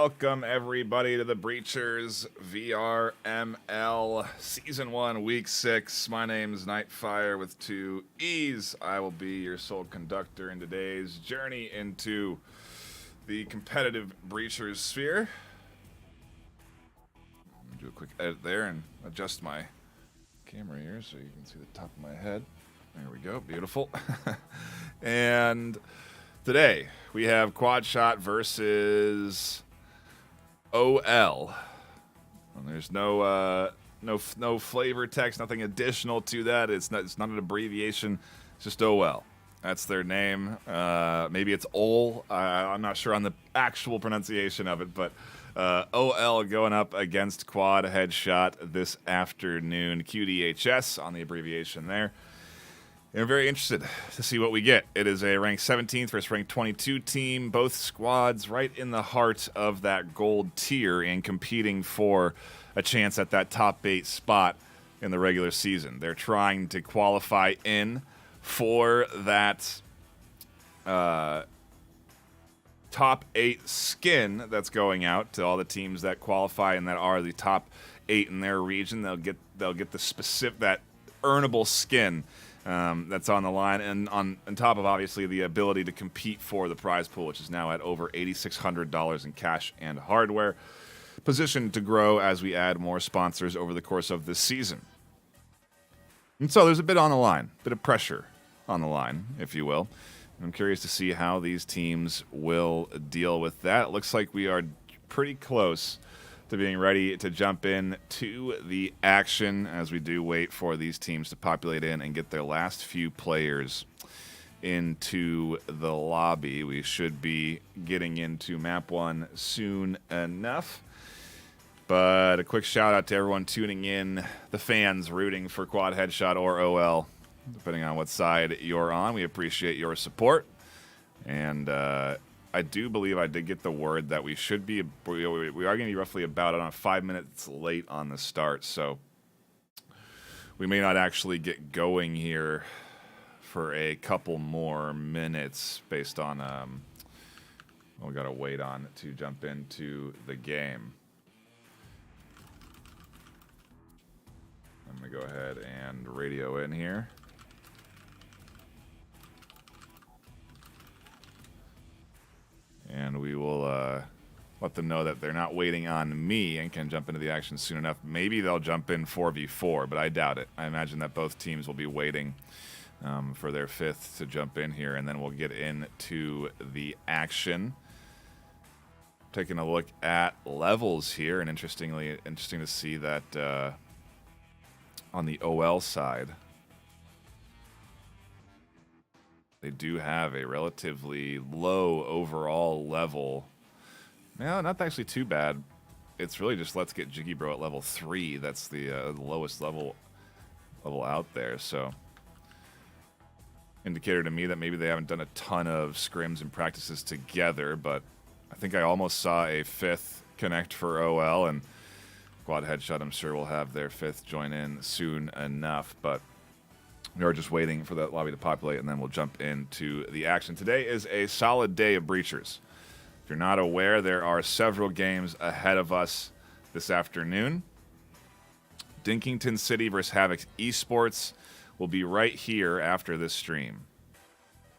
Welcome everybody to the Breachers VRML Season 1, Week 6. My name's Nightfire with 2 E's. I will be your sole conductor in today's journey into the competitive Breachers sphere. Do a quick edit there and adjust my camera here so you can see the top of my head. There we go, beautiful. And today we have Quadheadshot versus OL. And there's no flavor text, nothing additional to that. It's not an abbreviation. It's just OL. That's their name. Maybe it's OL. I'm not sure on the actual pronunciation of it, but OL going up against Quadheadshot this afternoon. QDHS on the abbreviation there. And we're very interested to see what we get. It is a ranked 17th versus ranked 22 team. Both squads right in the heart of that gold tier and competing for a chance at that top 8 spot in the regular season. They're trying to qualify in for that top 8 skin that's going out to all the teams that qualify and that are the top 8 in their region. They'll get the specific, that earnable skin that's on the line, and on top of obviously the ability to compete for the prize pool, which is now at over $8,600 in cash and hardware, positioned to grow as we add more sponsors over the course of this season. And so there's a bit on the line, a bit of pressure on the line, if you will. And I'm curious to see how these teams will deal with that. It looks like we are pretty close to being ready to jump in to the action as we do wait for these teams to populate in and get their last few players into the lobby. We should be getting into map 1 soon enough. But a quick shout out to everyone tuning in, the fans rooting for Quadheadshot or OL, depending on what side you're on. We appreciate your support. And I do believe I did get the word that we should be, we are going to be roughly about, I don't know, 5 minutes late on the start, so we may not actually get going here for a couple more minutes based on what we got to wait on to jump into the game. I'm going to go ahead and radio in here. And we will let them know that they're not waiting on me and can jump into the action soon enough. Maybe they'll jump in 4v4, but I doubt it. I imagine that both teams will be waiting for their 5th to jump in here, and then we'll get into the action. Taking a look at levels here, and interesting to see that on the OL side, they do have a relatively low overall level. No, not actually too bad. It's really just let's get Jiggy Bro at level 3. That's the lowest level out there. So, indicator to me that maybe they haven't done a ton of scrims and practices together. But I think I almost saw a 5th connect for OL, and Quadheadshot, I'm sure, will have their 5th join in soon enough. But we are just waiting for that lobby to populate, and then we'll jump into the action. Today is a solid day of Breachers. If you're not aware, there are several games ahead of us this afternoon. Dington City versus Havoc Esports will be right here after this stream.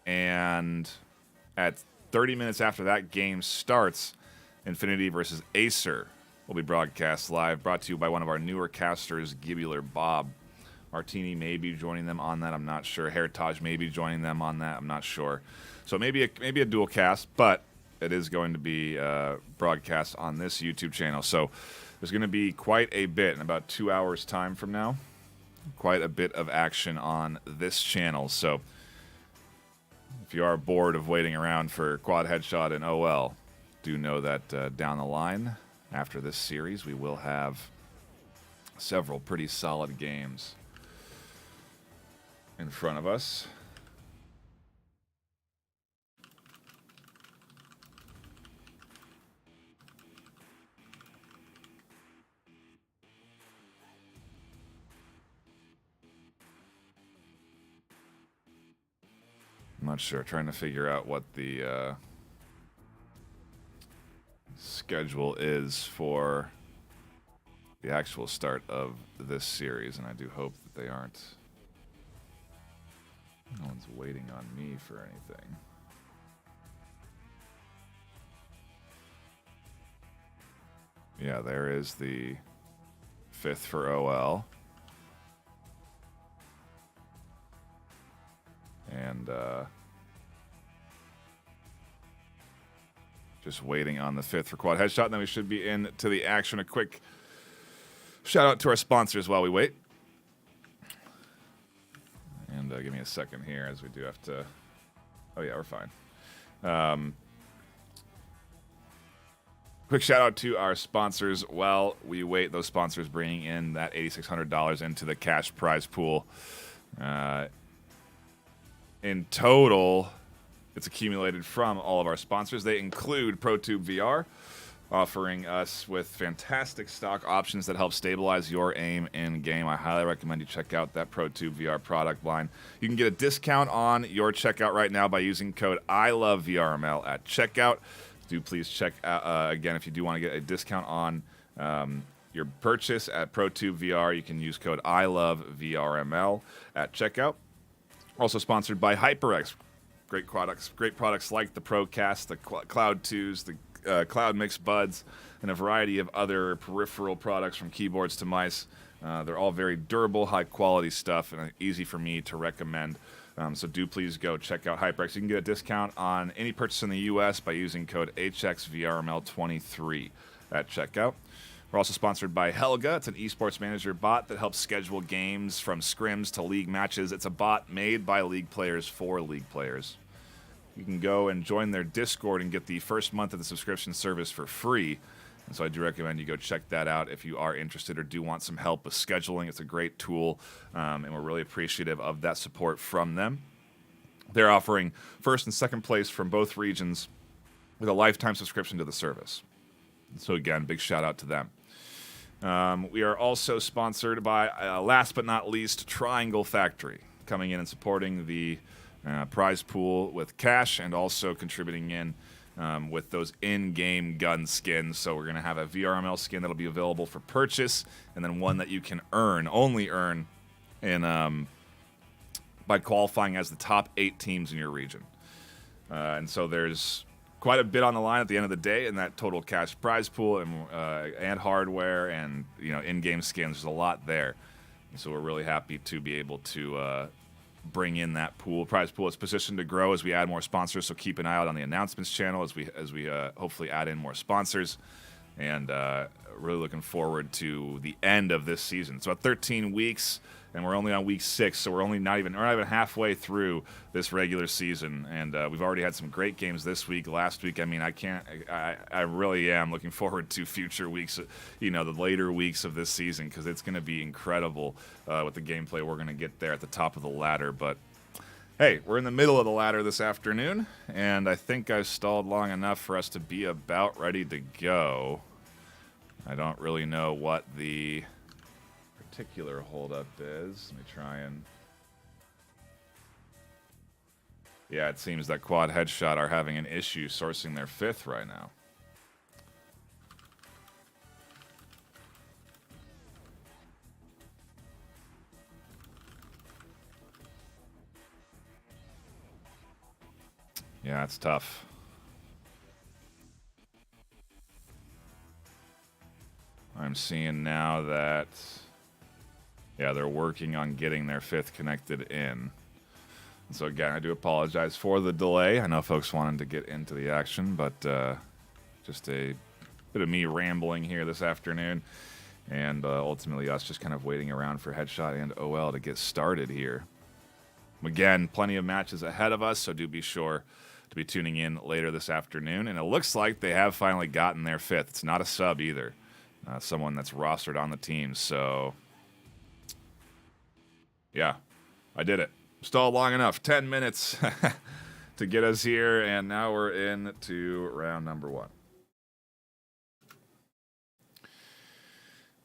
And at 30 minutes after that game starts, Infinity versus Acer will be broadcast live, brought to you by one of our newer casters, Gibular Bob. Martini may be joining them on that. I'm not sure. Heritage may be joining them on that. I'm not sure. So maybe a dual cast, but it is going to be broadcast on this YouTube channel. So there's going to be quite a bit in about 2 hours' time from now. Quite a bit of action on this channel. So if you are bored of waiting around for Quadheadshot and OL, do know that down the line after this series, we will have several pretty solid games in front of us. I'm not sure. Trying to figure out what the schedule is for the actual start of this series, and I do hope that they aren't. No one's waiting on me for anything. Yeah, there is the 5th for OL. And just waiting on the 5th for Quadheadshot, and then we should be into the action. A quick shout out to our sponsors while we wait. And give me a second here, as we do have to... Oh yeah, we're fine. Quick shout out to our sponsors while we wait. Those sponsors bringing in that $8,600 into the cash prize pool. In total, it's accumulated from all of our sponsors. They include ProTube VR, offering us with fantastic stock options that help stabilize your aim in game. I highly recommend you check out that ProTube VR product line. You can get a discount on your checkout right now by using code ILOVEVRML at checkout. Do please check out, again, if you do want to get a discount on your purchase at ProTube VR, you can use code ILOVEVRML at checkout. Also sponsored by HyperX. Great products like the Procast, the Cloud 2s, the Cloud Mix Buds, and a variety of other peripheral products from keyboards to mice. They're all very durable, high-quality stuff, and easy for me to recommend. So do please go check out HyperX. You can get a discount on any purchase in the U.S. by using code HXVRML23 at checkout. We're also sponsored by Helga. It's an esports manager bot that helps schedule games from scrims to league matches. It's a bot made by league players for league players. You can go and join their Discord and get the first month of the subscription service for free. And so I do recommend you go check that out if you are interested or do want some help with scheduling. It's a great tool, and we're really appreciative of that support from them. They're offering first and second place from both regions with a lifetime subscription to the service. So again, big shout out to them. We are also sponsored by, last but not least, Triangle Factory, coming in and supporting the prize pool with cash and also contributing in with those in-game gun skins. So we're going to have a VRML skin that'll be available for purchase, and then one that you can only earn in by qualifying as the top 8 teams in your region. And so there's quite a bit on the line at the end of the day in that total cash prize pool, and hardware and in-game skins. There's a lot there, and so we're really happy to be able to bring in that prize pool. It's positioned to grow as we add more sponsors, so keep an eye out on the announcements channel as we hopefully add in more sponsors, and really looking forward to the end of this season. It's about 13 weeks, and we're only on week 6, so we're not even halfway through this regular season, and we've already had some great games this week. Last week, I mean, I really am looking forward to future weeks, the later weeks of this season, because it's going to be incredible with the gameplay we're going to get there at the top of the ladder. But hey, we're in the middle of the ladder this afternoon, and I think I've stalled long enough for us to be about ready to go. I don't really know what the particular holdup is. Let me try and... Yeah, it seems that Quadheadshot are having an issue sourcing their 5th right now. Yeah, it's tough. I'm seeing now that, yeah, they're working on getting their 5th connected in. So again, I do apologize for the delay. I know folks wanted to get into the action, but just a bit of me rambling here this afternoon, and ultimately us just kind of waiting around for Headshot and OL to get started here. Again, plenty of matches ahead of us, so do be sure to be tuning in later this afternoon. And it looks like they have finally gotten their 5th. It's not a sub either. Someone that's rostered on the team, so yeah, I did it. Stalled long enough, 10 minutes to get us here, and now we're into round number 1.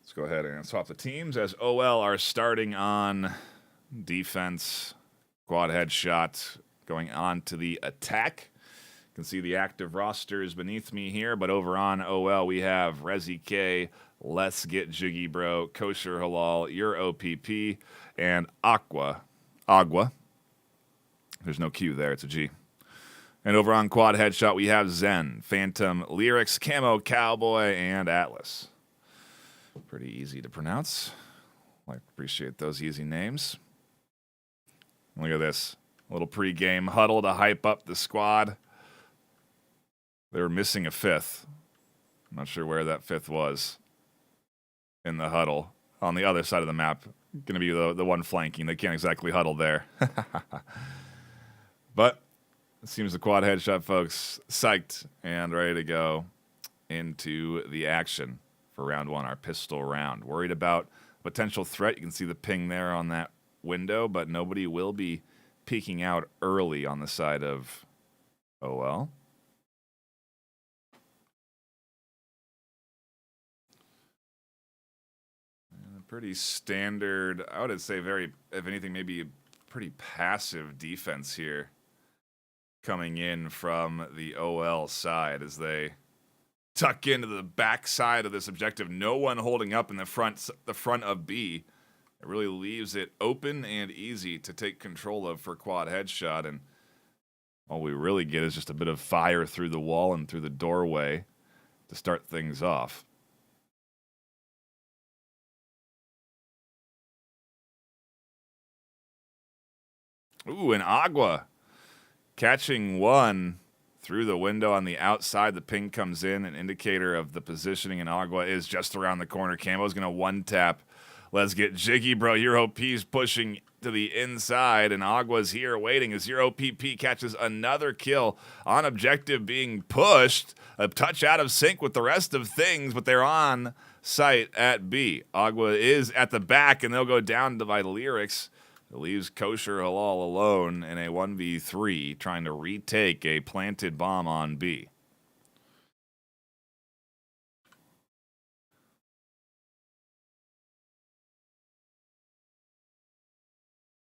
Let's go ahead and swap the teams as OL are starting on defense. Quadheadshot going on to the attack. can see the active rosters beneath me here, but over on OL we have Rezi K, Let's Get Jiggy Bro, Kosher Halal, Your OPP, and Agua. There's no Q there, it's a G. And over on Quadheadshot we have Zen, Phantom, Lyrics, Camo Cowboy, and Atlas. Pretty easy to pronounce. I appreciate those easy names. Look at this. A little pregame huddle to hype up the squad. They were missing a fifth. I'm not sure where that fifth was in the huddle. On the other side of the map. Going to be the one flanking. They can't exactly huddle there. But it seems the Quadheadshot folks psyched and ready to go into the action for round one, our pistol round. Worried about potential threat. You can see the ping there on that window, but nobody will be peeking out early on the side of OL. Pretty standard, I would say very, if anything, maybe a pretty passive defense here coming in from the OL side as they tuck into the back side of this objective. No one holding up in the front of B. It really leaves it open and easy to take control of for Quadheadshot, and all we really get is just a bit of fire through the wall and through the doorway to start things off. Ooh, and Agua catching one through the window on the outside. The ping comes in, an indicator of the positioning, and Agua is just around the corner. Camo's going to one-tap. Let's get jiggy, bro. Your OP's pushing to the inside, and Agua's here waiting as your OPP catches another kill on objective being pushed. A touch out of sync with the rest of things, but they're on site at B. Agua is at the back, and they'll go down by Lyrics. It leaves Kosher Halal alone in a 1v3, trying to retake a planted bomb on B.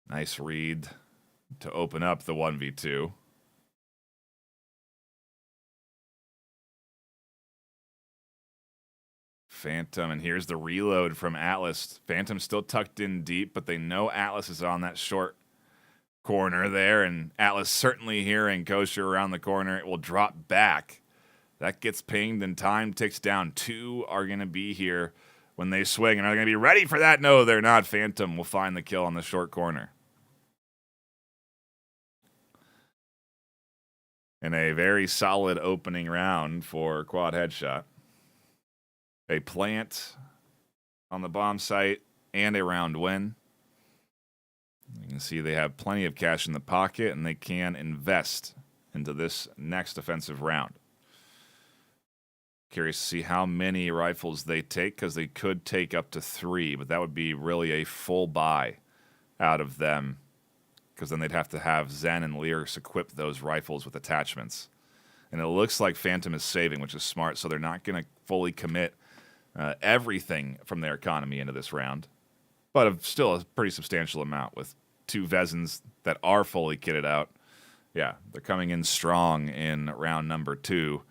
Nice read to open up the 1v2. Phantom, and here's the reload from Atlas. Phantom still tucked in deep, but they know Atlas is on that short corner there, and Atlas certainly hearing Kosher around the corner. It will drop back. That gets pinged, and time ticks down. Two are going to be here when they swing, and are they going to be ready for that? No, they're not. Phantom will find the kill on the short corner. In a very solid opening round for Quadheadshot. A plant on the bomb site and a round win. You can see they have plenty of cash in the pocket, and they can invest into this next offensive round. Curious to see how many rifles they take, because they could take up to 3, but that would be really a full buy out of them, because then they'd have to have Zen and Lyrics equip those rifles with attachments. And it looks like Phantom is saving, which is smart, so they're not going to fully commit everything from their economy into this round, but still a pretty substantial amount with 2 Vezins that are fully kitted out. Yeah, they're coming in strong in round number 2.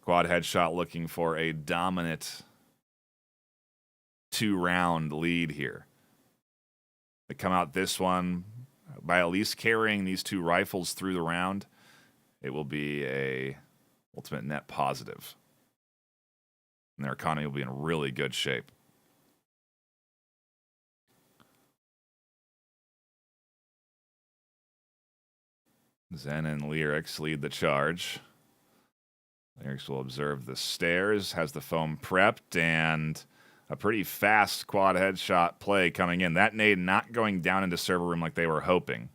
Quadheadshot looking for a dominant 2-round lead here. They come out this one by at least carrying these 2 rifles through the round. It will be a ultimate net positive. And their economy will be in really good shape. Zen and Lyrics lead the charge. Lyrics will observe the stairs, has the foam prepped, and a pretty fast Quadheadshot play coming in. That nade not going down into server room like they were hoping.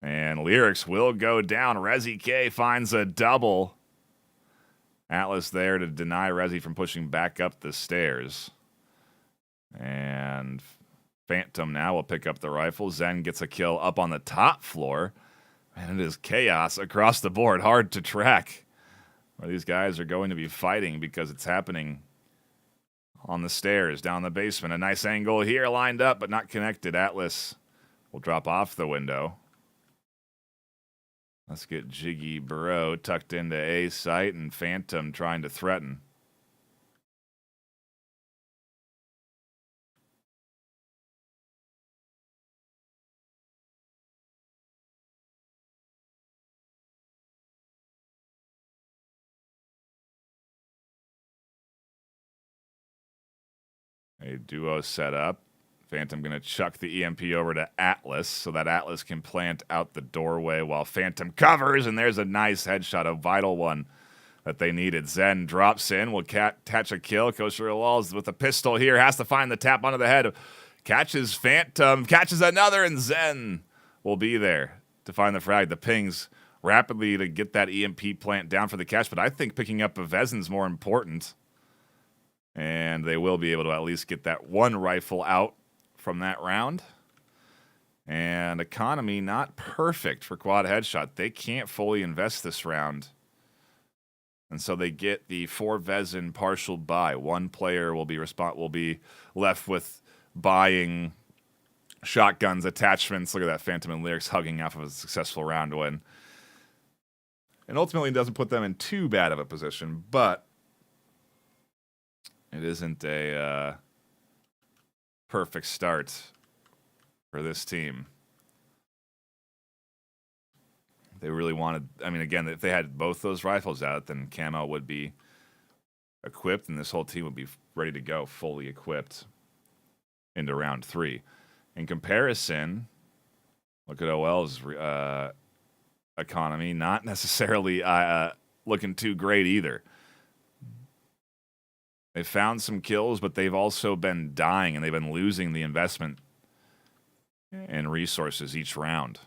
And Lyrics will go down. Rezi K finds a double. Atlas there to deny Rezi from pushing back up the stairs. And Phantom now will pick up the rifle. Zen gets a kill up on the top floor. And it is chaos across the board. Hard to track where these guys are going to be fighting, because it's happening on the stairs, down the basement. A nice angle here, lined up but not connected. Atlas will drop off the window. Let's get Jiggy Bro tucked into A site and Phantom trying to threaten. A duo set up. Phantom going to chuck the EMP over to Atlas so that Atlas can plant out the doorway while Phantom covers, and there's a nice headshot, a vital one that they needed. Zen drops in, will catch a kill. Goes through the walls with a pistol here, has to find the tap onto the head. Catches Phantom, catches another, and Zen will be there to find the frag. The pings rapidly to get that EMP plant down for the catch, but I think picking up a Vezin's more important. And they will be able to at least get that one rifle out from that round. And economy not perfect for Quadheadshot. They can't fully invest this round. And so they get the 4 Vezin partial buy. One player will be left with buying shotguns, attachments. Look at that, Phantom and Lyrics hugging off of a successful round win. And ultimately doesn't put them in too bad of a position, but it isn't a perfect start for this team. They really wanted, I mean, again, if they had both those rifles out, then Camo would be equipped, and this whole team would be ready to go, fully equipped into round 3. In comparison, look at OL's economy, not necessarily looking too great either. They found some kills, but they've also been dying, and they've been losing the investment and resources each round.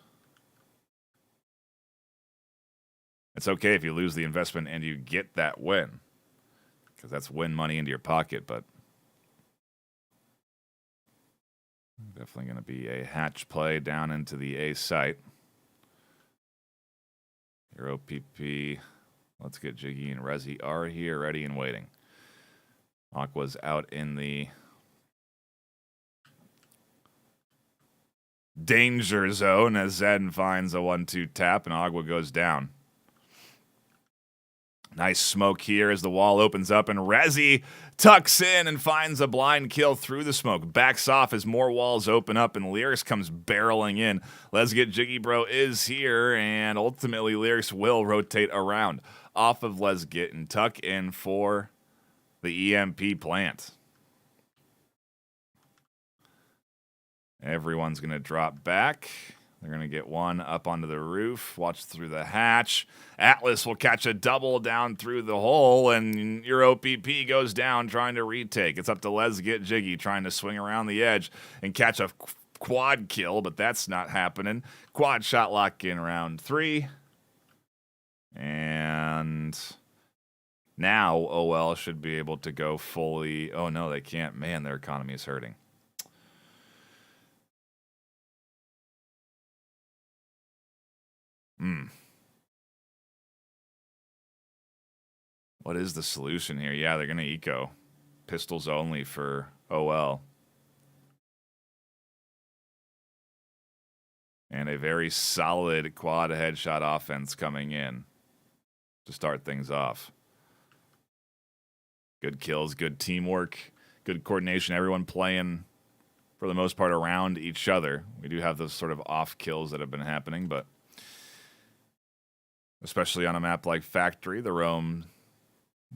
It's okay if you lose the investment and you get that win, because that's win money into your pocket, but definitely going to be a hatch play down into the A site. Your OPP, let's get Jiggy and Rezi are here, ready and waiting. Aqua's out in the danger zone as Zen finds a 1-2 tap and Agua goes down. Nice smoke here as the wall opens up and Rezi tucks in and finds a blind kill through the smoke. Backs off as more walls open up and Lyrics comes barreling in. Let's get Jiggy Bro is here and ultimately Lyrics will rotate around off of Let's Get and tuck in for the EMP plant. Everyone's going to drop back. They're going to get one up onto the roof. Watch through the hatch. Atlas will catch a double down through the hole, and your OPP goes down trying to retake. It's up to Let's Get Jiggy trying to swing around the edge and catch a quad kill, but that's not happening. Quad shot lock in round 3. And now OL should be able to go fully. Oh, no, they can't. Man, their economy is hurting. What is the solution here? Yeah, they're going to eco. Pistols only for OL. And a very solid quad headshot offense coming in to start things off. Good kills, good teamwork, good coordination. Everyone playing, for the most part, around each other. We do have those sort of off kills that have been happening, but especially on a map like Factory, the roam,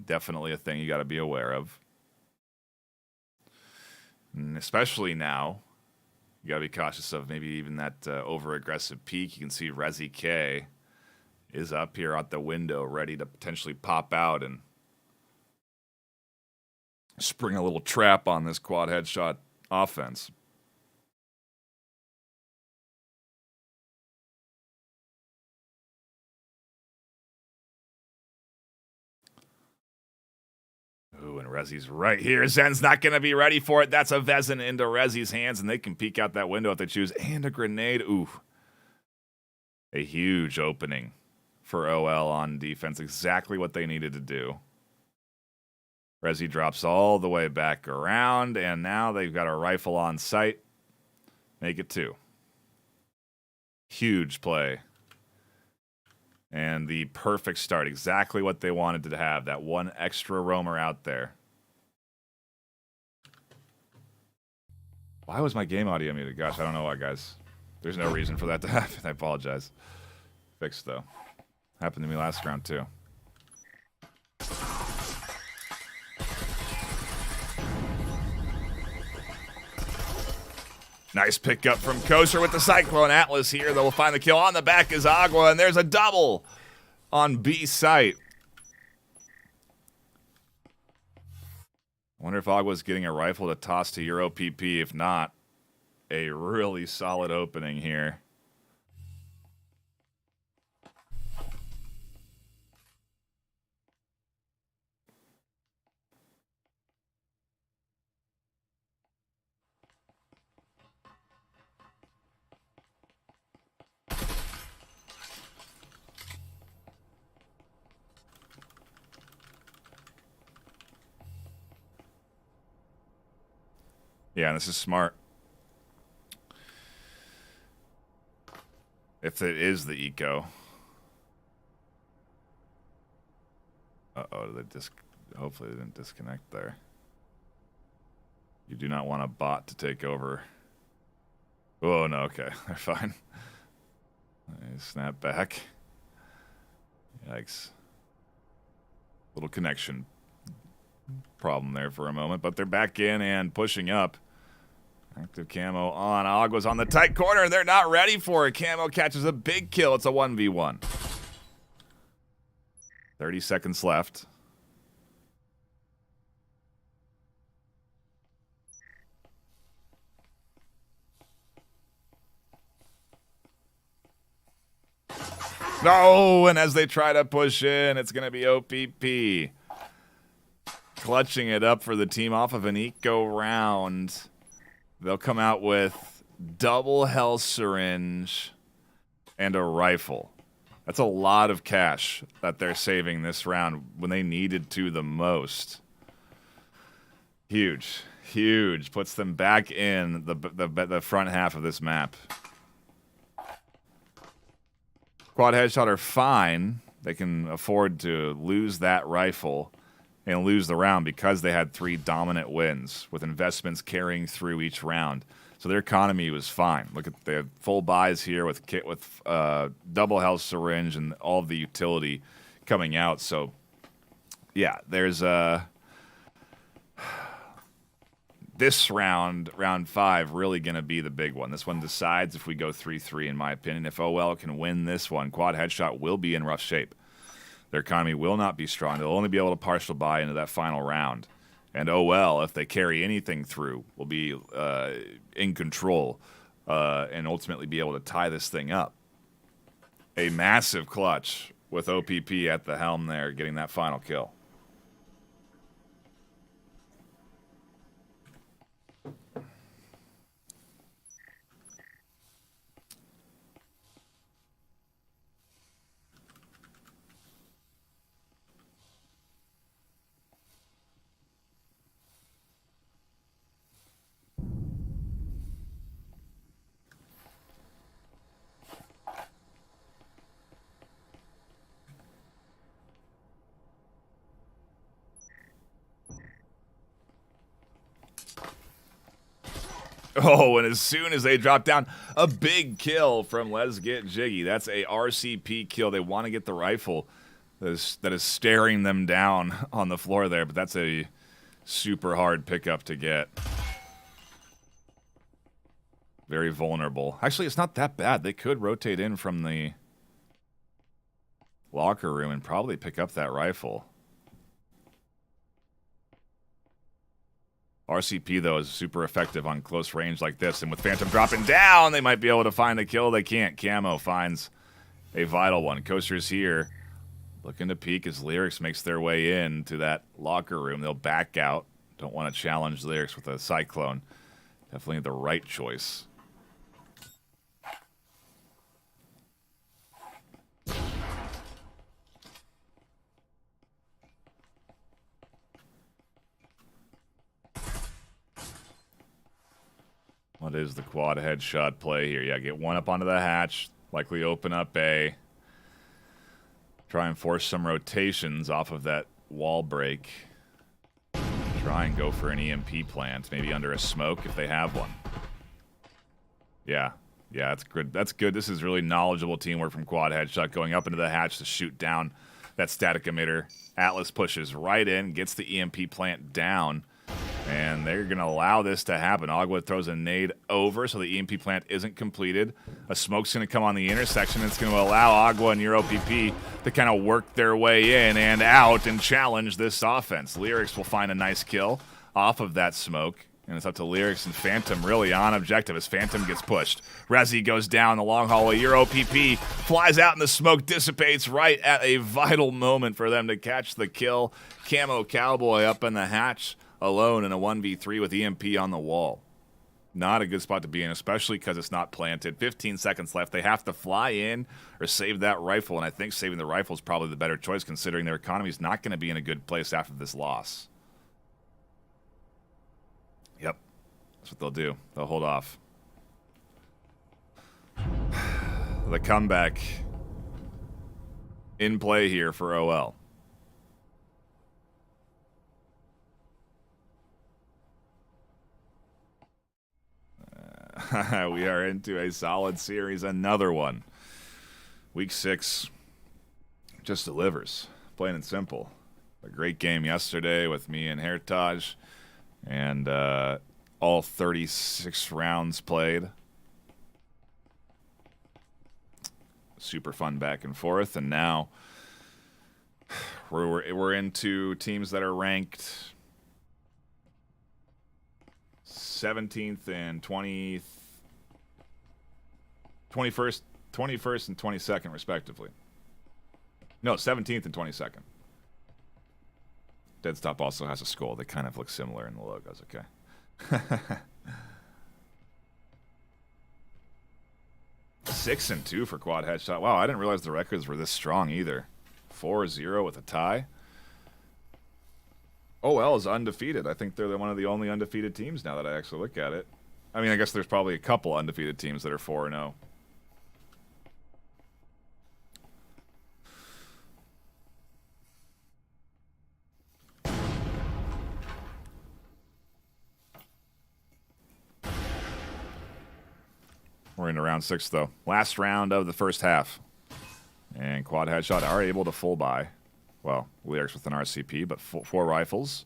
definitely a thing you got to be aware of. And especially now, you got to be cautious of maybe even that over-aggressive peak. You can see Rezi K is up here at the window ready to potentially pop out and spring a little trap on this quad headshot offense. Ooh, and Rezi's right here. Zen's not going to be ready for it. That's a Vezin into Rezi's hands, and they can peek out that window if they choose. And a grenade. Ooh. A huge opening for OL on defense. Exactly what they needed to do. Rezi drops all the way back around, and now they've got a rifle on site. Make it 2. Huge play And the perfect start. Exactly what they wanted to have. That one extra roamer out there. Why was my game audio muted? Gosh, I don't know why, guys. There's no reason for that to happen. I apologize. Fixed, though. Happened to me last round, too. Nice pickup from Kosher with the Cyclone Atlas here. They'll find the kill on the back is Agua, and there's a double on B site. Wonder if Agua's getting a rifle to toss to your OPP. If not, a really solid opening here. Yeah, this is smart. If it is the eco. Uh-oh, hopefully they didn't disconnect there. You do not want a bot to take over. Oh, no, okay. They're fine. Snap back. Yikes. Little connection problem there for a moment, but they're back in and pushing up. Active camo on. Agua's on the tight corner. They're not ready for it. Camo catches a big kill. It's a 1v1. 30 seconds left. No, and as they try to push in, it's going to be OPP. Clutching it up for the team off of an eco round. They'll come out with double health syringe and a rifle. That's a lot of cash that they're saving this round when they needed to the most. Huge, huge. Puts them back in the front half of this map. Quadheadshot are fine. They can afford to lose that rifle and lose the round because they had 3 dominant wins with investments carrying through each round. So their economy was fine. Look at the full buys here with double health syringe and all of the utility coming out. So yeah, there's this round 5, really going to be the big one. This one decides if we go 3-3, in my opinion. If OL can win this one, Quadheadshot will be in rough shape. Their economy will not be strong. They'll only be able to partial buy into that final round. And OL, if they carry anything through, will be in control and ultimately be able to tie this thing up. A massive clutch with OPP at the helm there, getting that final kill. Oh, and as soon as they drop down, a big kill from Let's Get Jiggy. That's a RCP kill. They want to get the rifle that is staring them down on the floor there, but that's a super hard pickup to get. Very vulnerable. Actually, it's not that bad. They could rotate in from the locker room and probably pick up that rifle. RCP, though, is super effective on close range like this. And with Phantom dropping down, they might be able to find a kill. They can't. Camo finds a vital one. Coaster's here. Looking to peek as Lyrics makes their way into that locker room. They'll back out. Don't want to challenge Lyrics with a Cyclone. Definitely the right choice. What is the Quadheadshot play here? Yeah, get one up onto the hatch. Likely open up A. Try and force some rotations off of that wall break. Try and go for an EMP plant, maybe under a smoke if they have one. Yeah, that's good. That's good. This is really knowledgeable teamwork from Quadheadshot, going up into the hatch to shoot down that static emitter. Atlas pushes right in, gets the EMP plant down, and they're going to allow this to happen. Agua throws a nade over, so the EMP plant isn't completed. A smoke's going to come on the intersection. It's going to allow Agua and EuroPP to kind of work their way in and out and challenge this offense. Lyrics will find a nice kill off of that smoke, and it's up to Lyrics and Phantom really on objective as Phantom gets pushed. Resi goes down the long hallway. EuroPP flies out and the smoke dissipates right at a vital moment for them to catch the kill. Camo Cowboy up in the hatch alone in a 1v3 with EMP on the wall. Not a good spot to be in, especially because it's not planted. 15 seconds left. They have to fly in or save that rifle, and I think saving the rifle is probably the better choice considering their economy is not going to be in a good place after this loss. Yep, that's what they'll do. They'll hold off. The comeback in play here for OL. We are into a solid series. Another one. Week 6 just delivers. Plain and simple. A great game yesterday with me and Heritage. And all 36 rounds played. Super fun back and forth. And now we're into teams that are ranked 17th and 21st and 22nd, respectively. No, 17th and 22nd. Deadstop also has a skull. They kind of look similar in the logos, okay. 6-2 for Quadheadshot. Wow, I didn't realize the records were this strong either. 4-0 with a tie. OL is undefeated. I think they're one of the only undefeated teams now that I actually look at it. I mean, I guess there's probably a couple undefeated teams that are 4-0. We're into round 6, though. Last round of the first half. And Quadheadshot are able to full buy. Well, Lyrics with an RCP, but 4 rifles.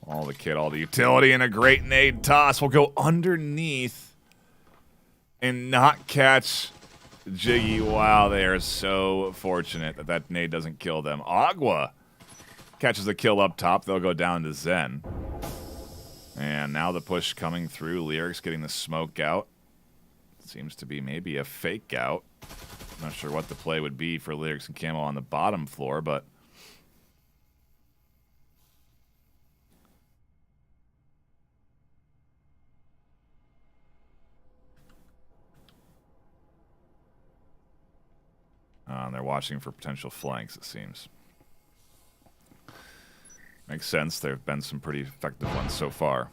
All the kit, all the utility, and a great nade toss. Will go underneath and not catch Jiggy. Wow, they are so fortunate that that nade doesn't kill them. Agua catches the kill up top. They'll go down to Zen. And now the push coming through. Lyrics getting the smoke out. Seems to be maybe a fake out. Not sure what the play would be for Lyrics and Camo on the bottom floor, but they're watching for potential flanks, it seems. Makes sense. There have been some pretty effective ones so far.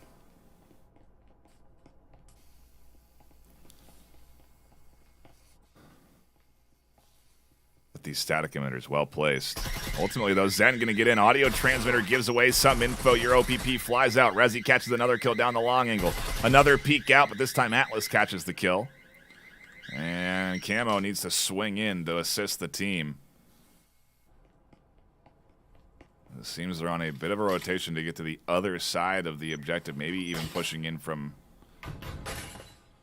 But these static emitters, well placed. Ultimately, though, Zen going to get in. Audio transmitter gives away some info. Your OPP flies out. Resi catches another kill down the long angle. Another peek out, but this time Atlas catches the kill. And Camo needs to swing in to assist the team. It seems they're on a bit of a rotation to get to the other side of the objective, maybe even pushing in from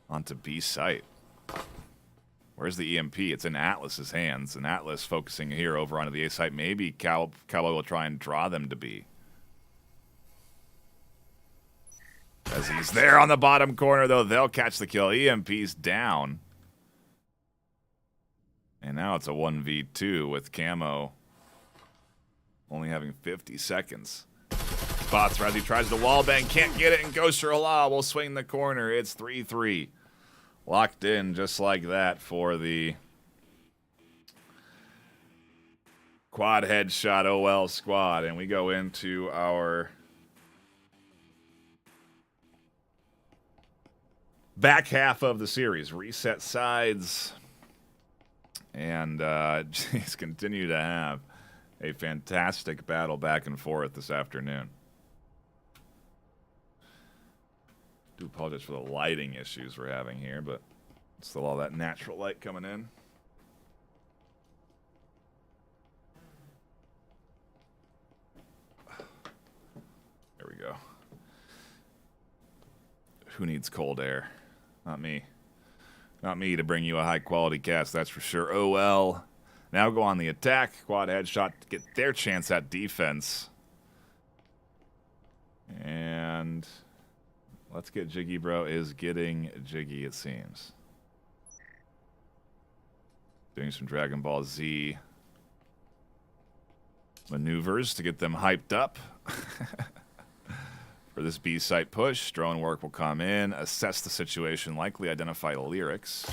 onto B site. Where's the EMP? It's in Atlas's hands, and Atlas focusing here over onto the A site. Maybe Cowboy will try and draw them to B. As he's there on the bottom corner, though, they'll catch the kill. EMP's down. And now it's a 1v2 with Camo only having 50 seconds. Spots Resi, tries the wall bang, can't get it, and Ghoster Allah will swing the corner. It's 3-3. Locked in just like that for the Quadheadshot OL squad. And we go into our back half of the series. Reset sides. And just continue to have a fantastic battle back and forth this afternoon. Do apologize for the lighting issues we're having here, but still all that natural light coming in. There we go. Who needs cold air? Not me. Not me to bring you a high-quality cast, that's for sure. Oh, well. Now go on the attack. Quadheadshot to get their chance at defense. And let's get Jiggy Bro is getting jiggy, it seems. Doing some Dragon Ball Z maneuvers to get them hyped up. For this B site push, drone work will come in, assess the situation, likely identify lyrics.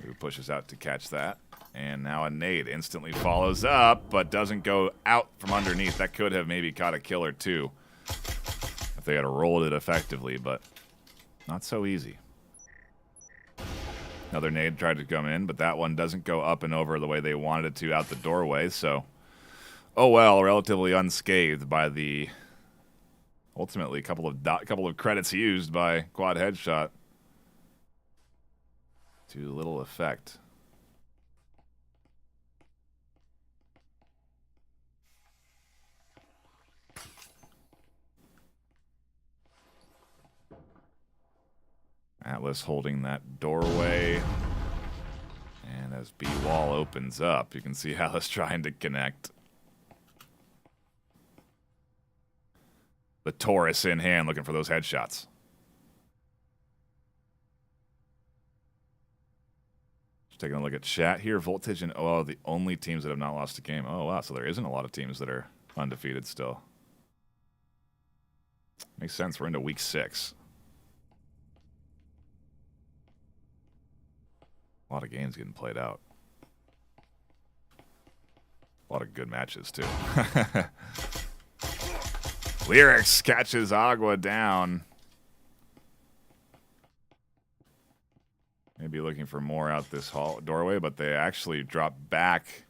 Who pushes out to catch that. And now a nade instantly follows up, but doesn't go out from underneath. That could have maybe caught a kill or two if they had rolled it effectively, but not so easy. Another nade tried to come in, but that one doesn't go up and over the way they wanted it to out the doorway, so oh well, relatively unscathed by the ultimately a couple of credits used by Quadheadshot to little effect. Atlas holding that doorway. And as B wall opens up, you can see Atlas trying to connect. The Taurus in hand looking for those headshots. Just taking a look at chat here. Voltage and OL are the only teams that have not lost a game. Oh, wow. So there isn't a lot of teams that are undefeated still. Makes sense. We're into week 6. A lot of games getting played out. A lot of good matches, too. Lyrics catches Agua down. Maybe looking for more out this hall doorway, but they actually drop back.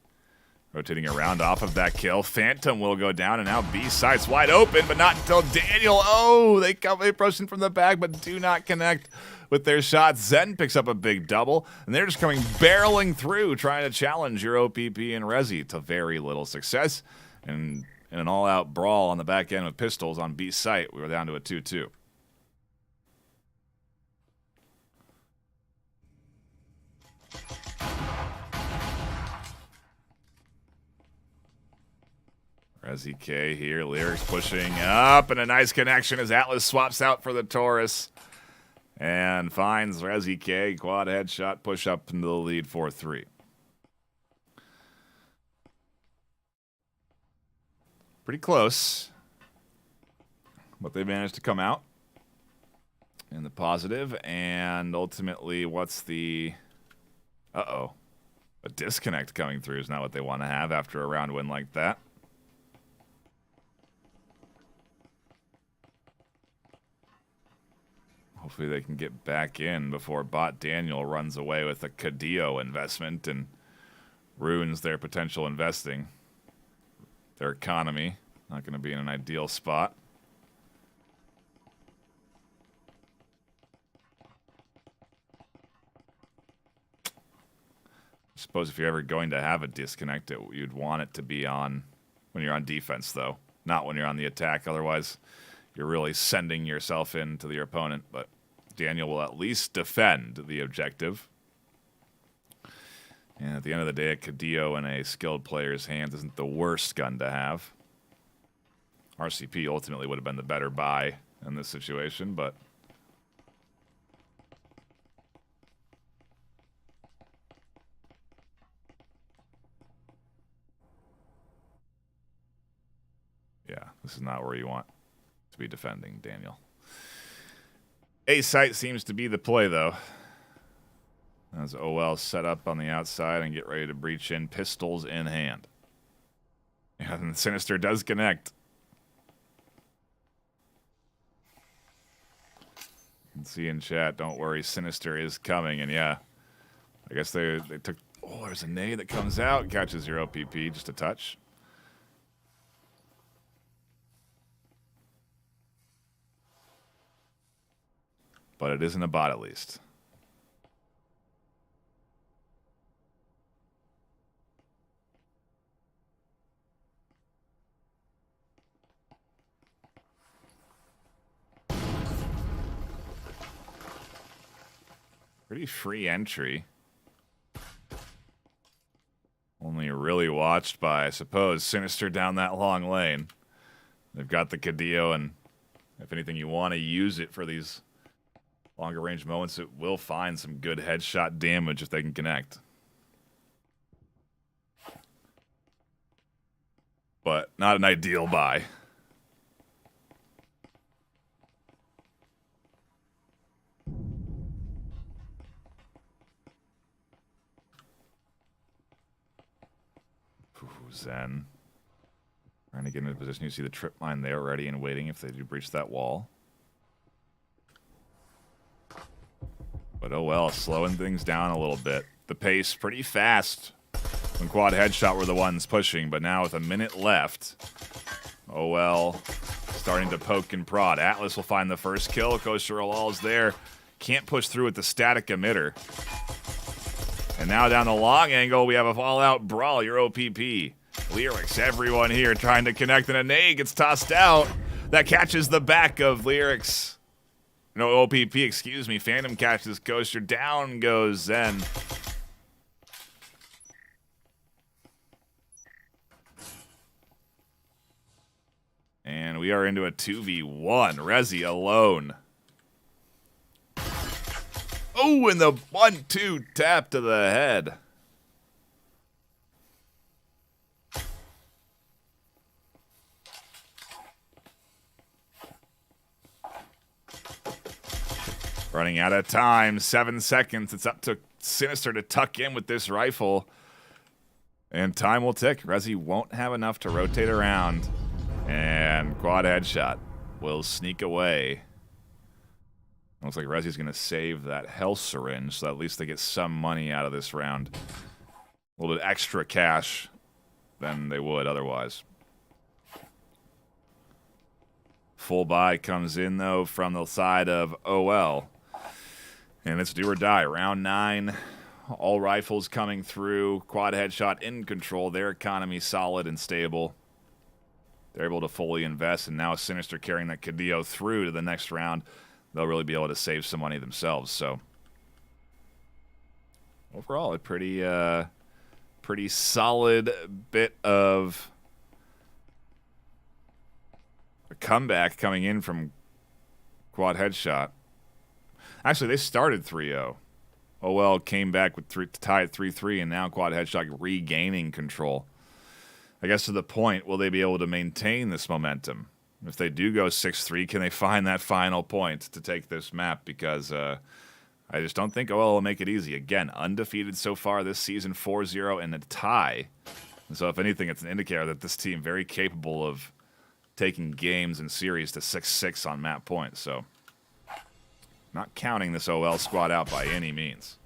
Rotating around off of that kill. Phantom will go down, and now B site's wide open, but not until Daniel. Oh, they approach in from the back, but do not connect with their shots. Zen picks up a big double, and they're just coming barreling through, trying to challenge your OPP and Resi to very little success. And in an all-out brawl on the back end with pistols on B site, we were down to a 2-2. Resi K here, Lyrics pushing up, and a nice connection as Atlas swaps out for the Taurus. And finds Resi K, Quadheadshot, push up into the lead 4-3. Pretty close. But they managed to come out in the positive, and ultimately, what's the... Uh-oh. A disconnect coming through is not what they want to have after a round win like that. Hopefully they can get back in before Bot Daniel runs away with a Cadillo investment and ruins their potential investing. Their economy, not going to be in an ideal spot. I suppose if you're ever going to have a disconnect, you'd want it to be on when you're on defense, though. Not when you're on the attack, otherwise you're really sending yourself into your opponent, but Daniel will at least defend the objective. And at the end of the day, a Cadillo in a skilled player's hands isn't the worst gun to have. RCP ultimately would have been the better buy in this situation, but... yeah, this is not where you want to be defending, Daniel. A site seems to be the play, though. As OL set up on the outside and get ready to breach in, pistols in hand. And Sinister does connect. You can see in chat, don't worry, Sinister is coming. And yeah, I guess they took Oh, there's a nade that comes out. Catches your OPP. Just a touch. But it isn't a bot, at least. Pretty free entry. Only really watched by, I suppose, Sinister down that long lane. They've got the Cadillo, and if anything, you want to use it for these longer range moments. It will find some good headshot damage if they can connect. But not an ideal buy. Zen. Trying to get into position. You see the trip mine there ready and waiting if they do breach that wall. But oh well, slowing things down a little bit. The pace pretty fast when Quadheadshot were the ones pushing, but now with a minute left, oh well, starting to poke and prod. Atlas will find the first kill. Kosher there. Can't push through with the static emitter. And now down the long angle, we have a all-out brawl. Your OPP. Lyrics, everyone here trying to connect, and a nade gets tossed out. That catches the back of Lyrics. No, OPP, excuse me. Phantom catches Coaster. Down goes Zen. And we are into a 2v1. Rezi alone. Oh, and the 1-2 tap to the head. Running out of time. 7 seconds. It's up to Sinister to tuck in with this rifle. And time will tick. Rezi won't have enough to rotate around. And Quadheadshot will sneak away. Looks like Rezi's going to save that health syringe, so at least they get some money out of this round. A little bit extra cash than they would otherwise. Full buy comes in, though, from the side of OL. And it's do or die. Round 9. All rifles coming through. Quadheadshot in control. Their economy solid and stable. They're able to fully invest. And now Sinister carrying that Cadillo through to the next round. They'll really be able to save some money themselves. So overall, a pretty solid bit of a comeback coming in from Quadheadshot. Actually, they started 3-0. OL came back with to tie at 3-3, and now Quadheadshot regaining control. I guess to the point, will they be able to maintain this momentum? If they do go 6-3, can they find that final point to take this map? Because I just don't think OL will make it easy. Again, undefeated so far this season, 4-0 and a tie. And so if anything, it's an indicator that this team very capable of taking games and series to 6-6 on map points. So not counting this OL squad out by any means.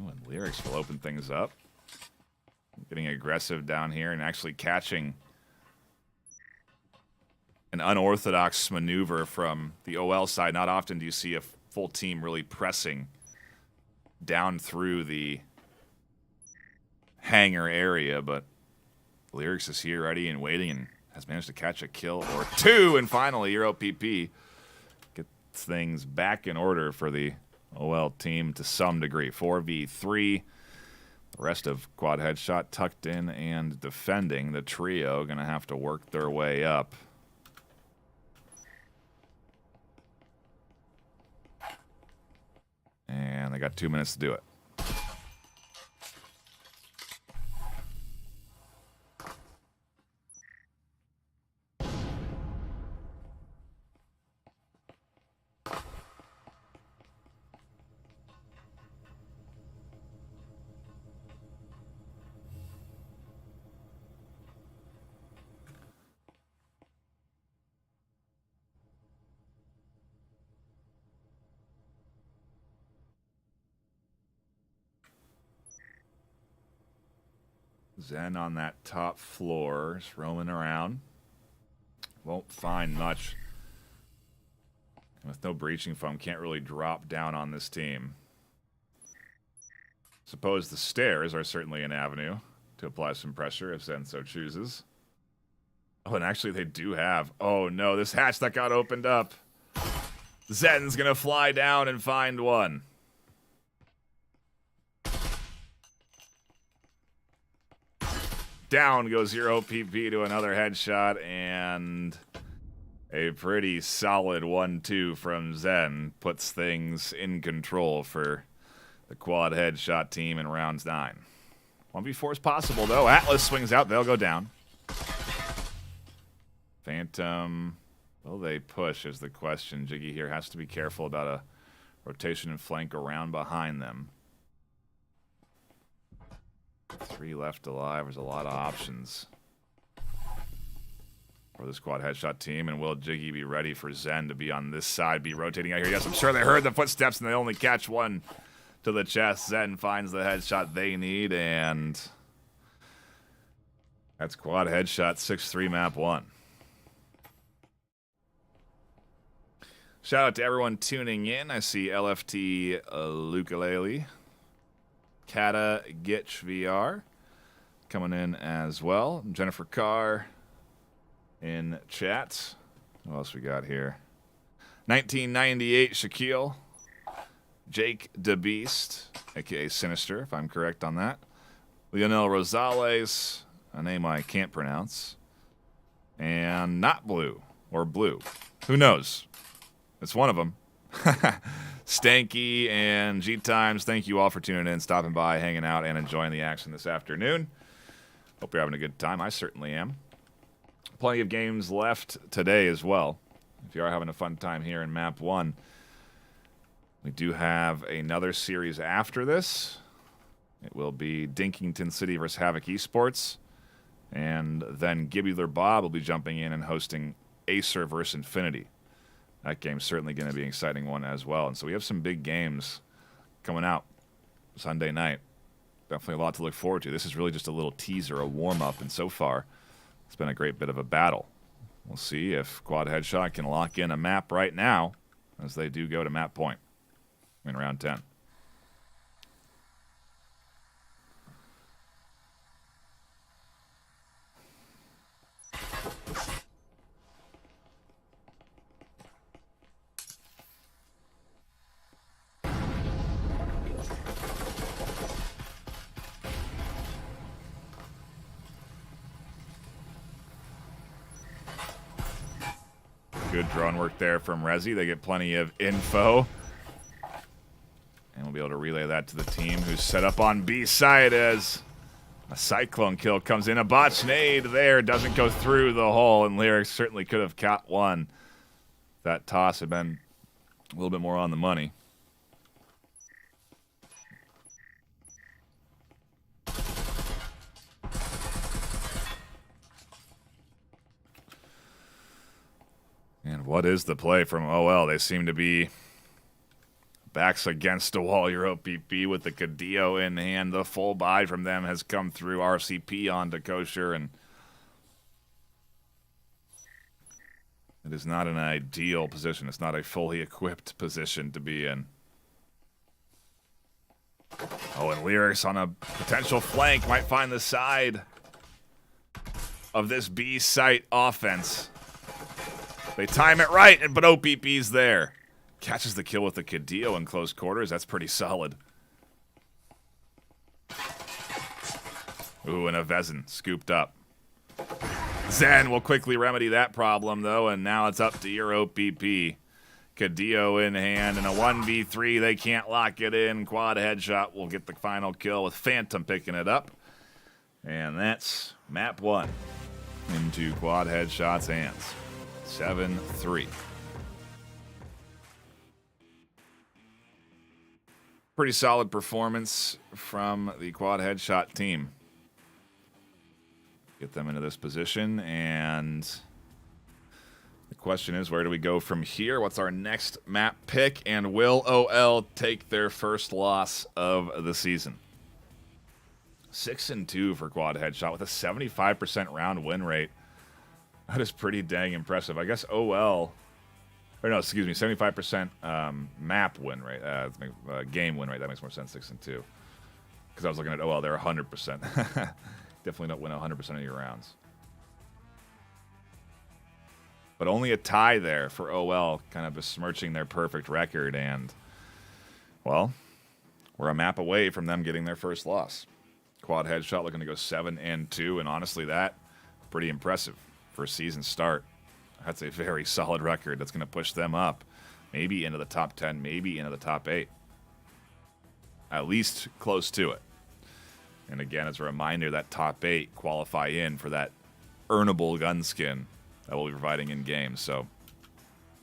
Oh, and Lyrics will open things up. Getting aggressive down here and actually catching an unorthodox maneuver from the OL side. Not often do you see a full team really pressing down through the hangar area, but Lyrics is here ready and waiting and has managed to catch a kill or two, and finally your OPP gets things back in order for the OL team to some degree. 4v3. The rest of Quadheadshot tucked in and defending. The trio going to have to work their way up. And they got 2 minutes to do it. Zen on that top floor, just roaming around. Won't find much. With no breaching foam, can't really drop down on this team. Suppose the stairs are certainly an avenue to apply some pressure if Zen so chooses. Oh, and actually they do have... Oh no, this hatch that got opened up. Zen's gonna fly down and find one. Down goes 0 PP to another headshot, and a pretty solid 1-2 from Zen puts things in control for the quad headshot team in round 9. 1v4 is possible, though. Atlas swings out. They'll go down. Phantom, will they push is the question. Jiggy here has to be careful about a rotation and flank around behind them. 3 left alive. There's a lot of options for this quad headshot team. And will Jiggy be ready for Zen to be on this side, be rotating out here? Yes, I'm sure they heard the footsteps and they only catch one to the chest. Zen finds the headshot they need, and that's quad headshot 6-3 map 1. Shout out to everyone tuning in. I see LFT Ukulele, Kata Gitch VR coming in as well. Jennifer Carr in chat. What else we got here? 1998 Shaquille. Jake DeBeast, a.k.a. Sinister, if I'm correct on that. Lionel Rosales, a name I can't pronounce. And Not Blue, or Blue. Who knows? It's one of them. Stanky and G-Times, thank you all for tuning in, stopping by, hanging out, and enjoying the action this afternoon. Hope you're having a good time. I certainly am. Plenty of games left today as well. If you are having a fun time here in Map 1, we do have another series after this. It will be Dington City versus Havoc Esports. And then Gibular Bob will be jumping in and hosting Acer versus Infinity. That game's certainly going to be an exciting one as well. And so we have some big games coming out Sunday night. Definitely a lot to look forward to. This is really just a little teaser, a warm-up, and so far it's been a great bit of a battle. We'll see if Quad Headshot can lock in a map right now as they do go to map point in round 10. Good drone work there from Resi. They get plenty of info. And we'll be able to relay that to the team who's set up on B side as a Cyclone kill comes in. A botch nade there doesn't go through the hole, and Lyric certainly could have caught one. That toss had been a little bit more on the money. And what is the play from OL? They seem to be backs against a wall. Euro PP with the Cadillo in hand. The full buy from them has come through. RCP onto Kosher, and it is not an ideal position. It's not a fully equipped position to be in. Oh, and Lyrics on a potential flank might find the side of this B site offense. They time it right, but OPP's there. Catches the kill with the Cadillo in close quarters. That's pretty solid. Ooh, and a Vezin scooped up. Zen will quickly remedy that problem, though, and now it's up to your OPP. Cadillo in hand, and a 1v3. They can't lock it in. Quad Headshot will get the final kill with Phantom picking it up. And that's map 1 into Quad Headshot's hands. 7-3. Pretty solid performance from the Quad Headshot team. Get them into this position, and the question is, where do we go from here? What's our next map pick, and will OL take their first loss of the season? 6-2 for Quadheadshot with a 75% round win rate. That is pretty dang impressive. I guess OL, or no, excuse me, 75% map win rate, game win rate. That makes more sense, 6-2. Because I was looking at OL, they're 100%. Definitely don't win 100% of your rounds. But only a tie there for OL, kind of besmirching their perfect record. And, well, we're a map away from them getting their first loss. Quadheadshot looking to go 7-2, and honestly, that pretty impressive for a season start. That's a very solid record. That's going to push them up, maybe into the top 10, maybe into the top 8. At least close to it. And again, as a reminder, that top 8 qualify in for that earnable gun skin that we'll be providing in game. So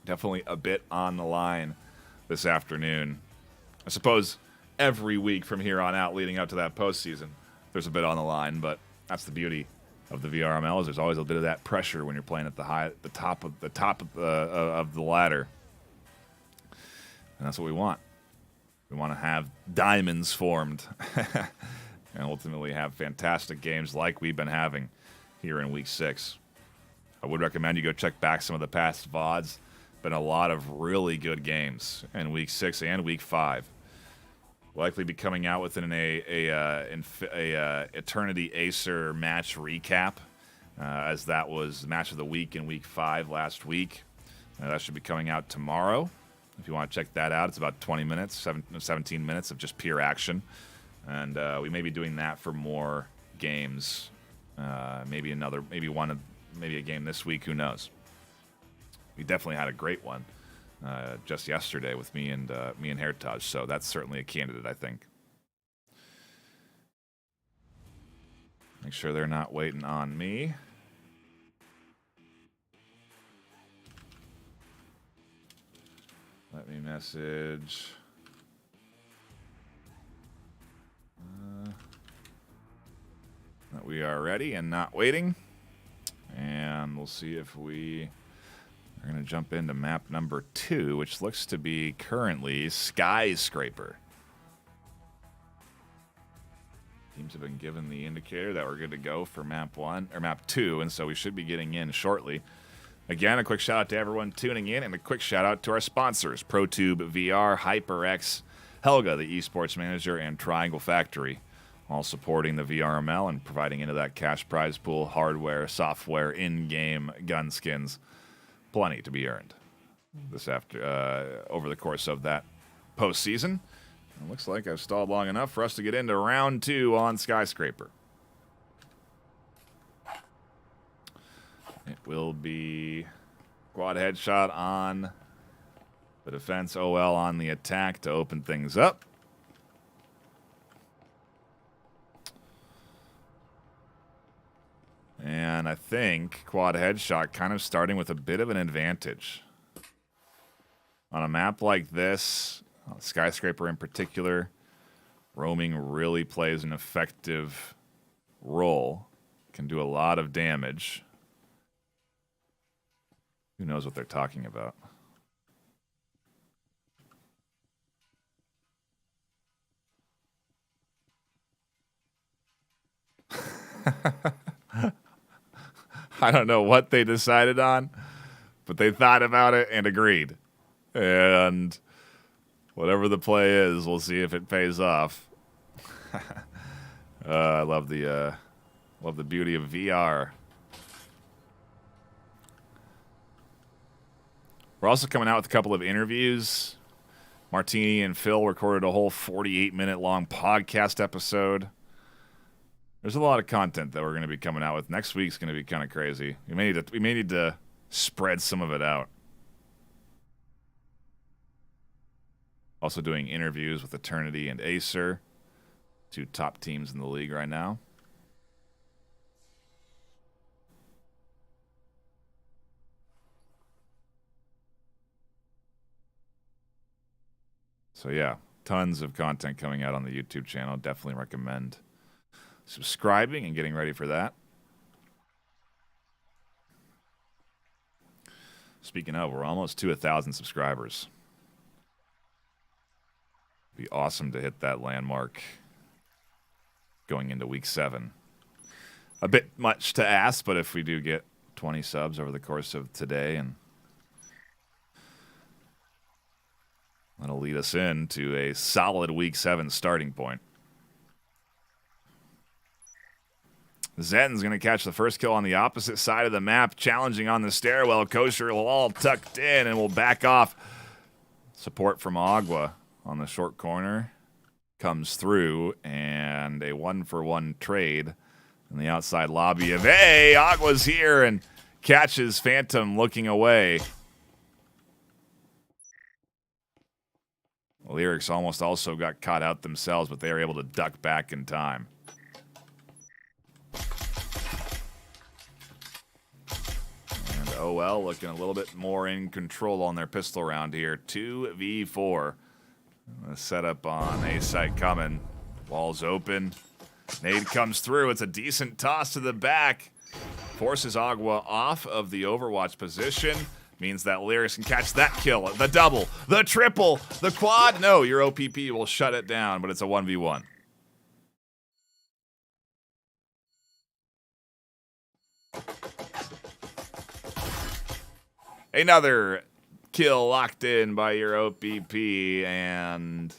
definitely a bit on the line this afternoon. I suppose every week from here on out, leading up to that postseason, there's a bit on the line, but that's the beauty of the VRML. Is there's always a bit of that pressure when you're playing at the top of the ladder, and that's what we want. We want to have diamonds formed, and ultimately have fantastic games like we've been having here in Week 6. I would recommend you go check back some of the past VODs. Been a lot of really good games in Week 6 and Week 5. Likely be coming out within a Eternity Acer match recap, as that was match of the week in Week 5 last week. That should be coming out tomorrow. If you want to check that out, it's about 20 minutes, 17 minutes of just pure action. And we may be doing that for more games. Maybe a game this week, who knows. We definitely had a great one just yesterday with me and Heritage, so that's certainly a candidate, I think. Make sure they're not waiting on me. Let me message. That we are ready and not waiting. And we'll see if we are going to jump into map number 2, which looks to be currently Skyscraper. Teams have been given the indicator that we're good to go for map 1 or map 2, and so we should be getting in shortly. Again, a quick shout out to everyone tuning in, and a quick shout out to our sponsors: ProTube VR, HyperX, Helga, the esports manager, and Triangle Factory, all supporting the VRML and providing into that cash prize pool, hardware, software, in-game gun skins. Plenty to be earned this over the course of that postseason. It looks like I've stalled long enough for us to get into round 2 on Skyscraper. It will be Quadheadshot on the defense, OL on the attack to open things up. And I think Quadheadshot kind of starting with a bit of an advantage. On a map like this, Skyscraper in particular, roaming really plays an effective role. Can do a lot of damage. Who knows what they're talking about? I don't know what they decided on, but they thought about it and agreed. And whatever the play is, we'll see if it pays off. I love the beauty of VR. We're also coming out with a couple of interviews. Martini and Phil recorded a whole 48-minute long podcast episode. There's a lot of content that we're going to be coming out with. Next week's going to be kind of crazy. We may need to spread some of it out. Also doing interviews with Eternity and Acer, 2 top teams in the league right now. So yeah, tons of content coming out on the YouTube channel. Definitely recommend subscribing and getting ready for that. Speaking of, we're almost to 1,000 subscribers. Be awesome to hit that landmark going into week 7. A bit much to ask, but if we do get 20 subs over the course of today, and that'll lead us into a solid week 7 starting point. Zen's going to catch the first kill on the opposite side of the map, challenging on the stairwell. Kosher all tucked in and will back off. Support from Agua on the short corner comes through, and a 1-for-1 trade in the outside lobby of A. Agua's here and catches Phantom looking away. Lyrics almost also got caught out themselves, but they were able to duck back in time. And OL looking a little bit more in control on their pistol round here. 2v4. The setup on A site coming. Wall's open. Nade comes through. It's a decent toss to the back. Forces Agua off of the Overwatch position. Means that Lyrics can catch that kill. The double, the triple, the quad. No, your OPP will shut it down, but it's a 1v1. Another kill locked in by your OPP, and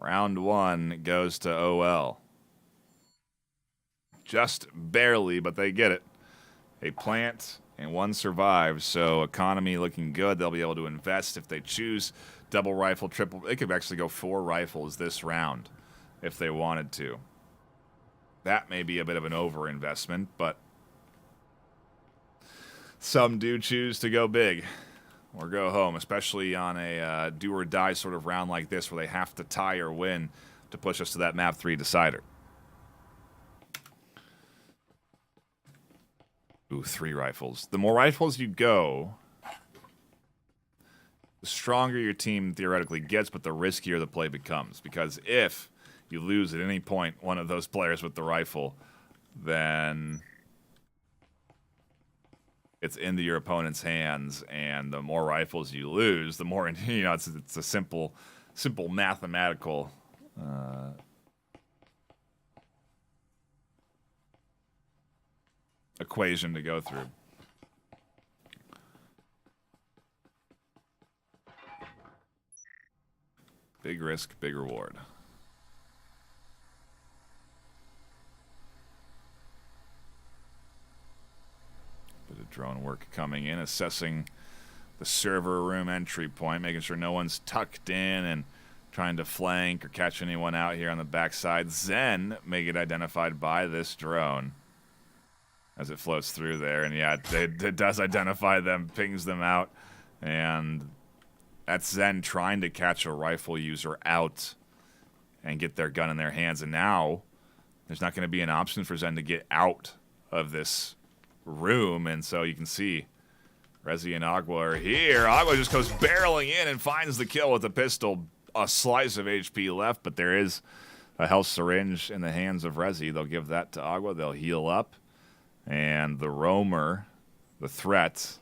round 1 goes to OL. Just barely, but they get it. A plant and 1 survives, so economy looking good. They'll be able to invest if they choose. Double rifle, triple. They could actually go 4 rifles this round if they wanted to. That may be a bit of an overinvestment, but some do choose to go big or go home, especially on a do-or-die sort of round like this where they have to tie or win to push us to that map 3 decider. Ooh, 3 rifles. The more rifles you go, the stronger your team theoretically gets, but the riskier the play becomes. Because if you lose at any point one of those players with the rifle, then it's into your opponent's hands, and the more rifles you lose, the more, you know, it's a simple mathematical equation to go through. Big risk, big reward. Bit of drone work coming in, assessing the server room entry point, making sure no one's tucked in and trying to flank or catch anyone out here on the backside. Zen may get identified by this drone as it floats through there, and yeah, it does identify them, pings them out, and that's Zen trying to catch a rifle user out and get their gun in their hands, and now there's not going to be an option for Zen to get out of this room, and so you can see Rezi and Agua are here. Agua just goes barreling in and finds the kill with a pistol, a slice of HP left, but there is a health syringe in the hands of Rezi. They'll give that to Agua, they'll heal up, and the roamer, the threat,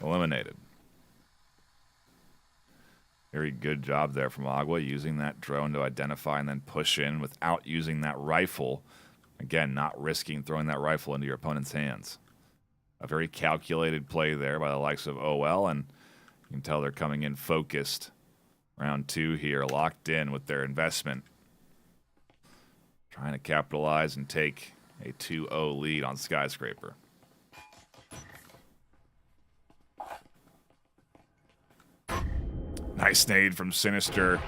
eliminated. Very good job there from Agua, using that drone to identify and then push in without using that rifle. Again, not risking throwing that rifle into your opponent's hands. A very calculated play there by the likes of OL, and you can tell they're coming in focused. Round 2 here, locked in with their investment. Trying to capitalize and take a 2-0 lead on Skyscraper. Nice nade from Sinister.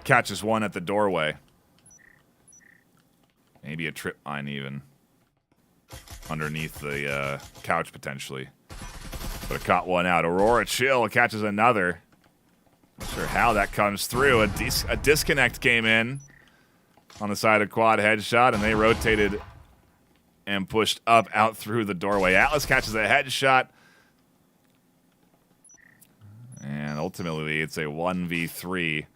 Catches one at the doorway. Maybe a trip mine even. Underneath the couch potentially. But it caught one out. Aurora Chill catches another. Not sure how that comes through. A disconnect came in on the side of Quadheadshot, and they rotated and pushed up out through the doorway. Atlas catches a headshot. And ultimately, it's a 1v3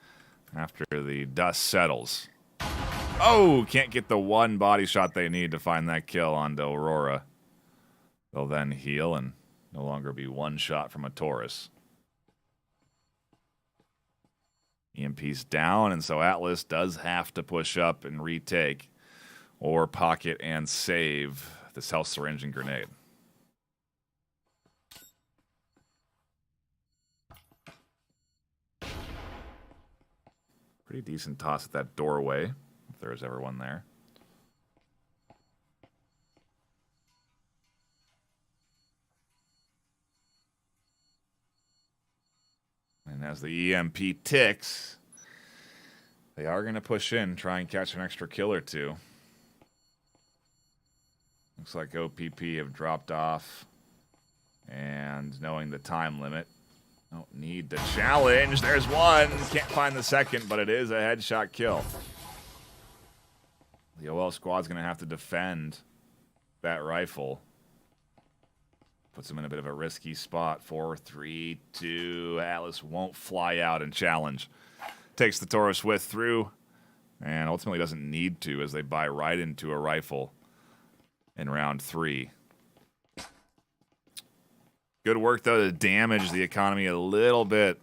after the dust settles. Oh, can't get the one body shot they need to find that kill onto Aurora. They'll then heal and no longer be one shot from a Taurus. EMP's down, and so Atlas does have to push up and retake. or pocket and save this health syringe and grenade. Pretty decent toss at that doorway, if there's ever one there. And as the EMP ticks, they are going to push in, try and catch an extra kill or two. Looks like OPP have dropped off. And knowing the time limit, don't need the challenge. There's one. Can't find the second, but it is a headshot kill. The OL squad's going to have to defend that rifle. Puts him in a bit of a risky spot. 4, 3, 2. Atlas won't fly out and challenge. Takes the Taurus with through, and ultimately doesn't need to as they buy right into a rifle in round 3. Good work, though, to damage the economy a little bit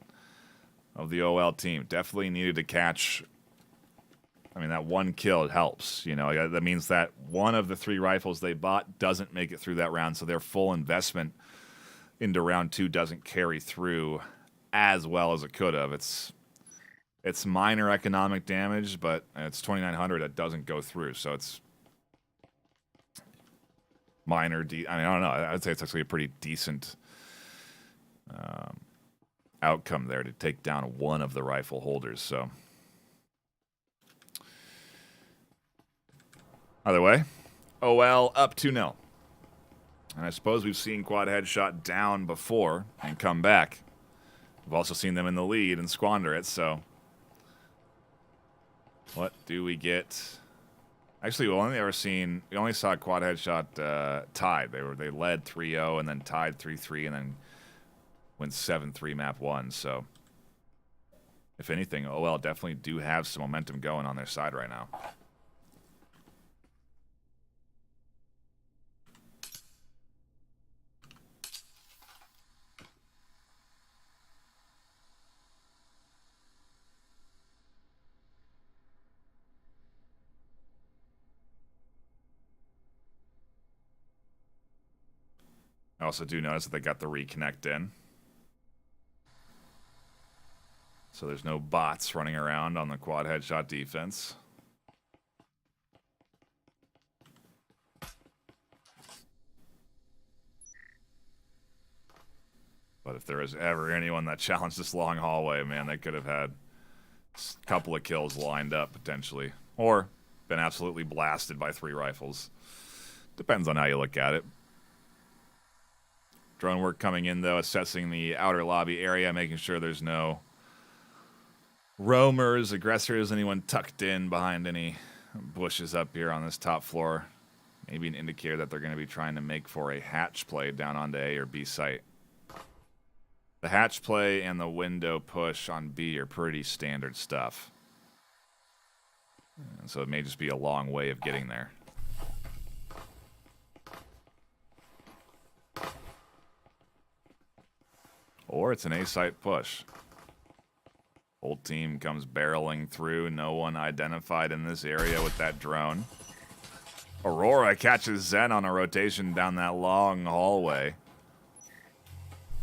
of the OL team. Definitely needed to catch. I mean, that one kill helps. You know, that means that one of the 3 rifles they bought doesn't make it through that round, so their full investment into round 2 doesn't carry through as well as it could have. It's minor economic damage, but it's 2,900 that doesn't go through, so it's minor. I mean, I don't know. I'd say it's actually a pretty decent outcome there to take down one of the rifle holders. So, either way, OL up 2-0. And I suppose we've seen Quadheadshot down before and come back. We've also seen them in the lead and squander it, so what do we get? Actually, we only saw Quadheadshot tied. They led 3-0 and then tied 3-3 and then went 7-3 map 1. So, if anything, OL definitely do have some momentum going on their side right now. I also do notice that they got the reconnect in. So there's no bots running around on the Quadheadshot defense. But if there was ever anyone that challenged this long hallway, man, they could have had a couple of kills lined up, potentially. Or been absolutely blasted by 3 rifles. Depends on how you look at it. Drone work coming in, though, assessing the outer lobby area, making sure there's no roamers, aggressors, anyone tucked in behind any bushes up here on this top floor. Maybe an indicator that they're going to be trying to make for a hatch play down onto A or B site. The hatch play and the window push on B are pretty standard stuff. And so it may just be a long way of getting there. Or it's an A-site push. Whole team comes barreling through. No one identified in this area with that drone. Aurora catches Zen on a rotation down that long hallway.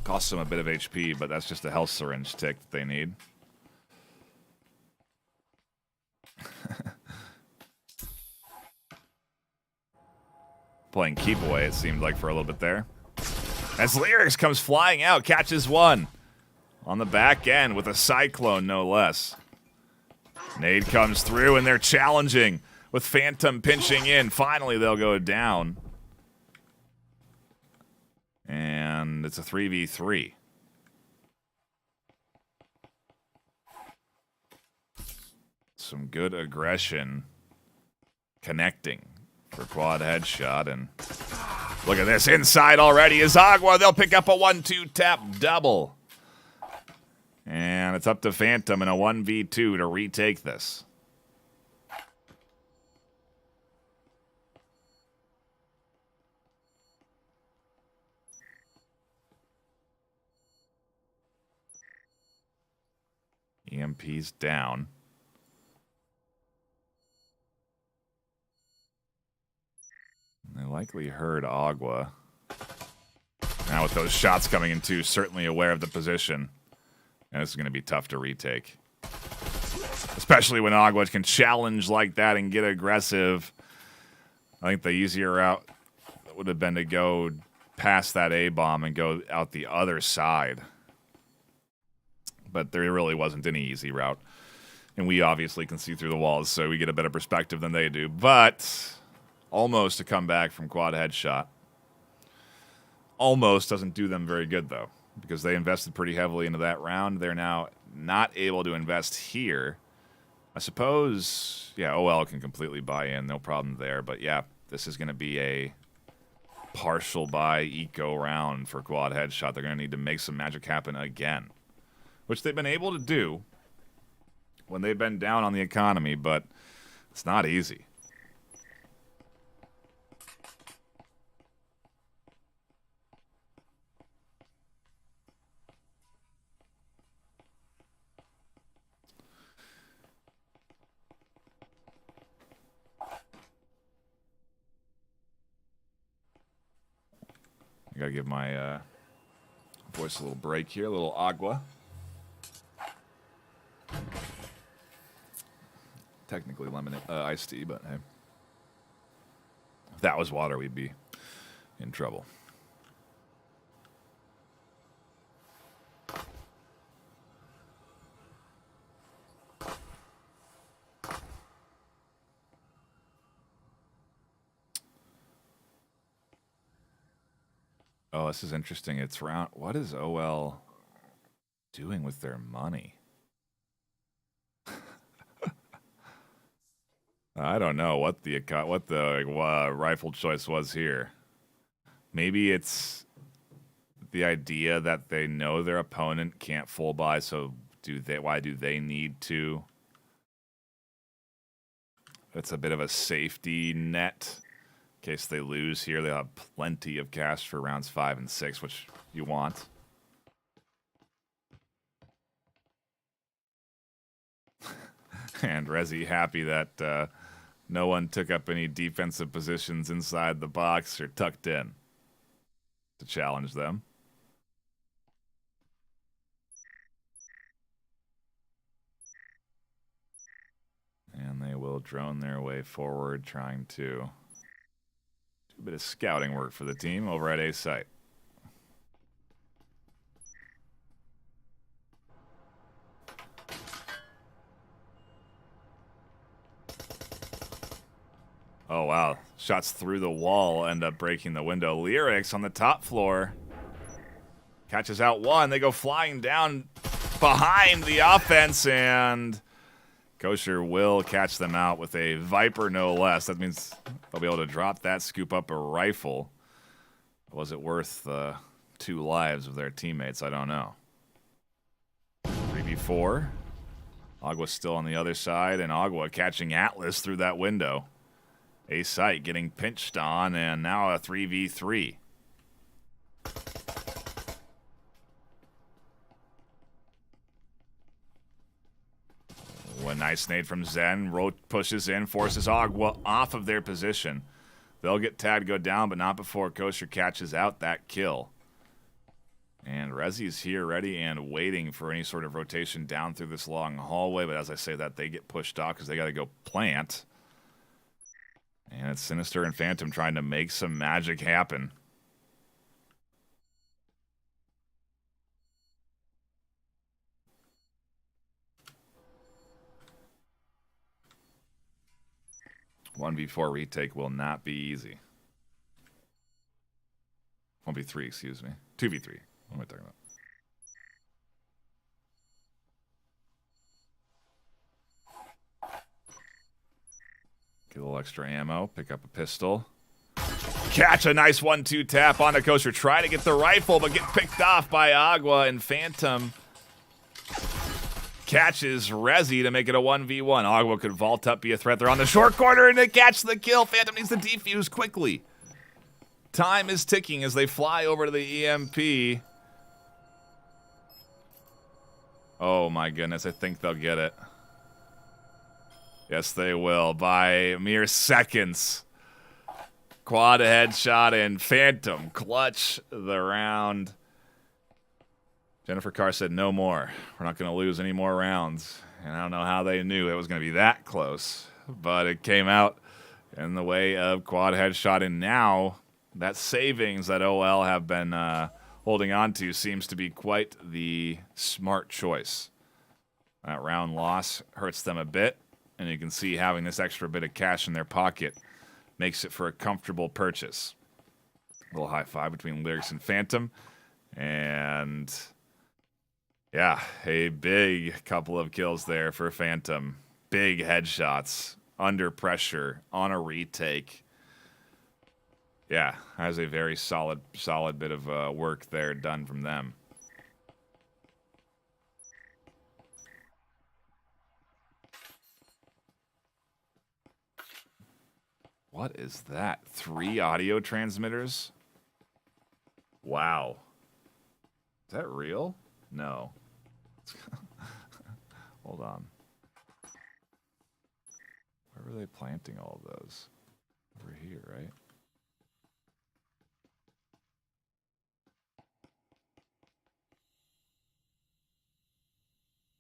Costs them a bit of HP, but that's just a health syringe tick that they need. Playing keep away, it seemed like, for a little bit there. As Lyrics comes flying out, catches one. On the back end with a Cyclone, no less. Nade comes through, and they're challenging with Phantom pinching in. Finally, they'll go down. And it's a 3v3. Some good aggression connecting for Quadheadshot, and look at this, inside already is Agua. They'll pick up a 1-2 tap double. And it's up to Phantom in a 1v2 to retake this. EMP's down. They likely heard Agua. Now with those shots coming in too, certainly aware of the position. And this is going to be tough to retake. Especially when Agua can challenge like that and get aggressive. I think the easier route would have been to go past that A-bomb and go out the other side. But there really wasn't any easy route. And we obviously can see through the walls, so we get a better perspective than they do. But almost a comeback from Quadheadshot. Almost doesn't do them very good, though, because they invested pretty heavily into that round. They're now not able to invest here. I suppose, yeah, OL can completely buy in. No problem there. But, yeah, this is going to be a partial buy eco round for Quadheadshot. They're going to need to make some magic happen again, which they've been able to do when they've been down on the economy, but it's not easy. I gotta give my voice a little break here, a little agua. Technically lemon iced tea, but hey. If that was water, we'd be in trouble. Oh, this is interesting. It's round. What is OL doing with their money? I don't know what the rifle choice was here. Maybe it's the idea that they know their opponent can't full buy, so why do they need to? It's a bit of a safety net. In case they lose here, they'll have plenty of cash for rounds 5 and 6, which you want. And Rezi happy that no one took up any defensive positions inside the box or tucked in to challenge them. And they will drone their way forward, trying to do a bit of scouting work for the team over at A site. Oh, wow. Shots through the wall end up breaking the window. Lyrics on the top floor. Catches out one. They go flying down behind the offense, and Kosher will catch them out with a Viper, no less. That means they'll be able to drop that, scoop up a rifle. Was it worth 2 lives of their teammates? I don't know. 3v4. Agua still on the other side, and Agua catching Atlas through that window. A site getting pinched on, and now a 3v3. One nice nade from Zen. Pushes in, forces Agua off of their position. They'll get tagged, go down, but not before Kosher catches out that kill. And Rezi's here ready and waiting for any sort of rotation down through this long hallway, but as I say that, they get pushed off because they got to go plant. And it's Sinister and Phantom trying to make some magic happen. One v4 retake will not be easy. 1v3, excuse me. 2v3. What am I talking about? Get a little extra ammo. Pick up a pistol. Catch a nice 1-2 tap onto Kosher. Try to get the rifle, but get picked off by Agua, and Phantom catches Rezi to make it a 1v1. Agua could vault up, be a threat. They're on the short corner, and they catch the kill. Phantom needs to defuse quickly. Time is ticking as they fly over to the EMP. Oh my goodness, I think they'll get it. Yes, they will, by mere seconds. Quad headshot and Phantom clutch the round. Jennifer Carr said, no more. We're not going to lose any more rounds. And I don't know how they knew it was going to be that close. But it came out in the way of Quad headshot. And now that savings that OL have been holding on to seems to be quite the smart choice. That round loss hurts them a bit. And you can see having this extra bit of cash in their pocket makes it for a comfortable purchase. A little high five between Lyrics and Phantom. And yeah, a big couple of kills there for Phantom. Big headshots, under pressure, on a retake. Yeah, has a very solid bit of work there done from them. What is that? 3 audio transmitters? Wow. Is that real? No. Hold on. Where were they planting all of those? Over here, right?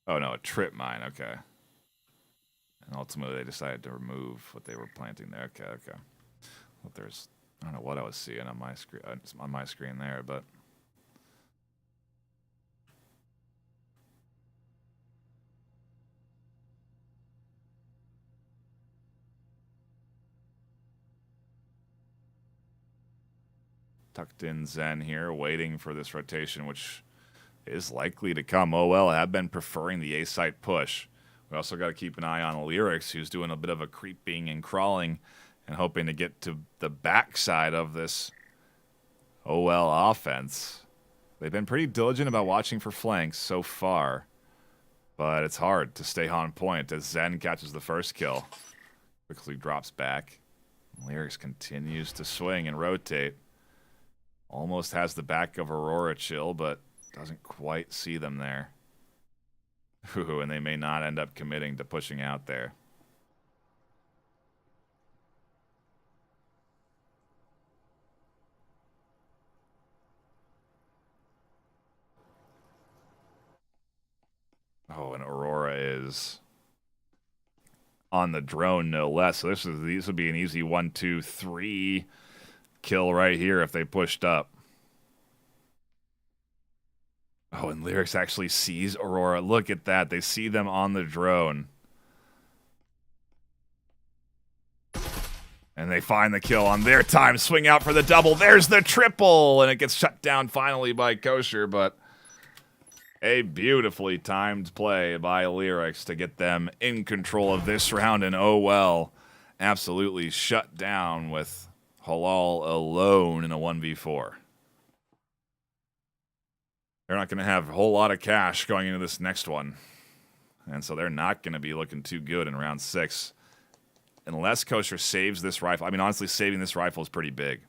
Oh, no, a trip mine. Okay. And ultimately, they decided to remove what they were planting there. Okay, okay. Well, there's, I don't know what I was seeing on my screen there, but tucked in Zen here, waiting for this rotation, which is likely to come. OL have been preferring the A-site push. We also got to keep an eye on Lyrics, who's doing a bit of a creeping and crawling and hoping to get to the backside of this OL offense. They've been pretty diligent about watching for flanks so far, but it's hard to stay on point as Zen catches the first kill. Quickly drops back. Lyrics continues to swing and rotate. Almost has the back of Aurora chill, but doesn't quite see them there. Ooh, and they may not end up committing to pushing out there. Oh, and Aurora is on the drone, no less. So these would be an easy 1, 2, 3 kill right here if they pushed up. Oh, and Lyrics actually sees Aurora. Look at that. They see them on the drone. And they find the kill on their time. Swing out for the double. There's the triple. And it gets shut down finally by Kosher. But a beautifully timed play by Lyrics to get them in control of this round. And oh well, absolutely shut down with Halal alone in a 1v4. They're not going to have a whole lot of cash going into this next one. And so they're not going to be looking too good in round 6. Unless Kosher saves this rifle. I mean, honestly, saving this rifle is pretty big.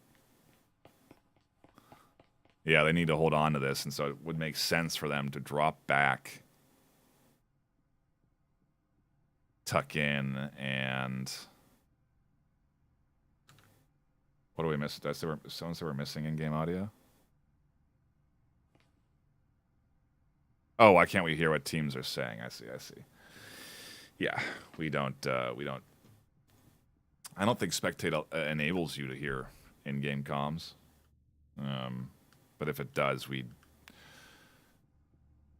Yeah, they need to hold on to this, and so it would make sense for them to drop back, tuck in, and what do we miss? Someone said we're missing in-game audio? Oh, why can't we hear what teams are saying? I see. Yeah, we don't. I don't think Spectate enables you to hear in-game comms. But if it does, we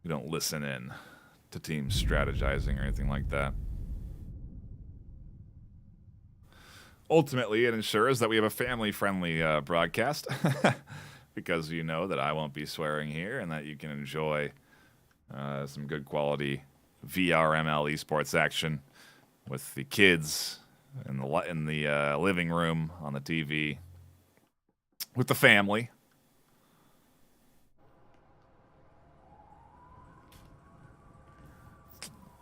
don't listen in to teams strategizing or anything like that. Ultimately, it ensures that we have a family-friendly broadcast because you know that I won't be swearing here and that you can enjoy some good quality VRML esports action with the kids in the living room on the TV with the family.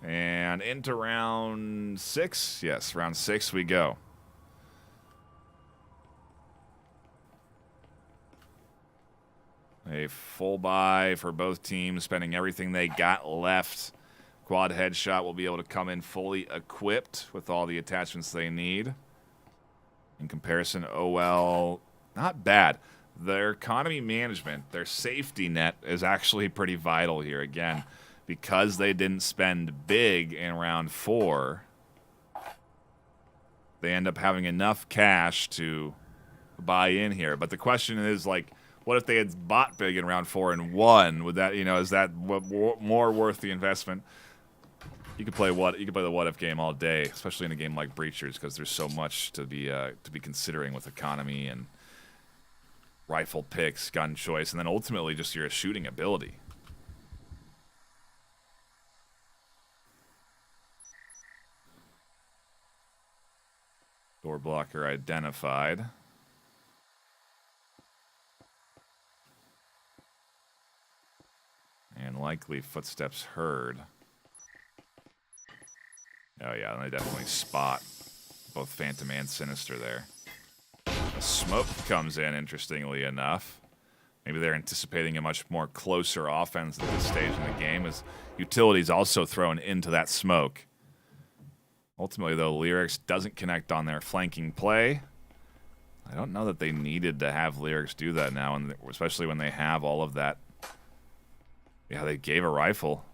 And into round 6. Yes, round 6 we go. A full buy for both teams, spending everything they got left. Quadheadshot will be able to come in fully equipped with all the attachments they need. In comparison, OL, not bad. Their economy management, their safety net is actually pretty vital here. Again, because they didn't spend big in round 4, they end up having enough cash to buy in here. But the question is, like, what if they had bought big in round 4 and won? Would that, is that more worth the investment? You could play the what if game all day, especially in a game like Breachers, because there's so much to be considering with economy and rifle picks, gun choice, and then ultimately just your shooting ability. Door blocker identified. And likely footsteps heard. Oh yeah, they definitely spot both Phantom and Sinister there. A smoke comes in, interestingly enough. Maybe they're anticipating a much more closer offense at this stage in the game, as utility's also thrown into that smoke. Ultimately, though, Lyrics doesn't connect on their flanking play. I don't know that they needed to have Lyrics do that now, and especially when they have all of that. Yeah, they gave a rifle.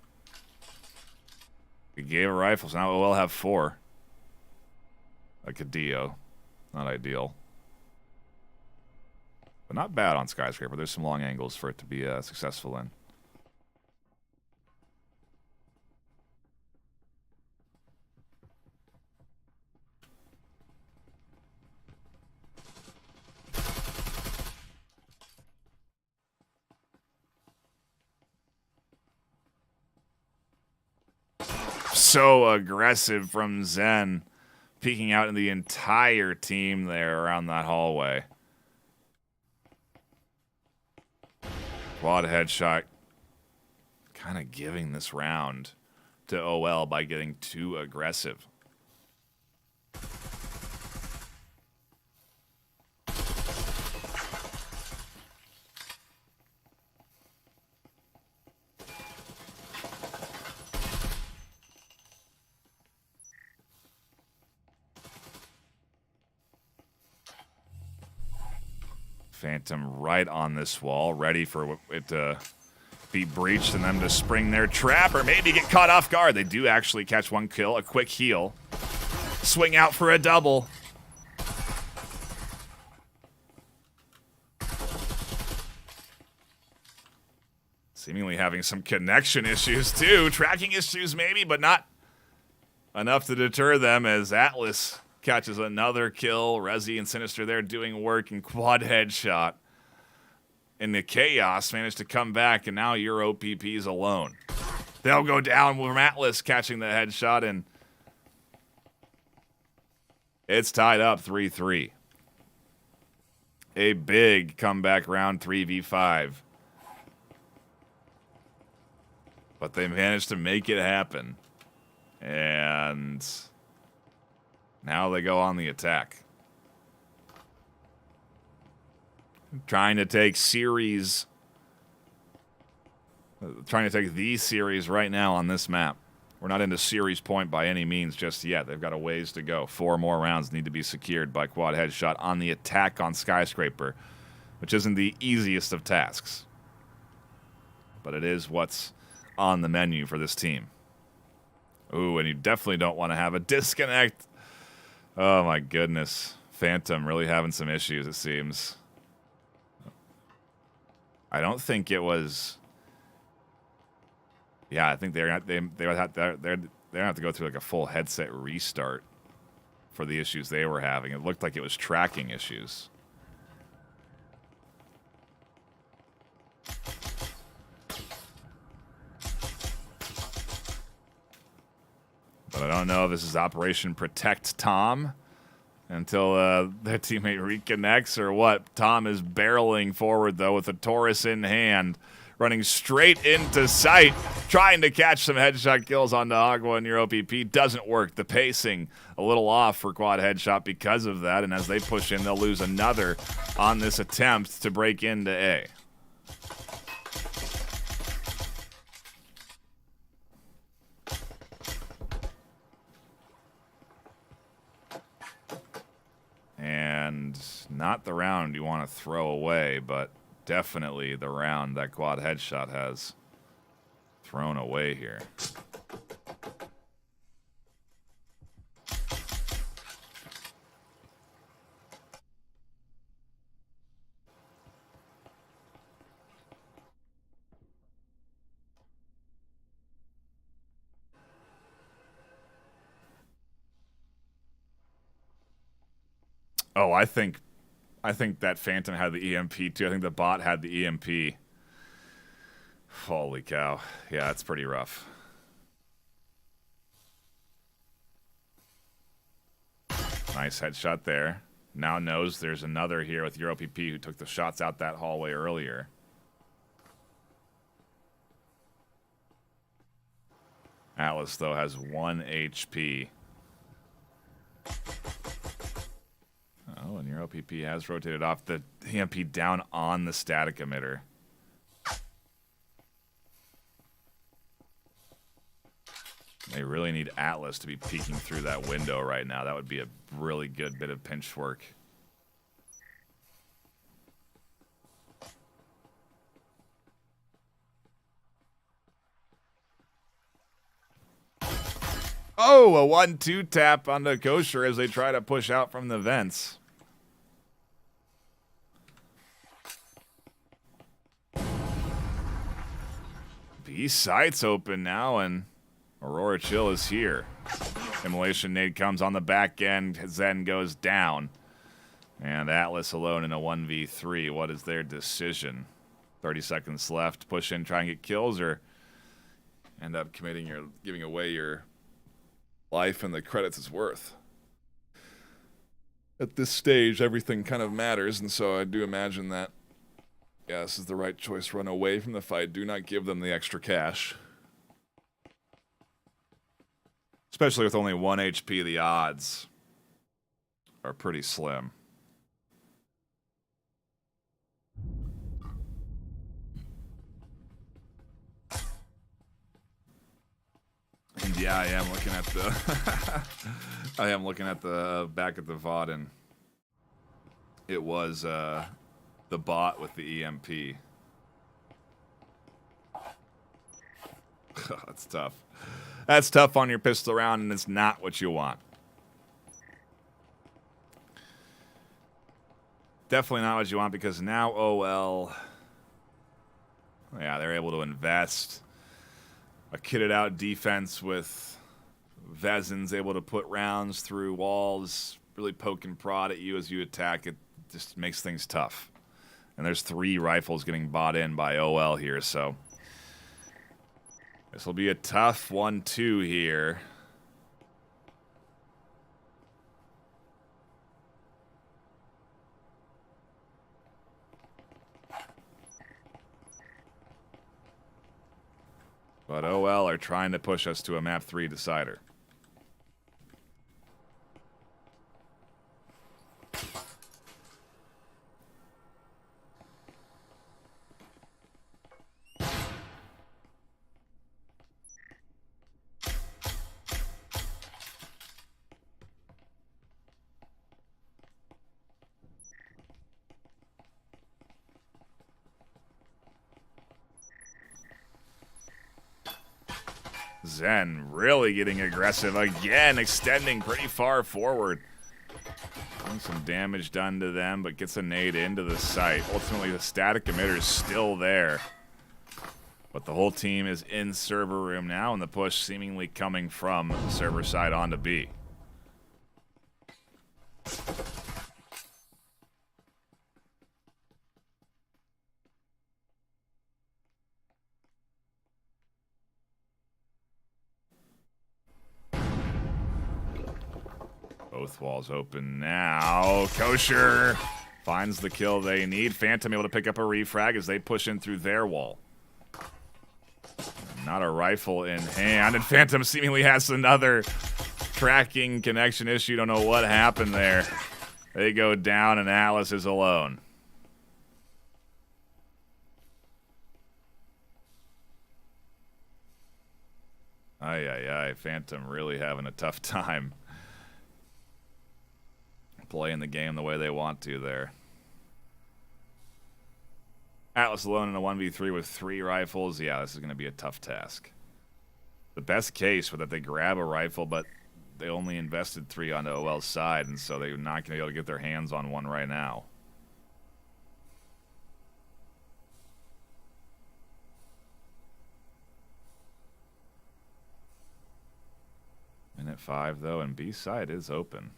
They gave a rifle, so now we'll have 4. A Cadillo. Not ideal. But not bad on Skyscraper. There's some long angles for it to be successful in. So aggressive from Zen, peeking out in the entire team there around that hallway. Quadheadshot kind of giving this round to OL by getting too aggressive. Phantom right on this wall, ready for it to be breached and them to spring their trap or maybe get caught off guard. They do actually catch one kill, a quick heal. Swing out for a double. Seemingly having some connection issues too. Tracking issues maybe, but not enough to deter them as Atlas catches another kill. Resi and Sinister there doing work, and Quadheadshot in the chaos managed to come back, and now your OPP's alone. They'll go down with Atlas catching the headshot, and it's tied up 3-3. A big comeback round 3v5. But they managed to make it happen. And now they go on the attack. Trying to take the series right now on this map. We're not into series point by any means just yet. They've got a ways to go. 4 more rounds need to be secured by Quadheadshot on the attack on Skyscraper, which isn't the easiest of tasks. But it is what's on the menu for this team. Ooh, and you definitely don't want to have a disconnect. Oh my goodness. Phantom really having some issues, it seems. I don't think it was. Yeah, I think they would have to go through like a full headset restart for the issues they were having. It looked like it was tracking issues. But I don't know if this is Operation Protect Tom until their teammate reconnects or what. Tom is barreling forward, though, with a Taurus in hand, running straight into sight, trying to catch some headshot kills on Agua and your OPP. Doesn't work. The pacing a little off for Quadheadshot because of that, and as they push in, they'll lose another on this attempt to break into A. And and not the round you want to throw away, but definitely the round that Quadheadshot has thrown away here. Oh, I think that Phantom had the EMP too. I think the bot had the EMP. Holy cow. Yeah, it's pretty rough. Nice headshot there. Now knows there's another here with Euro PP who took the shots out that hallway earlier. Atlas, though, has 1 HP. Oh, and Euro PP has rotated off the EMP down on the static emitter. They really need Atlas to be peeking through that window right now. That would be a really good bit of pinch work. Oh, a 1-2 tap onto Kosher as they try to push out from the vents. B site's open now, and Aurora Chill is here. Immolation nade comes on the back end. Zen goes down. And Atlas alone in a 1v3. What is their decision? 30 seconds left. Push in, try and get kills, or end up giving away your life and the credits it's worth. At this stage, everything kind of matters, and so I do imagine that, yeah, this is the right choice. Run away from the fight. Do not give them the extra cash. Especially with only 1 HP, the odds are pretty slim. And yeah, I am looking at the I am looking at the back at the VOD, and it was the bot with the EMP. That's tough. That's tough on your pistol round, and it's not what you want. Definitely not what you want, because now OL, yeah, they're able to invest a kitted out defense with Vezin's able to put rounds through walls, really poke and prod at you as you attack. It just makes things tough. And there's 3 rifles getting bought in by OL here, so this will be a tough 1-2 here. But OL are trying to push us to a map 3 decider. Zen really getting aggressive again, extending pretty far forward. Getting some damage done to them, but gets a nade into the site. Ultimately, the static emitter is still there. But the whole team is in server room now, and the push seemingly coming from the server side onto B. Both walls open now. Kosher finds the kill they need. Phantom able to pick up a refrag as they push in through their wall. Not a rifle in hand, and Phantom seemingly has another tracking connection issue. Don't know what happened there. They go down, and Atlas is alone. Ay, Phantom really having a tough time. playing the game the way they want to there. Atlas alone in a 1v3 with 3 rifles. Yeah, this is going to be a tough task. The best case was that they grab a rifle, but they only invested 3 on the OL side, and so they're not going to be able to get their hands on one right now. Minute 5, though, and B side is open.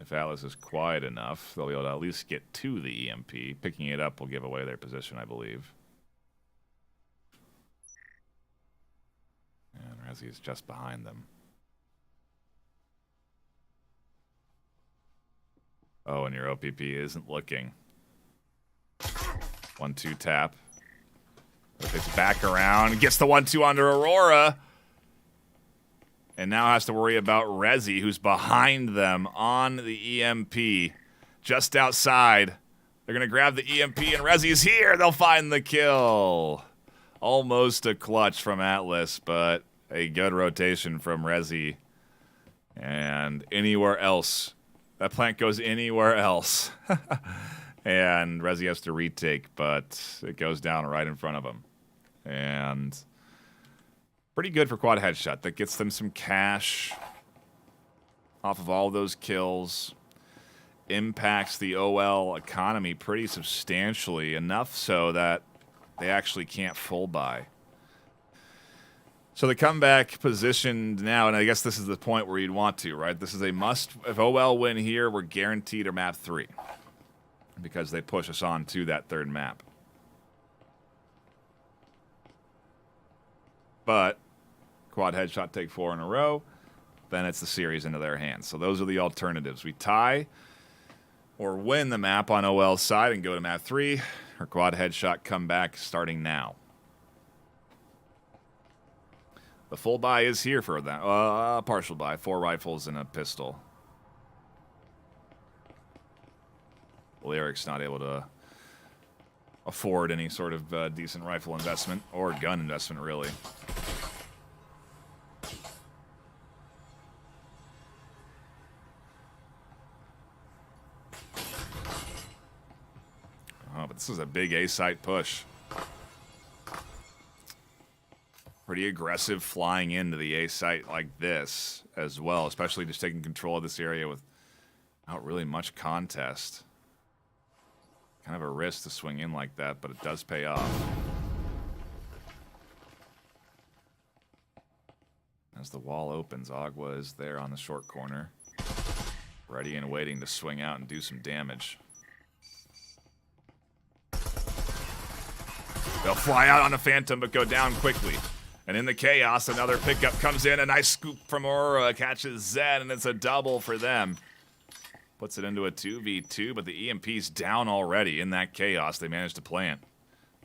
If Atlas is quiet enough, they'll be able to at least get to the EMP. Picking it up will give away their position, I believe. And Resi is just behind them. Oh, and your OPP isn't looking. 1-2 tap. It's back around. Gets the 1-2 onto Aurora. And now has to worry about Resi, who's behind them on the EMP. Just outside. They're going to grab the EMP, and Resi's here. They'll find the kill. Almost a clutch from Atlas, but a good rotation from Resi. And anywhere else. That plant goes anywhere else. And Resi has to retake, but it goes down right in front of him. And pretty good for Quadheadshot. That gets them some cash off of all those kills. Impacts the OL economy pretty substantially, enough so that they actually can't full buy. So the comeback positioned now, and I guess this is the point where you'd want to, right? This is a must. If OL win here, we're guaranteed a map 3 because they push us on to that 3rd map. But Quadheadshot take 4 in a row, then it's the series into their hands. So those are the alternatives. We tie or win the map on OL's side and go to map 3, or Quadheadshot come back starting now. The full buy is here for them. Partial buy, 4 rifles and a pistol. Lyric's not able to afford any sort of decent rifle investment or gun investment, really. Oh, but this is a big A-site push. Pretty aggressive flying into the A-site like this as well, especially just taking control of this area without really much contest. Kind of a risk to swing in like that, but it does pay off. As the wall opens, Agua is there on the short corner. Ready and waiting to swing out and do some damage. They'll fly out on the Phantom, but go down quickly. And in the chaos, another pickup comes in. A nice scoop from Aurora, catches Zed, and it's a double for them. Puts it into a 2v2, but the EMP's down already. In that chaos, they managed to plant.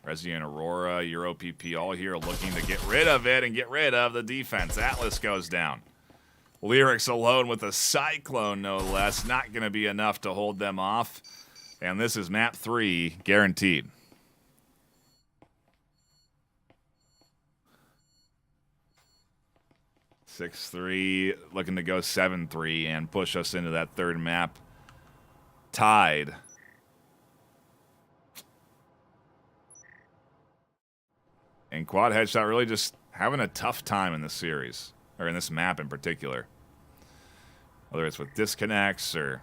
Resi and Aurora, Euro PP all here looking to get rid of it and get rid of the defense. Atlas goes down. Lyrics alone with a Cyclone, no less. Not going to be enough to hold them off. And this is map 3, guaranteed. (6-3), looking to go 7-3 and push us into that 3rd map. Tied. And Quadheadshot really just having a tough time in this series, or in this map in particular. Whether it's with disconnects or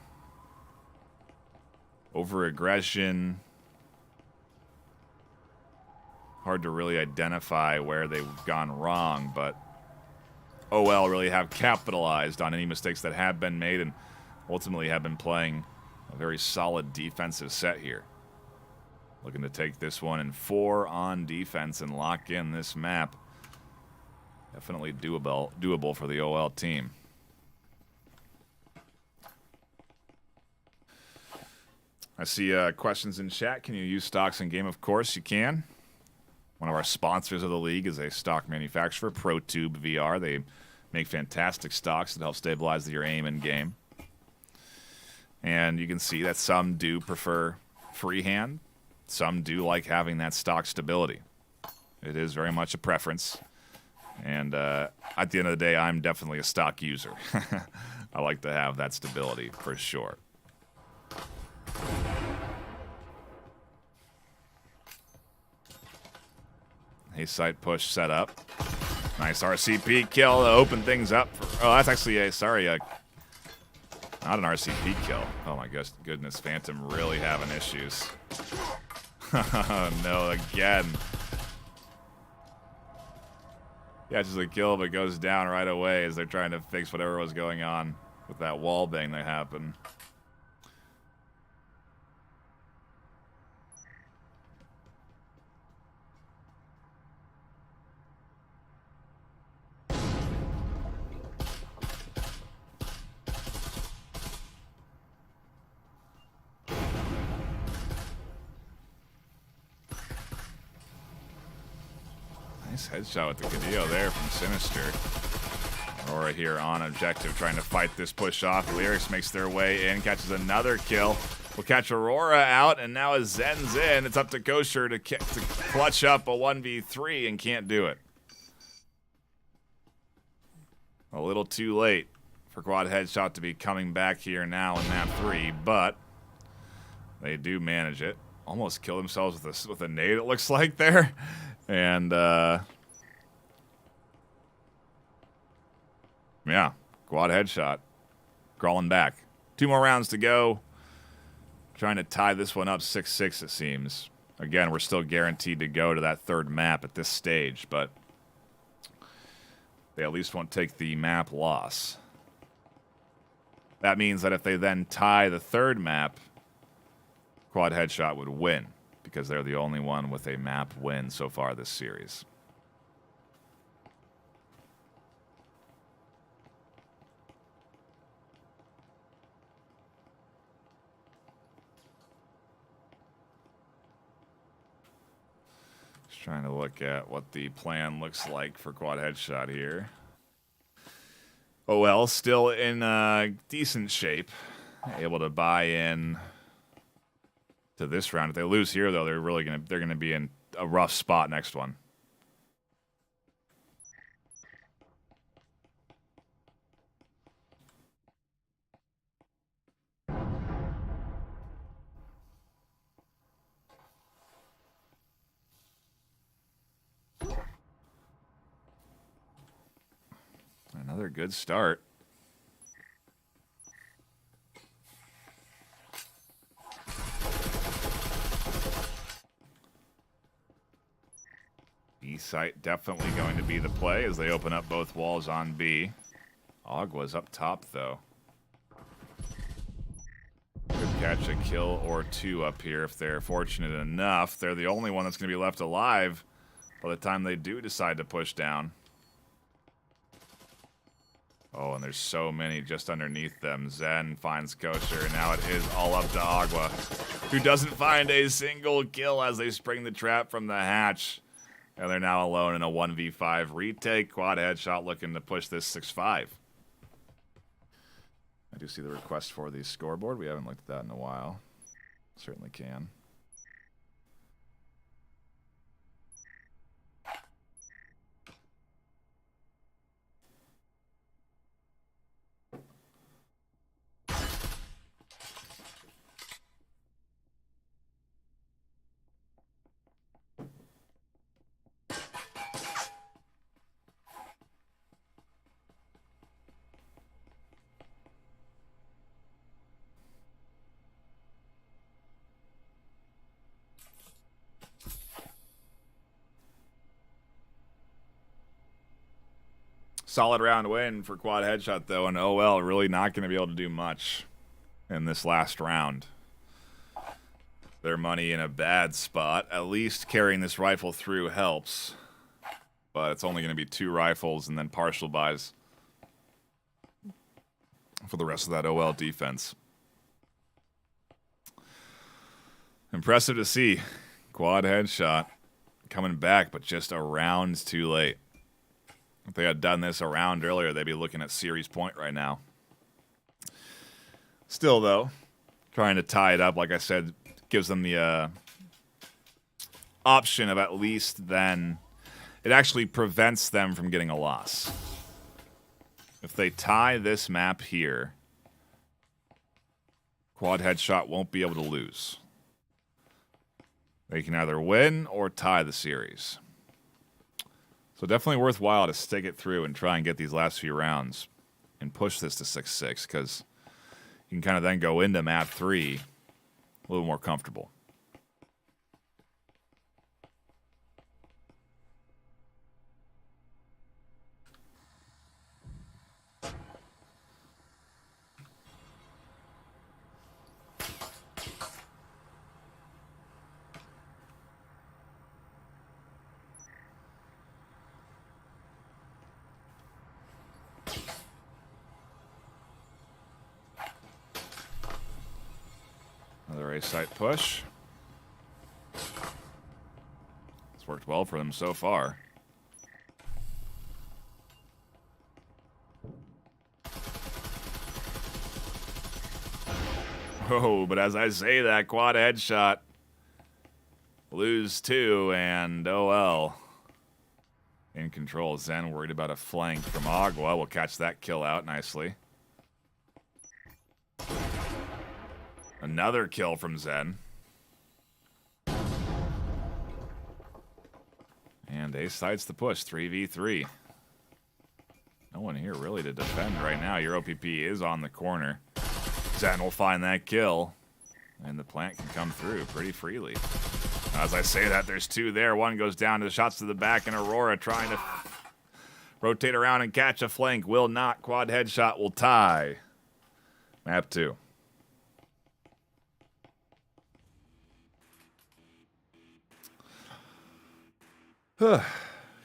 over-aggression. Hard to really identify where they've gone wrong, but OL really have capitalized on any mistakes that have been made and ultimately have been playing a very solid defensive set here. Looking to take this one in 4 on defense and lock in this map. Definitely doable for the OL team. I see questions in chat. Can you use stocks in game? Of course you can. One of our sponsors of the league is a stock manufacturer, ProTube VR. They make fantastic stocks that help stabilize your aim in game. And you can see that some do prefer freehand. Some do like having that stock stability. It is very much a preference. And at the end of the day, I'm definitely a stock user. I like to have that stability for sure. A site push set up. Nice RCP kill to open things up. Oh, that's actually a, sorry, not an RCP kill. Oh my goodness, Phantom really having issues. No, again. Catches a kill, but goes down right away as they're trying to fix whatever was going on with that wall bang that happened. Nice headshot with the Cadillo there from Sinister. Aurora here on objective, trying to fight this push off. Lyrics makes their way in, catches another kill. Will catch Aurora out, and now as Zen's in, it's up to Kosher to clutch up a 1v3 and can't do it. A little too late for Quadheadshot to be coming back here now in map 3, but they do manage it. Almost kill themselves with a nade, it looks like there. And, yeah, Quadheadshot crawling back. 2 more rounds to go. Trying to tie this one up 6-6, it seems. Again, we're still guaranteed to go to that 3rd map at this stage, but they at least won't take the map loss. That means that if they then tie the 3rd map, Quadheadshot would win, because they're the only one with a map win so far this series. Just trying to look at what the plan looks like for Quadheadshot here. Oh well, still in decent shape. Able to buy in to this round. If they lose here, though, they're gonna be in a rough spot next one. Another good start. B site definitely going to be the play as they open up both walls on B. Agua's up top, though. Could catch a kill or 2 up here if they're fortunate enough. They're the only one that's going to be left alive by the time they do decide to push down. Oh, and there's so many just underneath them. Zen finds Kosher, and now it is all up to Agua, who doesn't find a single kill as they spring the trap from the hatch. And they're now alone in a 1v5 retake. Quadheadshot looking to push this 6-5. I do see the request for the scoreboard. We haven't looked at that in a while. Certainly can. Solid round win for Quadheadshot, though, and OL really not going to be able to do much in this last round. Their money in a bad spot. At least carrying this rifle through helps. But it's only going to be 2 rifles and then partial buys for the rest of that OL defense. Impressive to see. Quadheadshot coming back, but just a round too late. If they had done this a round earlier, they'd be looking at series point right now. Still, though, trying to tie it up, like I said, gives them the option of at least then, it actually prevents them from getting a loss. If they tie this map here, Quadheadshot won't be able to lose. They can either win or tie the series. So definitely worthwhile to stick it through and try and get these last few rounds and push this to 6-6, because you can kind of then go into map 3 a little more comfortable. Another A-site push. It's worked well for them so far. Oh, but as I say that, Quadheadshot. Lose 2, and oh well. In control. Zen worried about a flank from Agua. We'll catch that kill out nicely. Another kill from Zen. And A-sites the push, 3v3. No one here really to defend right now. Your OPP is on the corner. Zen will find that kill, and the plant can come through pretty freely. As I say that, there's 2 there. One goes down to the shots to the back, and Aurora trying to rotate around and catch a flank. Will not. Quadheadshot will tie. Map 2.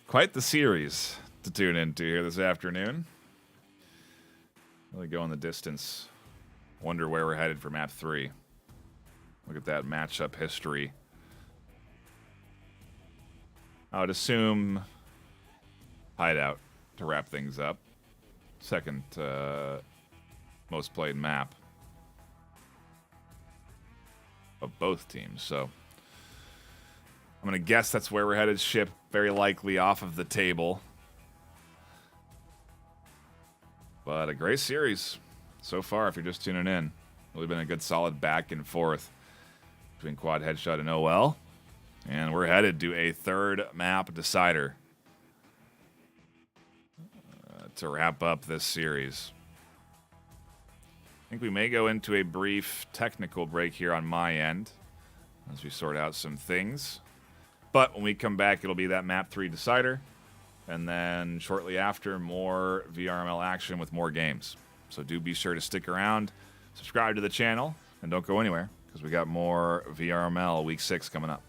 Quite the series to tune into here this afternoon. Really going the distance. Wonder where we're headed for map 3. Look at that matchup history. I would assume Hideout to wrap things up. Second most played map of both teams. So I'm going to guess that's where we're headed. Ship very likely off of the table. But a great series so far if you're just tuning in. Really been a good solid back and forth between Quadheadshot and OL. And we're headed to a 3rd map decider to wrap up this series. I think we may go into a brief technical break here on my end as we sort out some things. But when we come back, it'll be that map 3 decider. And then shortly after, more VRML action with more games. So do be sure to stick around, subscribe to the channel, and don't go anywhere, because we got more VRML Week 6 coming up.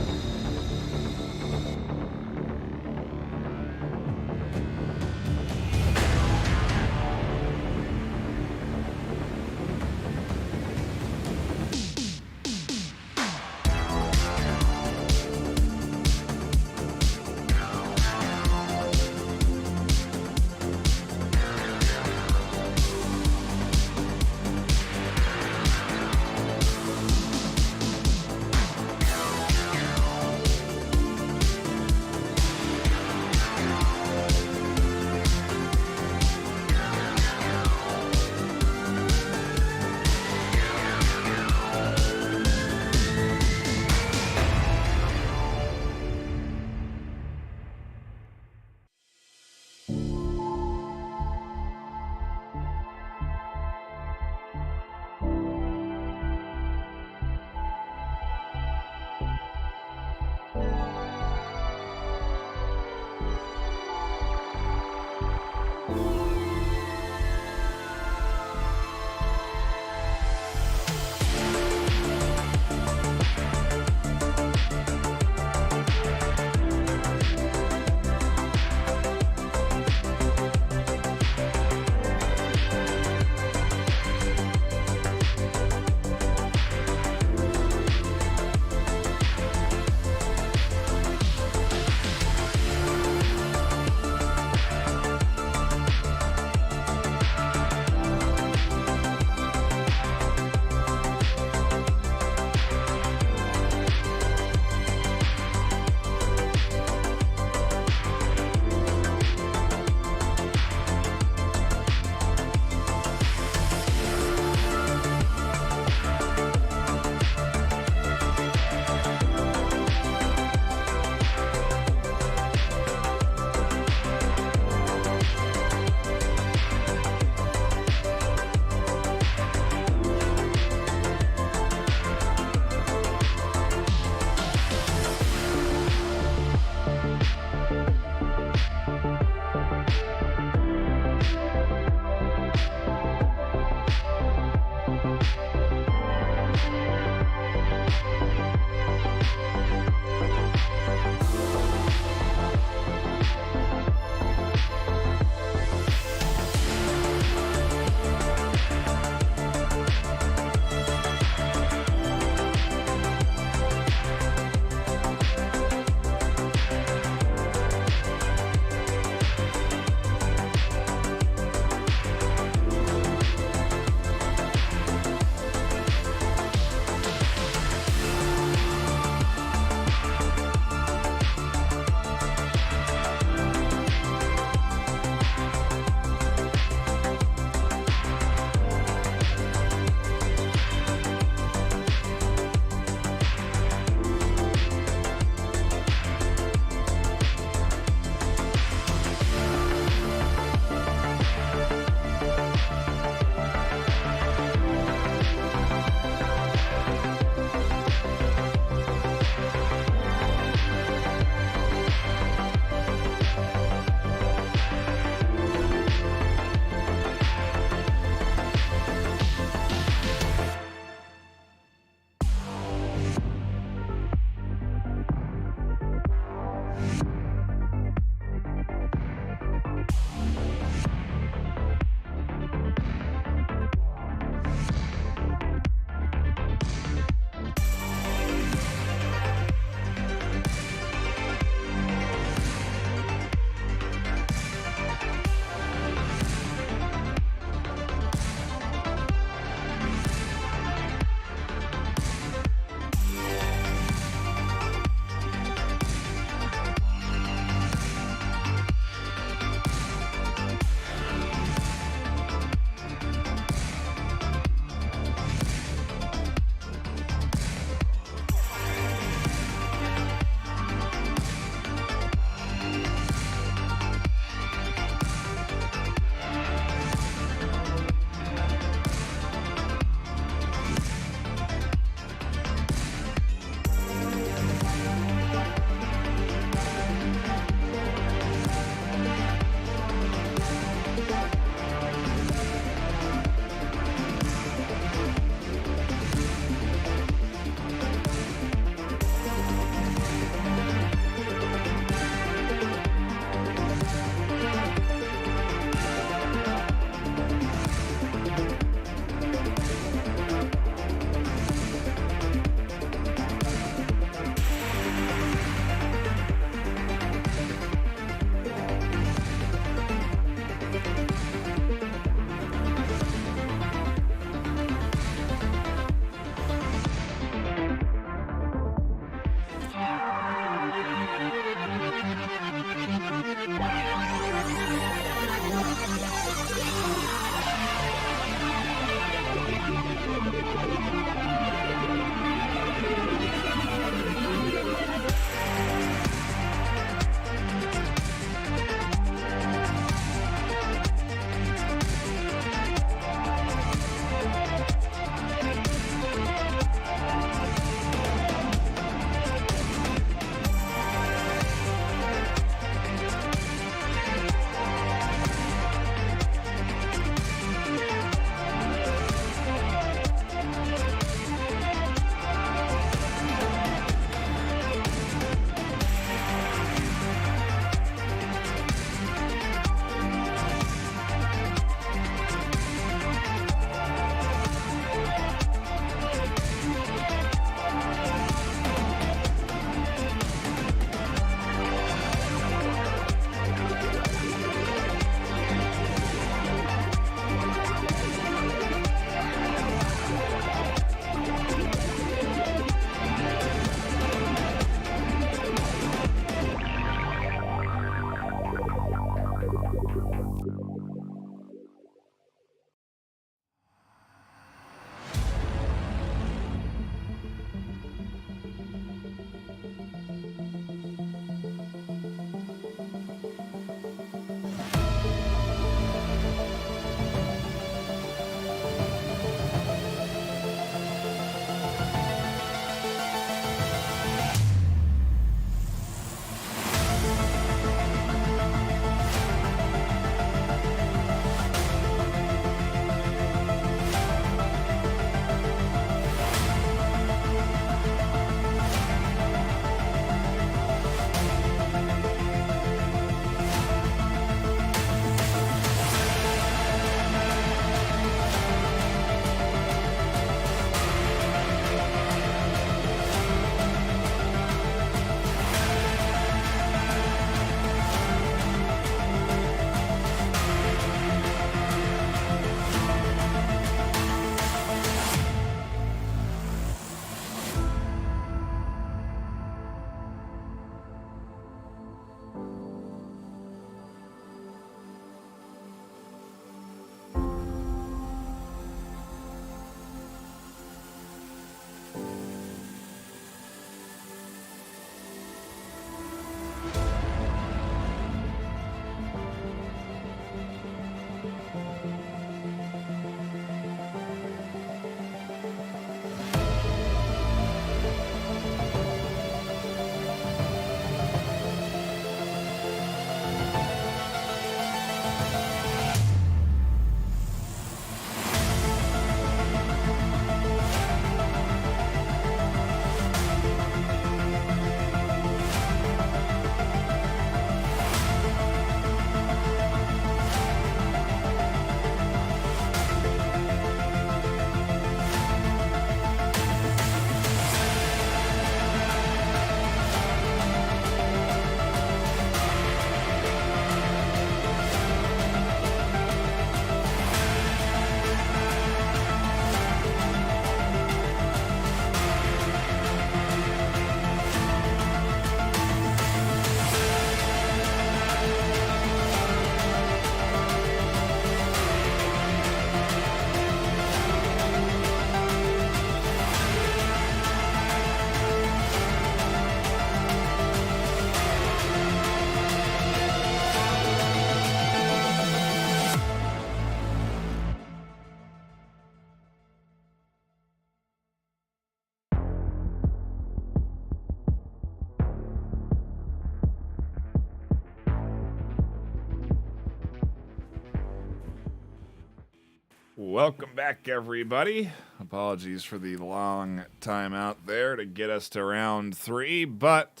Welcome back, everybody. Apologies for the long time out there to get us to round 3, but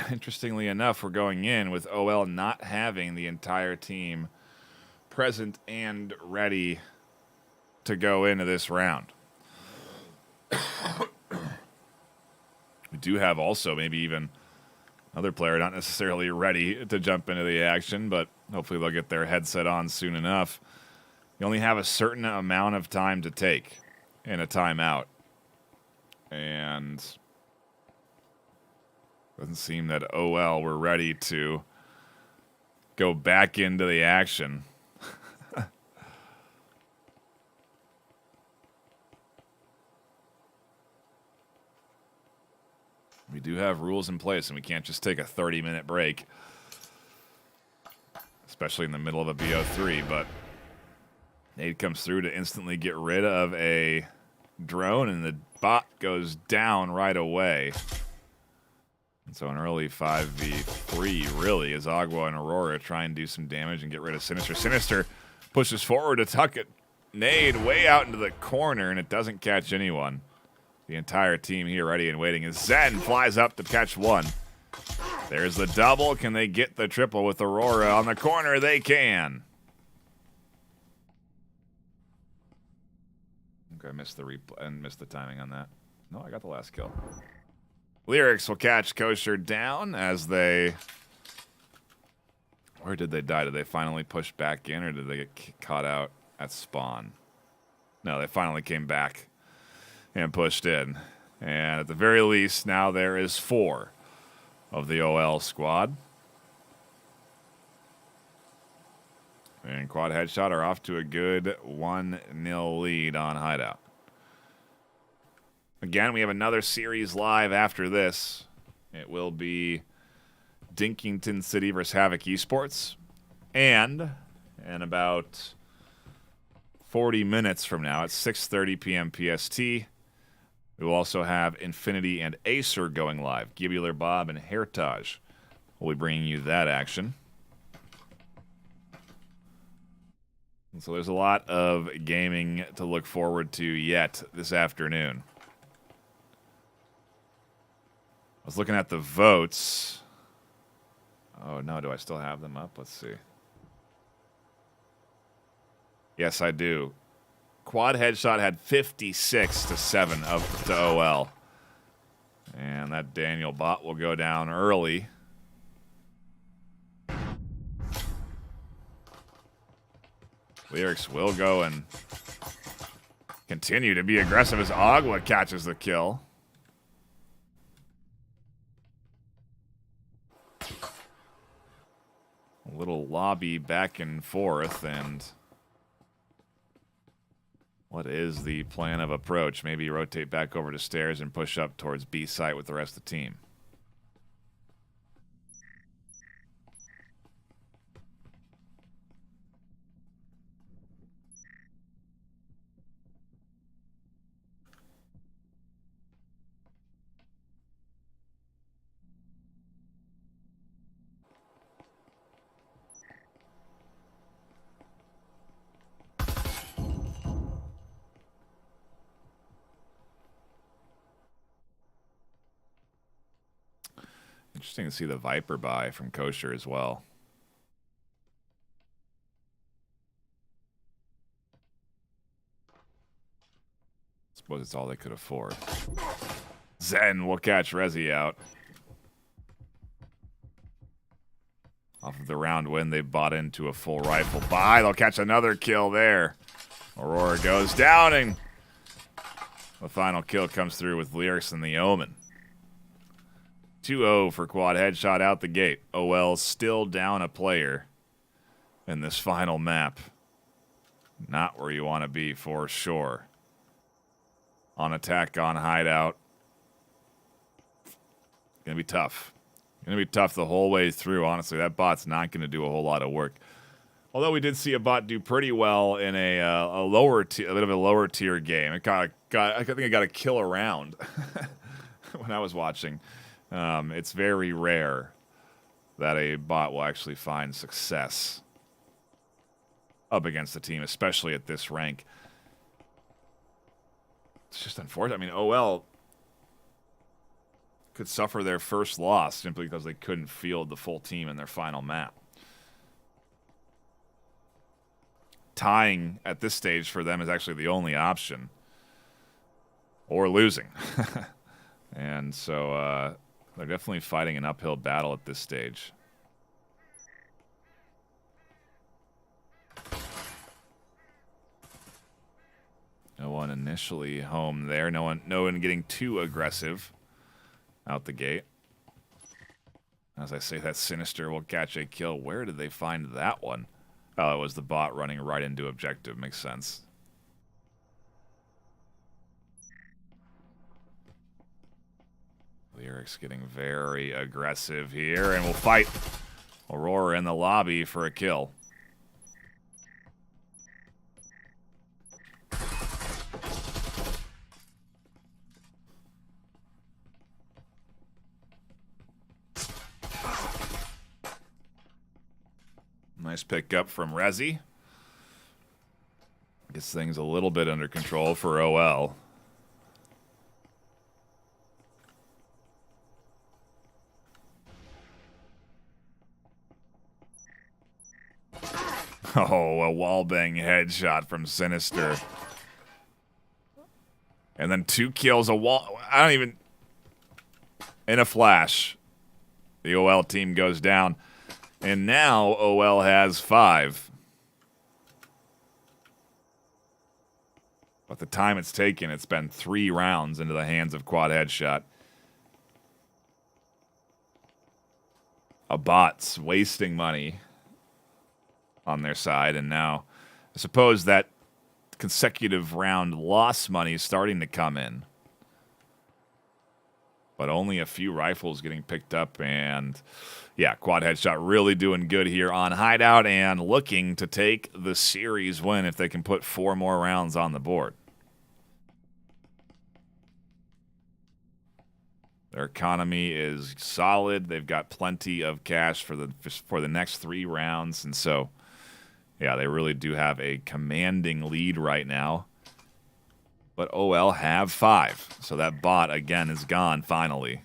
interestingly enough, we're going in with OL not having the entire team present and ready to go into this round. We do have also maybe even another player not necessarily ready to jump into the action, but hopefully they'll get their headset on soon enough. You only have a certain amount of time to take in a timeout. And it doesn't seem that OL were ready to go back into the action. We do have rules in place, and we can't just take a 30-minute break, especially in the middle of a BO3, but Nate comes through to instantly get rid of a drone, and the bot goes down right away. And so an early 5v3, really, as Agua and Aurora try and do some damage and get rid of Sinister. Sinister pushes forward to tuck it. Nade way out into the corner, and it doesn't catch anyone. The entire team here ready and waiting as Zen flies up to catch one. There's the double. Can they get the triple with Aurora on the corner? They can. Okay, I missed the replay and missed the timing on that. No, I got the last kill. Lyrics will catch Kosher down as they... Where did they die? Did they finally push back in, or did they get caught out at spawn? No, they finally came back and pushed in. And at the very least, now there is 4 of the OL squad. And Quadheadshot are off to a good 1-0 lead on Hideout. Again, we have another series live after this. It will be Dington City versus Havoc Esports. And in about 40 minutes from now, at 6:30 p.m. PST, we will also have Infinity and Acer going live. Gibular Bob and Heritage will be bringing you that action. And so there's a lot of gaming to look forward to yet this afternoon. I was looking at the votes. Oh, no, do I still have them up? Let's see. Yes, I do. Quadheadshot had 56-7 to OL. And that Daniel bot will go down early. Lyrics will go and continue to be aggressive as Agua catches the kill. A little lobby back and forth, and what is the plan of approach? Maybe rotate back over to stairs and push up towards B site with the rest of the team. Interesting to see the Viper buy from Kosher as well. Suppose it's all they could afford. Zen will catch Rezi out. Off of the round win, they bought into a full rifle buy. They'll catch another kill there. Aurora goes down, and the final kill comes through with Lyrics and the Omen. 2-0 for Quadheadshot out the gate. OL still down a player in this final map. Not where you want to be for sure. On attack, on hideout. Gonna be tough. Gonna be tough the whole way through. Honestly, that bot's not gonna do a whole lot of work. Although we did see a bot do pretty well in a lower tier, a bit of a lower tier game. I think it got a kill around when I was watching. It's very rare that a bot will actually find success up against the team, especially at this rank. It's just unfortunate. I mean, OL could suffer their first loss simply because they couldn't field the full team in their final map. Tying at this stage for them is actually the only option. Or losing. And so they're definitely fighting an uphill battle at this stage. No one initially home there. No one getting too aggressive out the gate. As I say, that Sinister will catch a kill. Where did they find that one? Oh, it was the bot running right into objective. Makes sense. Lyrics getting very aggressive here, and we'll fight Aurora in the lobby for a kill. Nice pickup from Rezi. Gets things a little bit under control for OL. Oh, a wallbang headshot from Sinister. And then 2 kills, I don't even... In a flash, the OL team goes down. And now OL has 5. But the time it's taken, it's been 3 rounds into the hands of Quadheadshot. A bot's wasting money on their side, and now I suppose that consecutive round loss money is starting to come in. But only a few rifles getting picked up, and yeah, Quadheadshot really doing good here on Hideout and looking to take the series win if they can put 4 more rounds on the board. Their economy is solid. They've got plenty of cash for the next 3 rounds, and so yeah, they really do have a commanding lead right now. But OL have 5. So that bot, again, is gone finally.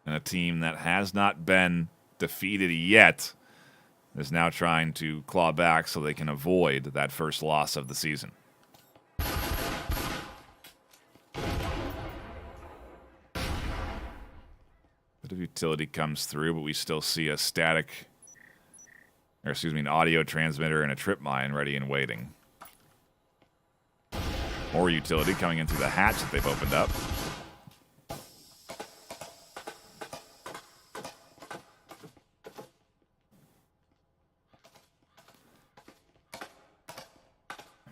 And a team that has not been defeated yet is now trying to claw back so they can avoid that first loss of the season. Bit of utility comes through, but we still see a static, or excuse me, an audio transmitter and a trip mine ready and waiting. More utility coming in through the hatch that they've opened up.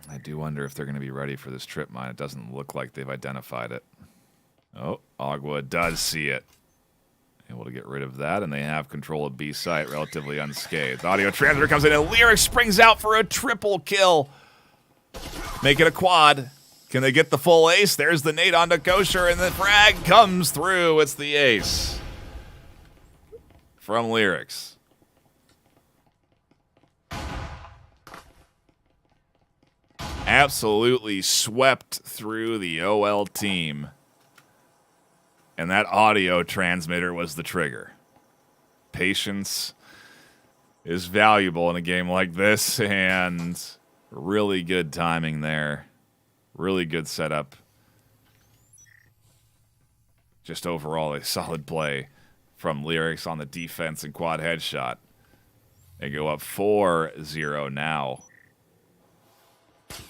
I do wonder if they're going to be ready for this trip mine. It doesn't look like they've identified it. Oh, Agua does see it. Able to get rid of that, and they have control of B site relatively unscathed. Audio transmitter comes in, and Lyric springs out for a triple kill. Make it a quad. Can they get the full ace? There's the nade onto Kosher, and the frag comes through. It's the ace from Lyrics. Absolutely swept through the OL team. And that audio transmitter was the trigger. Patience is valuable in a game like this, and really good timing there. Really good setup. Just overall a solid play from Lyrics on the defense and Quadheadshot. They go up 4-0 now.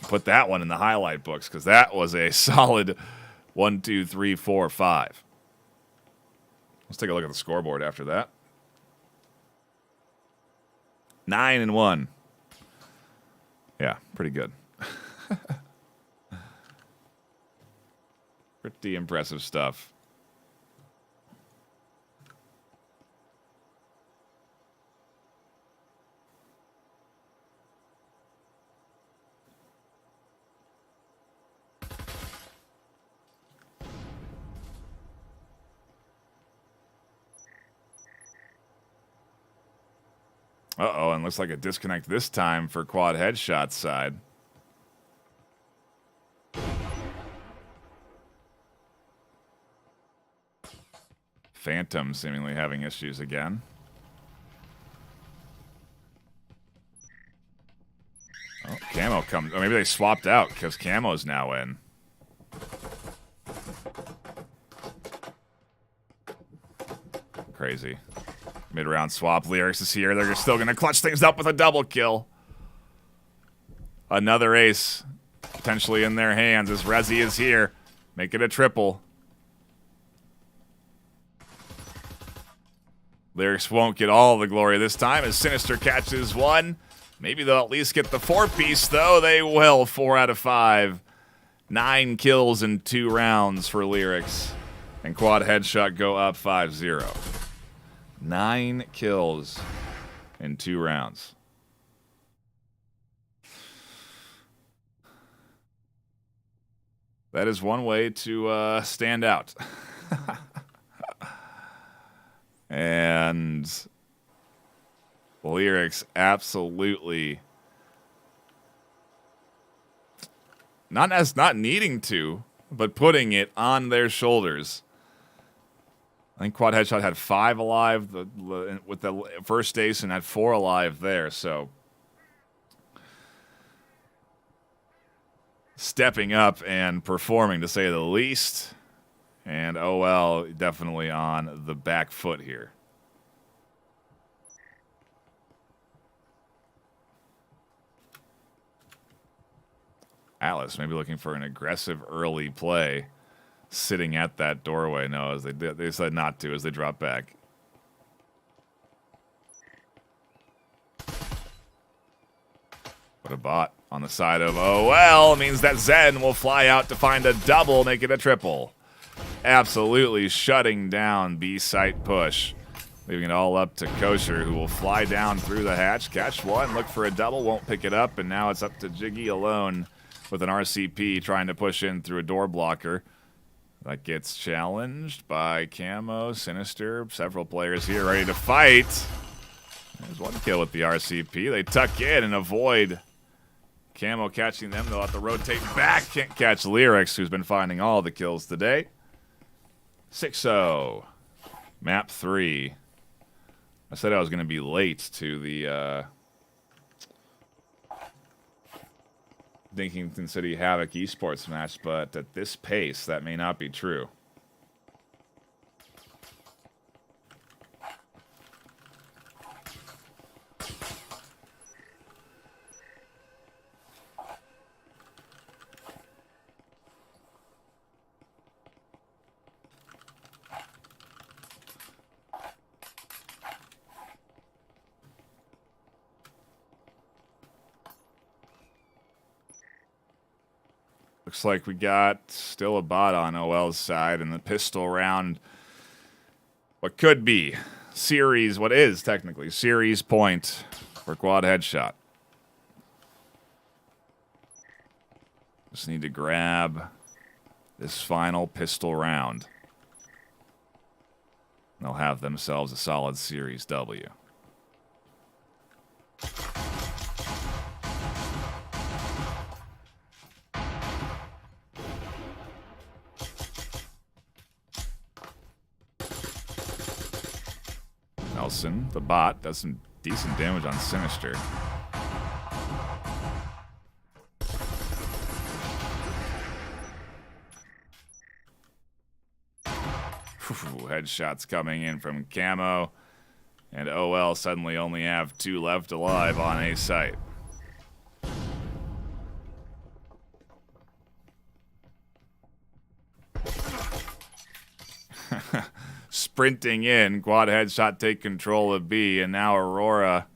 Put that one in the highlight books, because that was a solid 1, 2, 3, 4, 5. Let's take a look at the scoreboard after that. 9-1. Yeah, pretty good. Pretty impressive stuff. Uh-oh, and looks like a disconnect this time for Quadheadshot side. Phantom seemingly having issues again. Oh, Camo comes. Or maybe they swapped out because Camo's now in. Crazy. Mid-round swap. Lyrics is here. They're still going to clutch things up with a double kill. Another ace potentially in their hands as Rezi is here. Make it a triple. Lyrics won't get all the glory this time as Sinister catches one. Maybe they'll at least get the 4-piece, though. They will. 4 out of 5. 9 kills in 2 rounds for Lyrics. And Quadheadshot go up 5-0. 9 kills in 2 rounds. That is one way to stand out. And Lyrics absolutely not needing to, but putting it on their shoulders. I think Quadheadshot had 5 alive with the first ace and had 4 alive there, so stepping up and performing, to say the least. And OL definitely on the back foot here. Atlas maybe looking for an aggressive early play, sitting at that doorway. No, as they decided not to as they drop back. What a bot on the side of OL means that Zen will fly out to find a double, make it a triple. Absolutely shutting down B-site push. Leaving it all up to Kosher, who will fly down through the hatch, catch one, look for a double, won't pick it up, and now it's up to Jiggy alone with an RCP trying to push in through a door blocker. That gets challenged by Camo, Sinister, several players here ready to fight. There's one kill with the RCP. They tuck in and avoid Camo catching them. They'll have to rotate back. Can't catch Lyrics, who's been finding all the kills today. 6-0. Map 3. I said I was going to be late to the Dington City Havoc esports match, but at this pace, that may not be true. Looks like we got still a bot on OL's side, and the pistol round what could be series, what is technically series point for Quadheadshot. Just need to grab this final pistol round. They'll have themselves a solid series W. Nelson, the bot, does some decent damage on Sinister. Headshots coming in from Camo, and OL suddenly only have 2 left alive on a site. Sprinting in, Quadheadshot take control of B, and now Aurora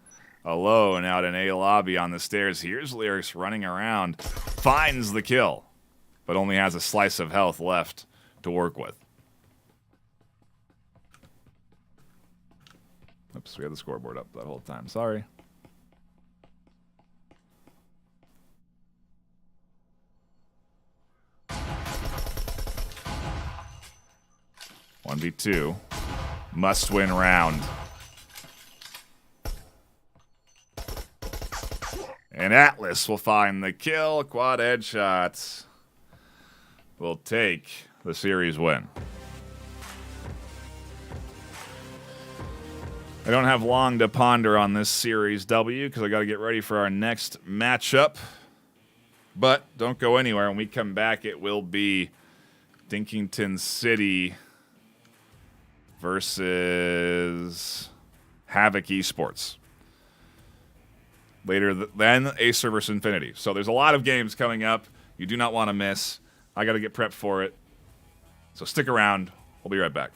alone out in A lobby on the stairs. Here's Lyrics running around, finds the kill, but only has a slice of health left to work with. Oops, we had the scoreboard up that whole time. Sorry. One v 2. Must win round. And Atlas will find the kill. Quadheadshot will take the series win. I don't have long to ponder on this series W because I got to get ready for our next matchup. But don't go anywhere. When we come back, it will be Dington City versus Havoc Esports. Later, then Acer versus Infinity. So there's a lot of games coming up you do not want to miss. I got to get prepped for it. So stick around. We'll be right back.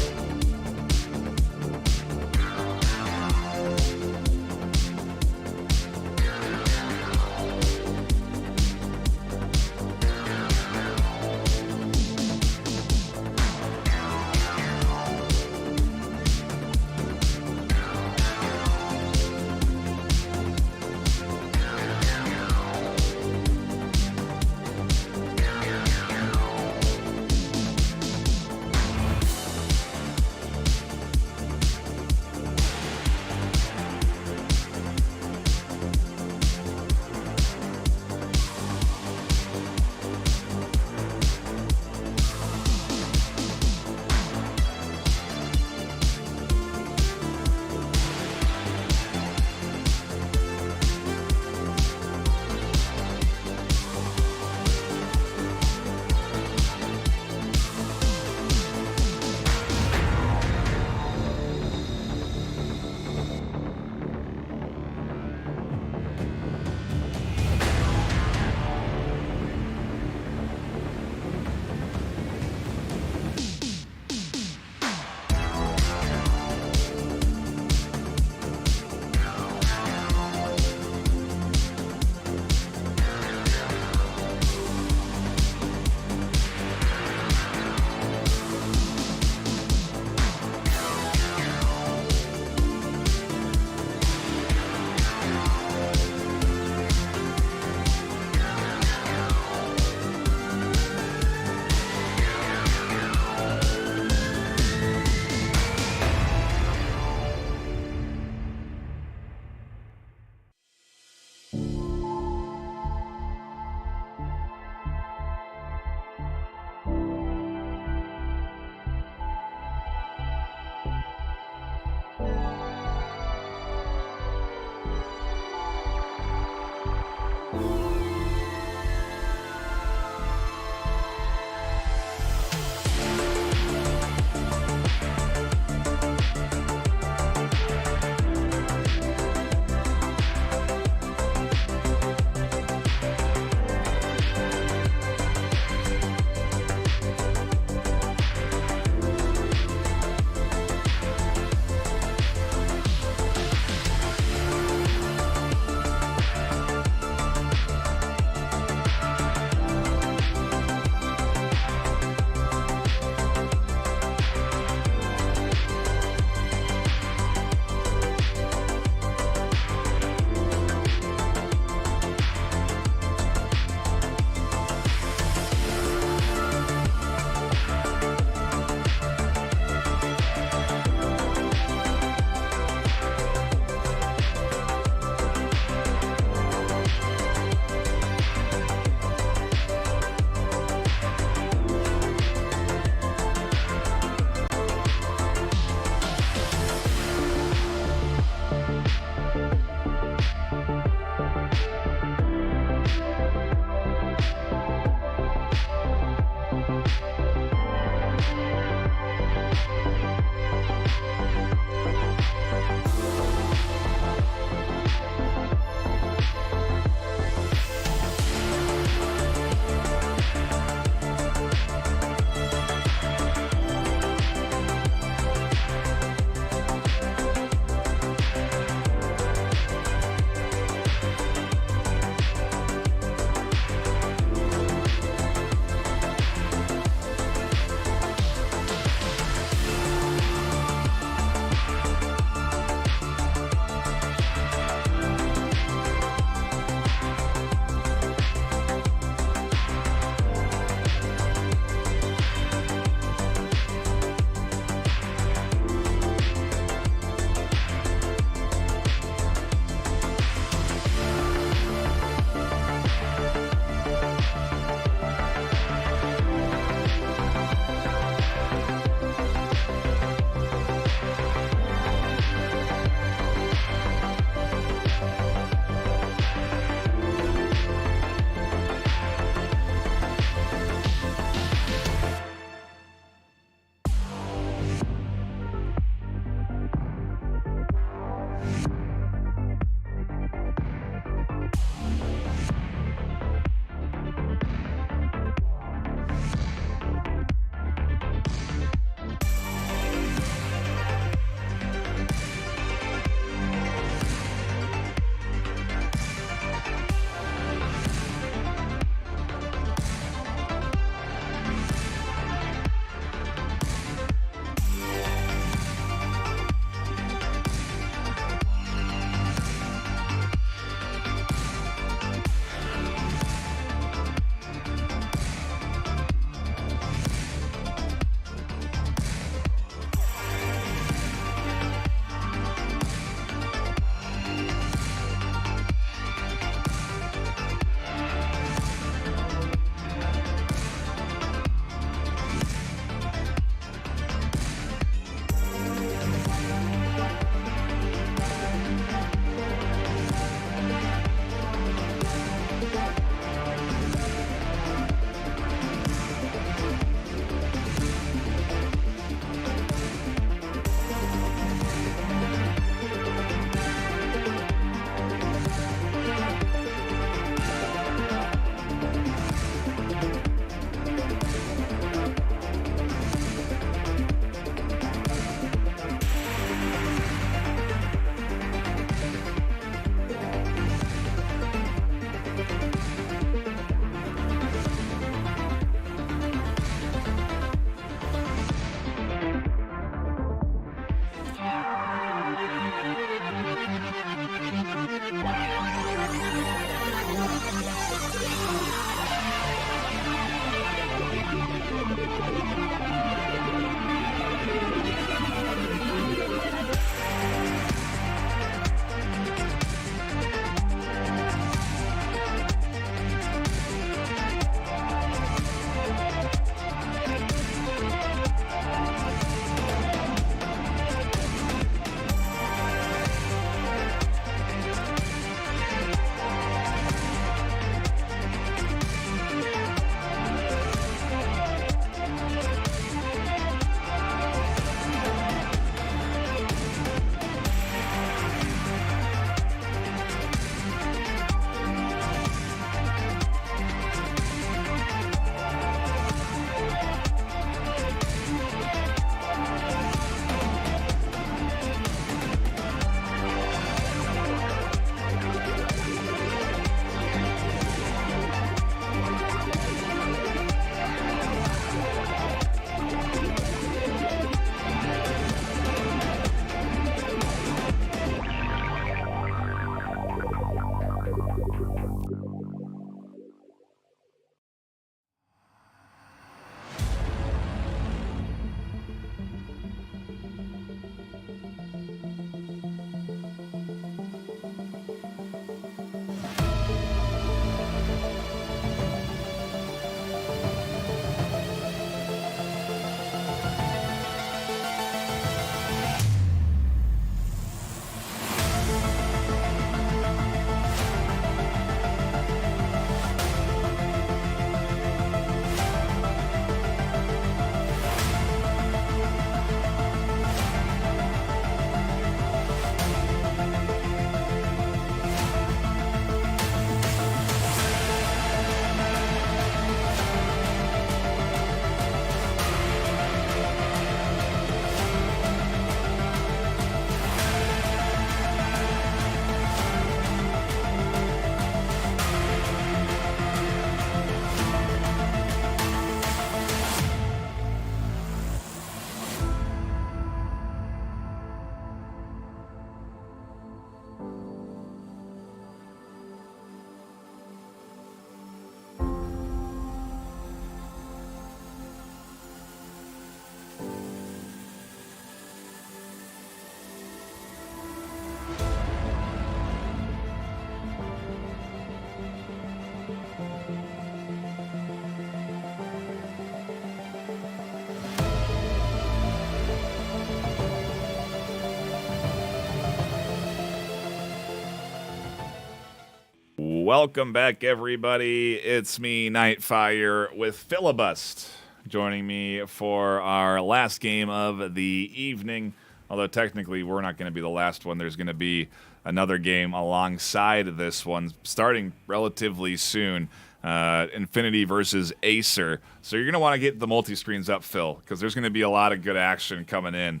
Welcome back, everybody. It's me, Nightfire, with Filibust, joining me for our last game of the evening. Although technically we're not going to be the last one. There's going to be another game alongside this one, starting relatively soon. Infinity versus Acer. So you're going to want to get the multi-screens up, Phil, because there's going to be a lot of good action coming in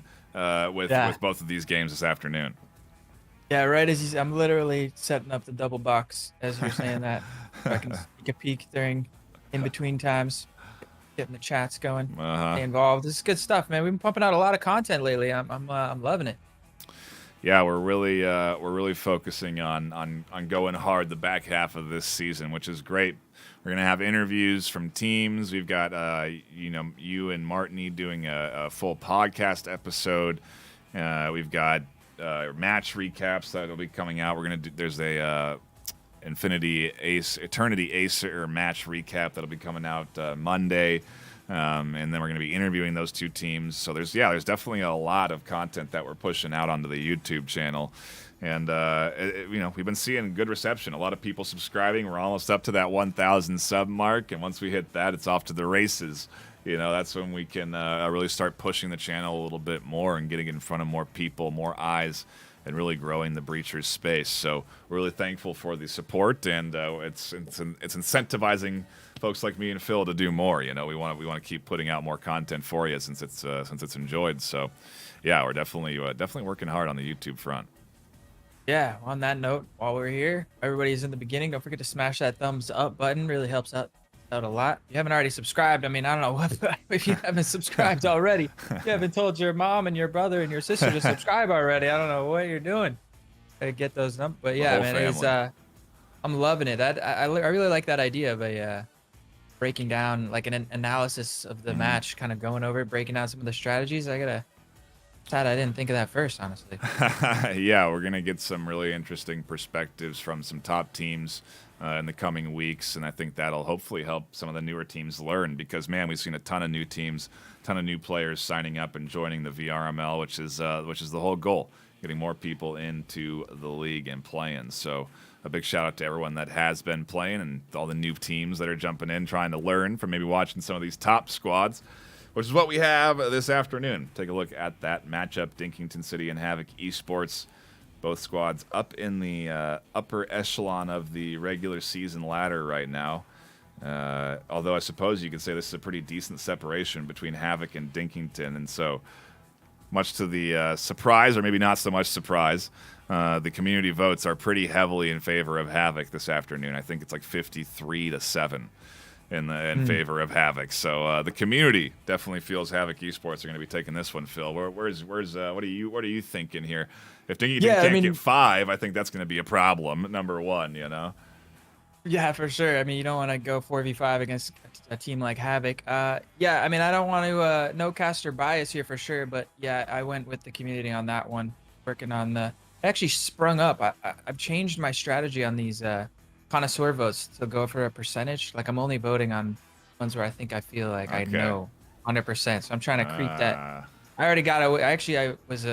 with both of these games this afternoon. Yeah, right as I'm literally setting up the double box as you're saying that. So I can take a peek during in between times, getting the chats going, stay involved. This is good stuff, man. We've been pumping out a lot of content lately. I'm loving it. Yeah, we're really focusing on going hard the back half of this season, which is great. We're gonna have interviews from teams. We've got you and Martini doing a full podcast episode. We've got match recaps that'll be coming out. We're gonna do. There's a Eternity Acer match recap that'll be coming out Monday, and then we're gonna be interviewing those two teams. So there's definitely a lot of content that we're pushing out onto the YouTube channel, and we've been seeing good reception. A lot of people subscribing. We're almost up to that 1,000 sub mark, and once we hit that, it's off to the races. That's when we can really start pushing the channel a little bit more and getting in front of more people, more eyes, and really growing the Breachers space. So we're really thankful for the support, and it's incentivizing folks like me and Phil to do more. We want to keep putting out more content for you since it's enjoyed. So yeah, we're definitely working hard on the YouTube front. Yeah. On that note, while we're here, everybody's in the beginning. Don't forget to smash that thumbs up button. Really helps out a lot. If you haven't already subscribed, I mean, I don't know what, if you haven't subscribed already, you haven't told your mom and your brother and your sister to subscribe already. I don't know what you're doing to get those numbers. But yeah, man, it's I'm loving it. I really like that idea of a breaking down, like an analysis of the match, kind of going over it, breaking down some of the strategies. Sad I didn't think of that first, honestly. Yeah, we're gonna get some really interesting perspectives from some top teams in the coming weeks, and I think that'll hopefully help some of the newer teams learn, because man, we've seen a ton of new teams, ton of new players signing up and joining the VRML, which is the whole goal, getting more people into the league and playing. So a big shout out to everyone that has been playing and all the new teams that are jumping in, trying to learn from maybe watching some of these top squads, which is what we have this afternoon. Take a look at that matchup, Dington City and Havoc Esports. Both squads up in the upper echelon of the regular season ladder right now. Although I suppose you could say this is a pretty decent separation between Havoc and Dington. And so, much to the surprise, or maybe not so much surprise, the community votes are pretty heavily in favor of Havoc this afternoon. I think it's like 53-7 in favor of Havoc. So the community definitely feels Havoc Esports are going to be taking this one. Phil, where's what are you thinking here? If Dington can't get 5, I think that's going to be a problem. Number one, Yeah, for sure. I mean, you don't want to go 4v5 against a team like Havoc. Yeah, I mean, I don't want to no caster bias here for sure, but yeah, I went with the community on that one. Working on it actually sprung up. I've changed my strategy on these connoisseur votes to go for a percentage. Like, I'm only voting on ones where I feel like I know 100%. So I'm trying to creep that. I already got away. I was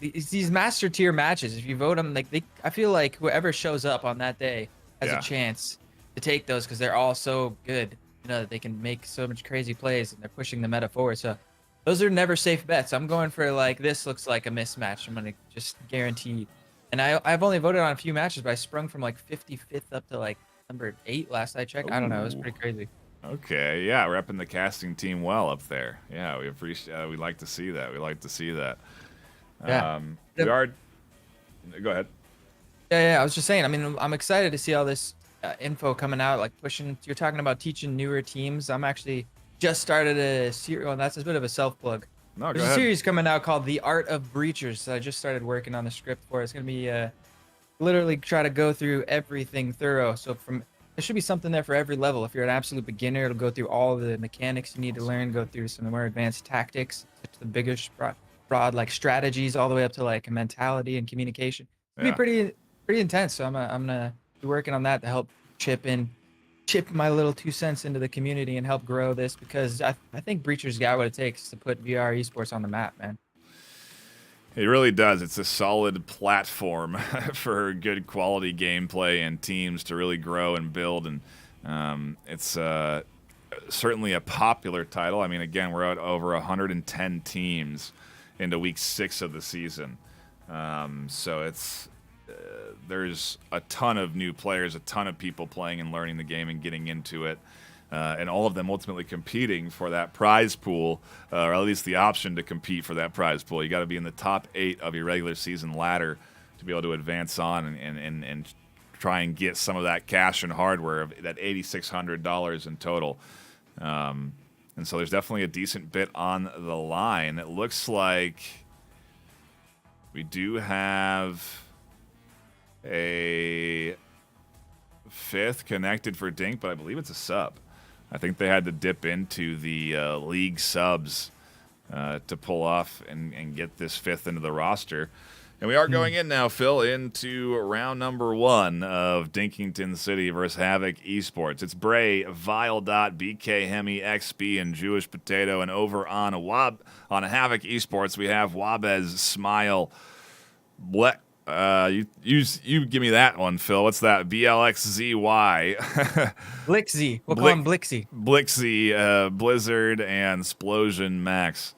these master tier matches. If you vote them, I feel like whoever shows up on that day has a chance to take those, because they're all so good. They can make so much crazy plays and they're pushing the meta forward. So those are never safe bets. I'm going for this looks like a mismatch. I'm gonna just guarantee. And I've only voted on a few matches, but I sprung from 55th up to number 8 last I checked. Ooh. I don't know. It was pretty crazy. Okay, yeah, repping the casting team well up there. Yeah, we appreciate. We like to see that. We like to see that. Yeah. We are. Go ahead. Yeah. I was just saying. I mean, I'm excited to see all this info coming out. Pushing. You're talking about teaching newer teams. I'm actually just started a series. Well, that's a bit of a self plug. No, There's a series coming out called The Art of Breachers. So I just started working on the script for it. It's gonna be literally try to go through everything thorough. So there should be something there for every level. If you're an absolute beginner, it'll go through all the mechanics you need to learn. Go through some more advanced tactics, to the biggest broad strategies, all the way up to mentality and communication. It'll be pretty intense. So I'm gonna be working on that to help chip my little 2 cents into the community and help grow this, because I think Breachers got what it takes to put VR esports on the map, man. It really does. It's a solid platform for good quality gameplay and teams to really grow and build. And it's certainly a popular title. I mean, again, we're at over 110 teams into week 6 of the season. So it's there's a ton of new players, a ton of people playing and learning the game and getting into it. And all of them ultimately competing for that prize pool, or at least the option to compete for that prize pool. You got to be in the top 8 of your regular season ladder to be able to advance on and try and get some of that cash and hardware, of that $8,600 in total. And so there's definitely a decent bit on the line. It looks like we do have a 5th connected for Dink, but I believe it's a sub. I think they had to dip into the league subs to pull off and get this 5th into the roster. And we are going in now, Phil, into round number 1 of Dington City versus Havoc Esports. It's Bray, Viledot, BK Hemi, XB, and Jewish Potato. And over on a Havoc Esports, we have Wabez, Smile, you give me that one, Phil. What's that? BLXZY. Blixie. We'll call him Blixie. Blixie, Blizzard, and Splosion Max.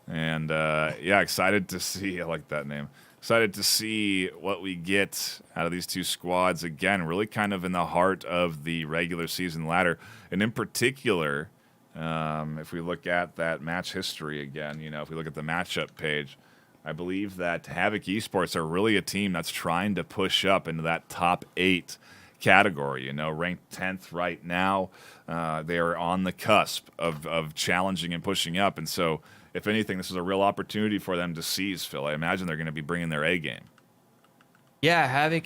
And yeah, excited to see. I like that name. Excited to see what we get out of these two squads. Again, really kind of in the heart of the regular season ladder. And in particular, if we look at that match history again, if we look at the matchup page, I believe that Havoc Esports are really a team that's trying to push up into that top 8 category. Ranked 10th right now. They are on the cusp of challenging and pushing up. And so, if anything, this is a real opportunity for them to seize, Phil. I imagine they're going to be bringing their A game. Yeah, Havoc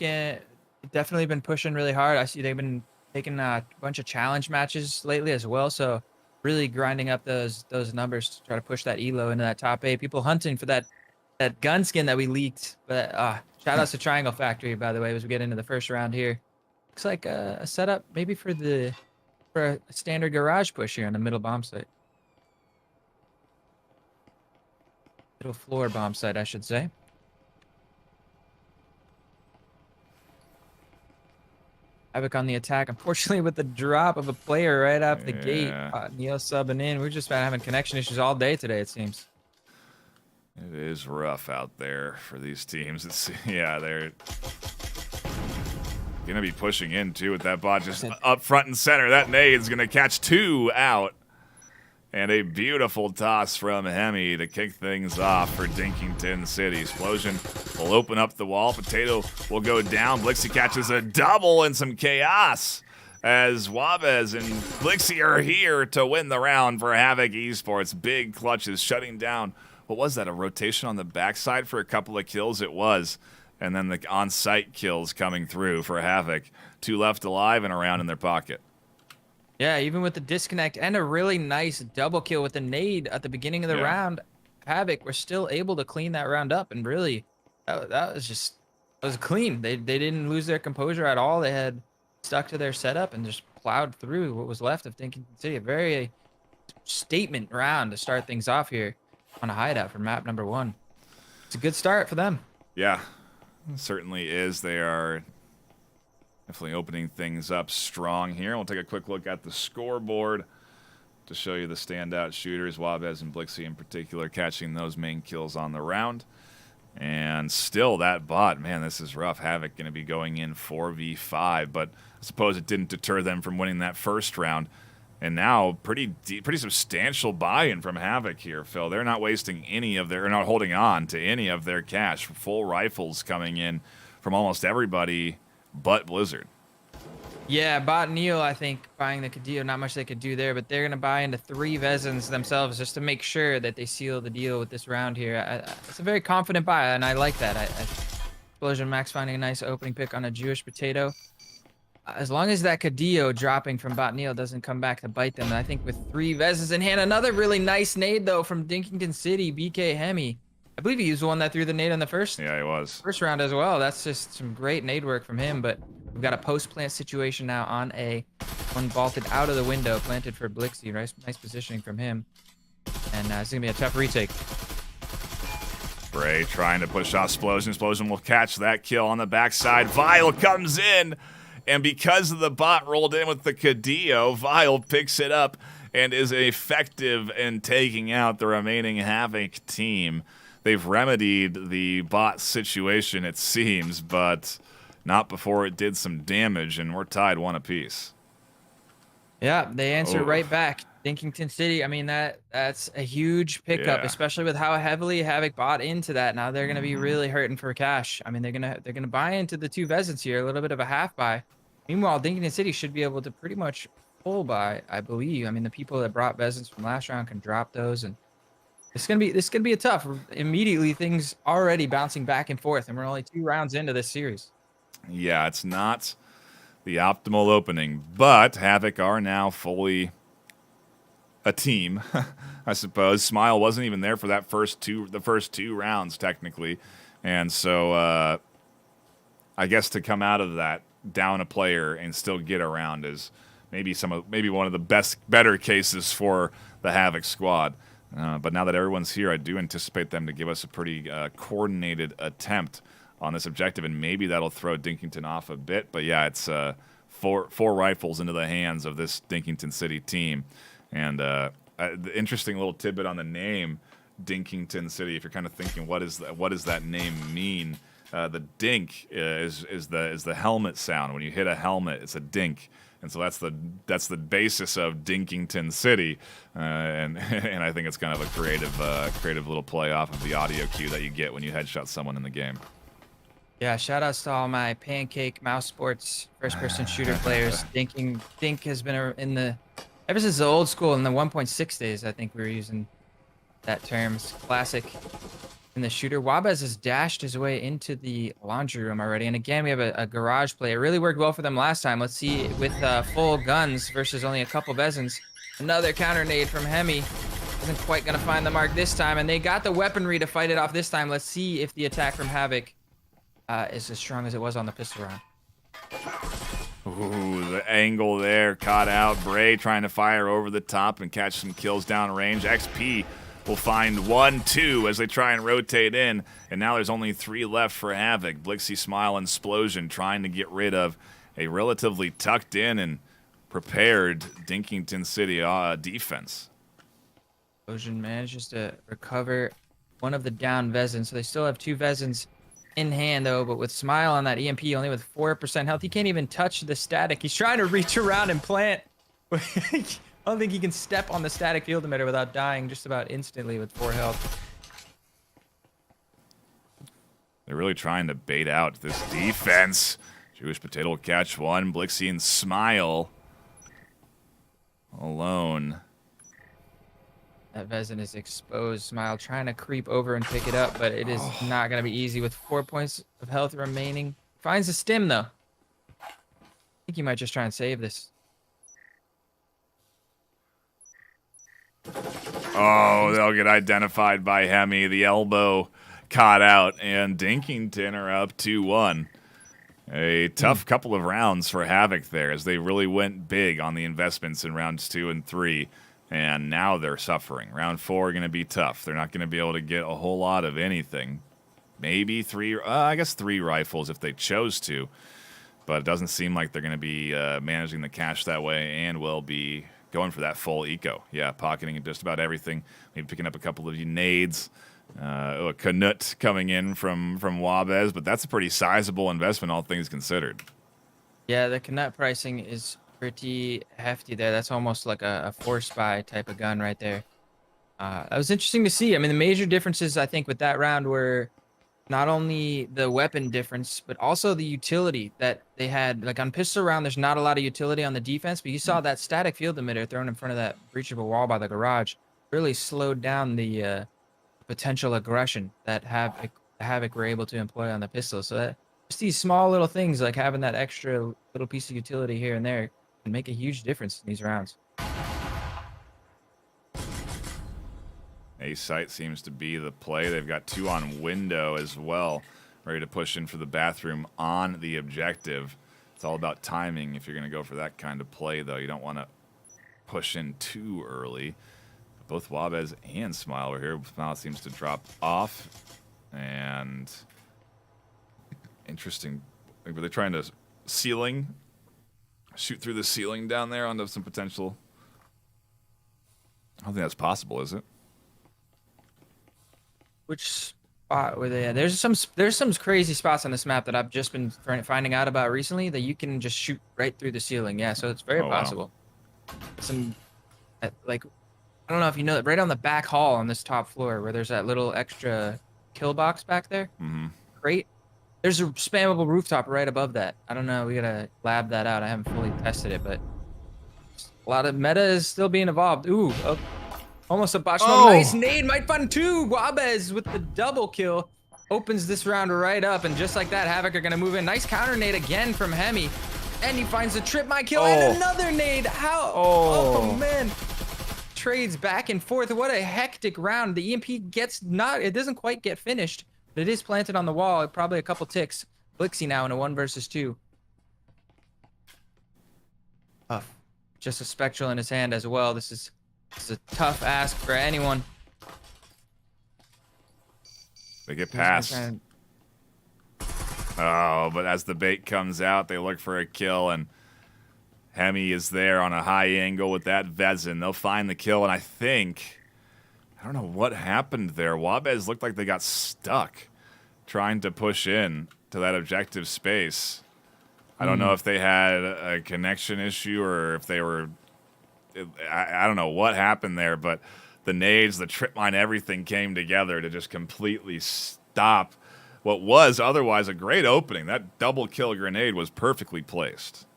definitely been pushing really hard. I see they've been taking a bunch of challenge matches lately as well. So really grinding up those numbers to try to push that elo into that top 8. People hunting for that gun skin that we leaked. But shout outs to Triangle Factory, by the way, as we get into the first round here. Looks like a setup maybe for a standard garage push here on the middle bomb site. Middle floor bomb site, I should say. Havoc on the attack. Unfortunately, with the drop of a player right off the gate. Neo subbing in. We've just been having connection issues all day today, it seems. It is rough out there for these teams. They're going to be pushing in, too, with that bot just up front and center. That nade's going to catch 2 out. And a beautiful toss from Hemi to kick things off for Dington City. Explosion will open up the wall. Potato will go down. Blixie catches a double and some chaos as Wabez and Blixie are here to win the round for Havoc Esports. Big clutches shutting down. What was that, a rotation on the backside for a couple of kills? It was. And then the on-site kills coming through for Havoc. 2 left alive and a round in their pocket. Yeah, even with the disconnect and a really nice double kill with the nade at the beginning of the round, Havoc were still able to clean that round up. And really, that was clean. They didn't lose their composure at all. They had stuck to their setup and just plowed through what was left of Dington City. A very statement round to start things off here on a hideout for map number 1. It's a good start for them. Yeah, it certainly is. They are definitely opening things up strong here. We'll take a quick look at the scoreboard to show you the standout shooters, Wabez and Blixie in particular, catching those main kills on the round. And still that bot, man, this is rough. Havoc going to be going in 4v5, but I suppose it didn't deter them from winning that first round. And now pretty substantial buy-in from Havoc here, Phil. They're not wasting not holding on to any of their cash. Full rifles coming in from almost everybody but Blizzard. Yeah, Bot and Neo, I think, buying the Cadillo, not much they could do there, but they're going to buy into 3 Vezins themselves just to make sure that they seal the deal with this round here. It's a very confident buy, and I like that. Explosion Max finding a nice opening pick on a Jewish Potato. As long as that Cadillo dropping from Bot Neo doesn't come back to bite them, I think with 3 Vezins in hand, another really nice nade, though, from Dington City, BK Hemi. I believe he was the one that threw the nade on the first round as well. That's just some great nade work from him. But we've got a post-plant situation now on one vaulted out of the window, planted for Blixie. Nice positioning from him. And it's going to be a tough retake. Bray trying to push off Splosion. Splosion will catch that kill on the backside. Vile comes in, and because of the bot rolled in with the Cadillo, Vile picks it up and is effective in taking out the remaining Havoc team. They've remedied the bot situation, it seems, but not before it did some damage, and we're tied 1 apiece. Yeah, they answer right back. Dington City, I mean, that's a huge pickup, especially with how heavily Havoc bought into that. Now they're going to be really hurting for cash. I mean, they're gonna buy into the 2 Vezins here, a little bit of a half buy. Meanwhile, Dington City should be able to pretty much full buy, I believe. I mean, the people that brought Vezins from last round can drop those, and this gonna be a tough. Immediately, things already bouncing back and forth, and we're only 2 rounds into this series. Yeah, it's not the optimal opening, but Havoc are now fully a team, I suppose. Smile wasn't even there for that first two rounds technically, and so I guess to come out of that down a player and still get around is maybe one of the better cases for the Havoc squad. But now that everyone's here, I do anticipate them to give us a pretty coordinated attempt on this objective, and maybe that'll throw Dington off a bit. But yeah, it's four rifles into the hands of this Dington City team. And the interesting little tidbit on the name, Dington City. If you're kind of thinking, what does that name mean? The dink is the helmet sound. When you hit a helmet, it's a dink, and so that's the basis of Dington City. And I think it's kind of a creative little play off of the audio cue that you get when you headshot someone in the game. Yeah, shout outs to all my Pancake Mouse Sports first-person shooter players. Dink has been in the ever since the old school in the 1.6 days. I think we were using that term. It's classic in the shooter. Wabez has dashed his way into the laundry room already, and again we have a garage play. It really worked well for them last time. Let's see with full guns versus only a couple Vezins. Another counter nade from Hemi. Isn't quite gonna find the mark this time, and they got the weaponry to fight it off this time. Let's see if the attack from Havoc is as strong as it was on the pistol round. Ooh, the angle there caught out. Bray trying to fire over the top and catch some kills down range. XP will find 1, 2 as they try and rotate in, and now there's only 3 left for Havoc. Blixie, Smile, and Splosion trying to get rid of a relatively tucked in and prepared Dington City defense. Splosion manages to recover one of the down Vezins, so they still have 2 Vezins in hand though, but with Smile on that EMP only with 4% health, he can't even touch the static. He's trying to reach around and plant. I don't think he can step on the static field emitter without dying just about instantly with 4 health. They're really trying to bait out this defense. Jewish Potato will catch one. Blixie and Smile alone. That Vezin is exposed. Smile trying to creep over and pick it up, but it is not going to be easy with 4 points of health remaining. Finds the stim, though. I think he might just try and save this. Oh, they'll get identified by Hemi. The elbow caught out, and Dington are up 2-1. A tough couple of rounds for Havoc there, as they really went big on the investments in rounds 2 and 3. And now they're suffering. Round 4 going to be tough. They're not going to be able to get a whole lot of anything. Maybe 3 rifles if they chose to. But it doesn't seem like they're going to be managing the cash that way, and will be going for that full eco. Yeah, pocketing just about everything. Maybe picking up a couple of nades. A Canut coming in from Wabez, but that's a pretty sizable investment, all things considered. Yeah, the Canut pricing is pretty hefty there. That's almost like a force buy type of gun right there. That was interesting to see. I mean, the major differences I think with that round were not only the weapon difference, but also the utility that they had. Like on pistol round, there's not a lot of utility on the defense, but you saw that static field emitter thrown in front of that breachable wall by the garage really slowed down the potential aggression that Havoc were able to employ on the pistol. So that just these small little things, like having that extra little piece of utility here and there, can make a huge difference in these rounds. A site seems to be the play. They've got 2 on window as well, ready to push in for the bathroom on the objective. It's all about timing if you're going to go for that kind of play, though. You don't want to push in too early. Both Wabez and Smile were here. Smile seems to drop off. And interesting. Like, were they trying to shoot through the ceiling down there onto some potential? I don't think that's possible, is it? Which spot were they at? There's some crazy spots on this map that I've just been finding out about recently that you can just shoot right through the ceiling. Yeah, so it's very possible. Wow. Some like I don't know if you know that right on the back hall on this top floor where there's that little extra kill box back there. Mm-hmm. Great. There's a spammable rooftop right above that. I don't know. We gotta lab that out. I haven't fully tested it, but a lot of meta is still being evolved. Ooh, oh, almost a botch. Oh. Nice nade. Might find two. Wabez with the double kill opens this round right up, and just like that, Havoc are gonna move in. Nice counter nade again from Hemi, and he finds the trip my kill and another nade. How? Oh man. Trades back and forth. What a hectic round. The EMP gets it doesn't quite get finished, but it is planted on the wall. Probably a couple ticks. Blixie now in a 1 versus 2. Tough. Just a spectral in his hand as well. This is a tough ask for anyone. They get past. Oh, but as the bait comes out, they look for a kill, and Hemi is there on a high angle with that Vezin. They'll find the kill, and I don't know what happened there. Wabez looked like they got stuck trying to push in to that objective space. I don't know if they had a connection issue or if they were... I don't know what happened there, but the nades, the trip mine, everything came together to just completely stop what was otherwise a great opening. That double kill grenade was perfectly placed.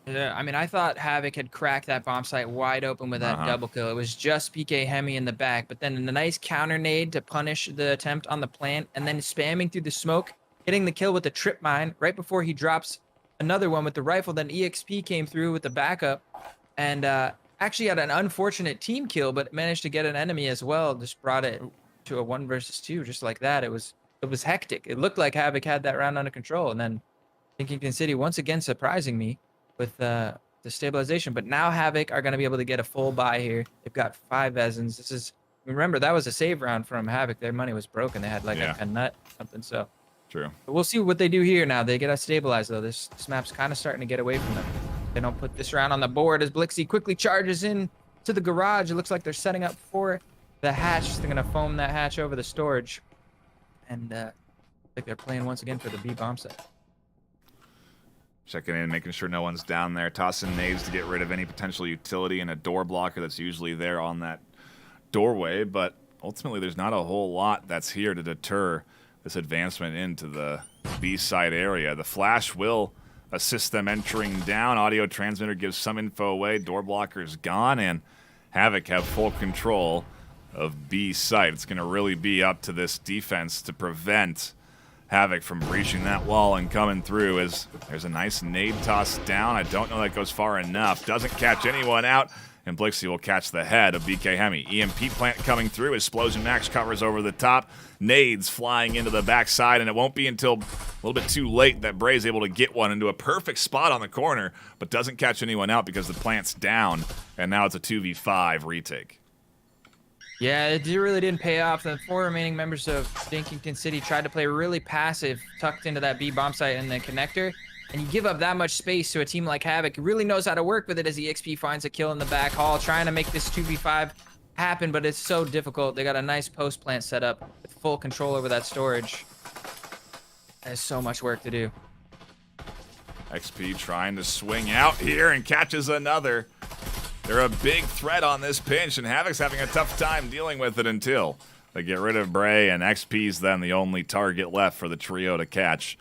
Yeah, I mean, I thought Havoc had cracked that bomb site wide open with that double kill. It was just PK Hemi in the back, but then the nice counter nade to punish the attempt on the plant, and then spamming through the smoke, getting the kill with the trip mine right before he drops another one with the rifle. Then EXP came through with the backup, and actually had an unfortunate team kill, but managed to get an enemy as well. Just brought it to a 1 versus 2, just like that. It was hectic. It looked like Havoc had that round under control, and then Dington City once again surprising me with the stabilization. But now Havoc are going to be able to get a full buy here. They've got 5 Vezins. Remember, that was a save round from Havoc. Their money was broken. They had like a nut something. So true. But we'll see what they do here now. They get us stabilized though. This map's kind of starting to get away from them. They don't put this round on the board as Blixie quickly charges in to the garage. It looks like they're setting up for the hatch. They're going to foam that hatch over the storage. And I think they're playing once again for the B bomb set. Checking in, making sure no one's down there. Tossing nades to get rid of any potential utility and a door blocker that's usually there on that doorway. But ultimately, there's not a whole lot that's here to deter this advancement into the B side area. The flash will assist them entering down. Audio transmitter gives some info away. Door blocker's gone, and Havoc have full control of B site. It's going to really be up to this defense to prevent Havoc from breaching that wall and coming through. As there's a nice nade toss down. I don't know that goes far enough. Doesn't catch anyone out, and Blixie will catch the head of BK Hemi. EMP plant coming through. Explosion Max covers over the top. Nades flying into the backside, and it won't be until a little bit too late that Bray's able to get one into a perfect spot on the corner, but doesn't catch anyone out because the plant's down, and now it's a 2v5 retake. Yeah, it really didn't pay off. The 4 remaining members of Dington City tried to play really passive, tucked into that B bomb site and the connector. And you give up that much space to a team like Havoc, who really knows how to work with it as EXP finds a kill in the back hall, trying to make this 2v5 happen, but it's so difficult. They got a nice post plant set up with full control over that storage. There's so much work to do. XP trying to swing out here and catches another. They're a big threat on this pinch, and Havoc's having a tough time dealing with it until they get rid of Bray, and XP's then the only target left for the trio to catch.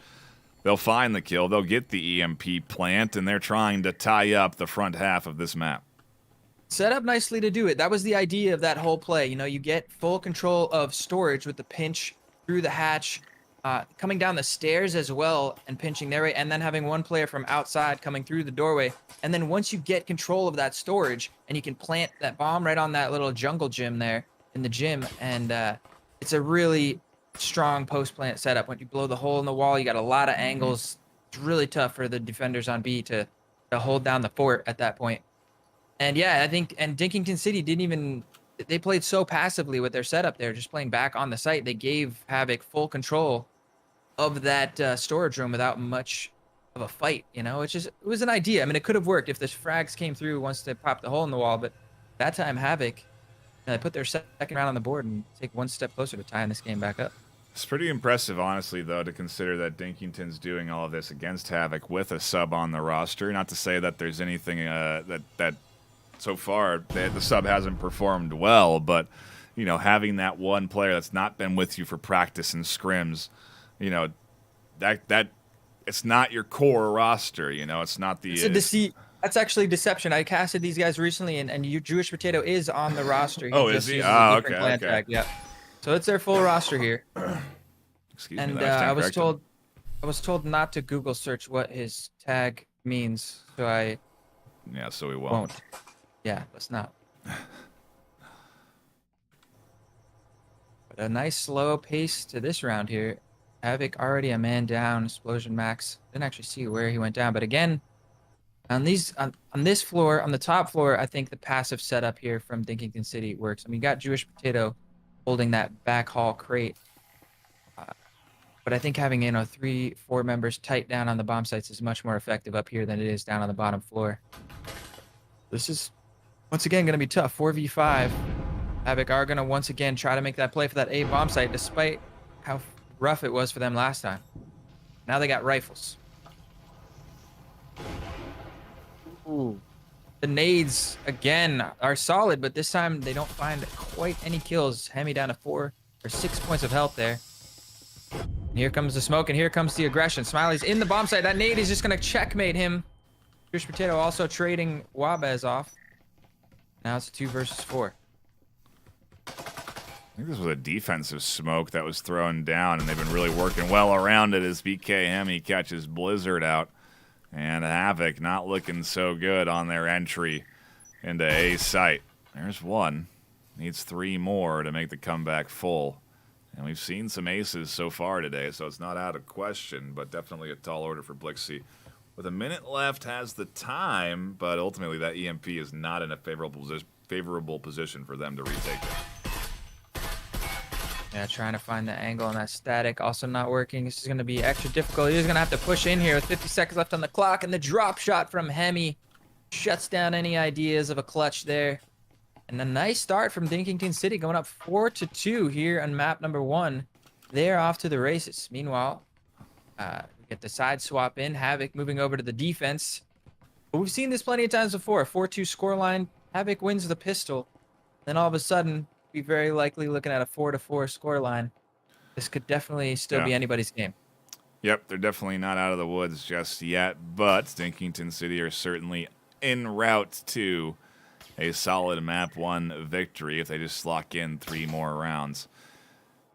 They'll find the kill, they'll get the EMP plant, and they're trying to tie up the front half of this map. Set up nicely to do it. That was the idea of that whole play. You know, you get full control of storage with the pinch through the hatch, coming down the stairs as well and pinching their way, and then having one player from outside coming through the doorway. And then once you get control of that storage and you can plant that bomb right on that little jungle gym there in the gym, and it's a really strong post plant setup. When you blow the hole in the wall, you got a lot of angles. It's really tough for the defenders on B to hold down the fort at that point. And yeah, I think, and Dington City didn't even, they played so passively with their setup there, just playing back on the site. They gave Havoc full control of that storage room without much of a fight, you know? It was an idea. I mean, it could have worked if the frags came through once they popped the hole in the wall, but that time Havoc, they put their second round on the board and take one step closer to tying this game back up. It's pretty impressive, honestly, though, to consider that Dinkington's doing all of this against Havoc with a sub on the roster. Not to say that there's anything that so far the sub hasn't performed well, but you know, having that one player that's not been with you for practice and scrims, you know, that it's not your core roster. You know, it's not the. That's actually deception. I casted these guys recently, and you Jewish Potato is on the roster. Oh, is he? Oh, okay. Tag. Yeah. So it's their full roster here. Excuse me. And I was told not to Google search what his tag means, so I. Yeah, so we won't. Yeah, let's not. But a nice slow pace to this round here. Havoc already a man down. Explosion Max didn't actually see where he went down, but again, on this floor, on the top floor, I think the passive setup here from Dington City works. I mean, you got Jewish Potato holding that back hall crate. But I think having, 3-4 members tight down on the bomb sites is much more effective up here than it is down on the bottom floor. This is, once again, going to be tough. 4v5. Havoc are going to once again try to make that play for that A bomb site, despite how rough it was for them last time. Now they got rifles. Ooh. The nades, again, are solid, but this time they don't find quite any kills. Hemi down to 4 or 6 points of health there. And here comes the smoke, and here comes the aggression. Smiley's in the bomb site. That nade is just going to checkmate him. Jewish Potato also trading Wabez off. Now it's 2 versus 4. I think this was a defensive smoke that was thrown down, and they've been really working well around it as BK Hemi catches Blizzard out. And Havoc not looking so good on their entry into A site. There's one. Needs 3 more to make the comeback full. And we've seen some aces so far today, so it's not out of question, but definitely a tall order for Blixie. With a minute left, has the time, but ultimately that EMP is not in a favorable position for them to retake it. Yeah, trying to find the angle on that static. Also not working. This is going to be extra difficult. He's going to have to push in here with 50 seconds left on the clock. And the drop shot from Hemi shuts down any ideas of a clutch there. And a nice start from Dington City, going up 4-2 here on map number 1. They're off to the races. Meanwhile, we get the side swap in. Havoc moving over to the defense. But we've seen this plenty of times before. 4-2 scoreline. Havoc wins the pistol. Then all of a sudden, be very likely looking at a 4-4 scoreline. This could definitely still be anybody's game. Yep, they're definitely not out of the woods just yet, but Dington City are certainly en route to a solid map 1 victory if they just lock in 3 more rounds.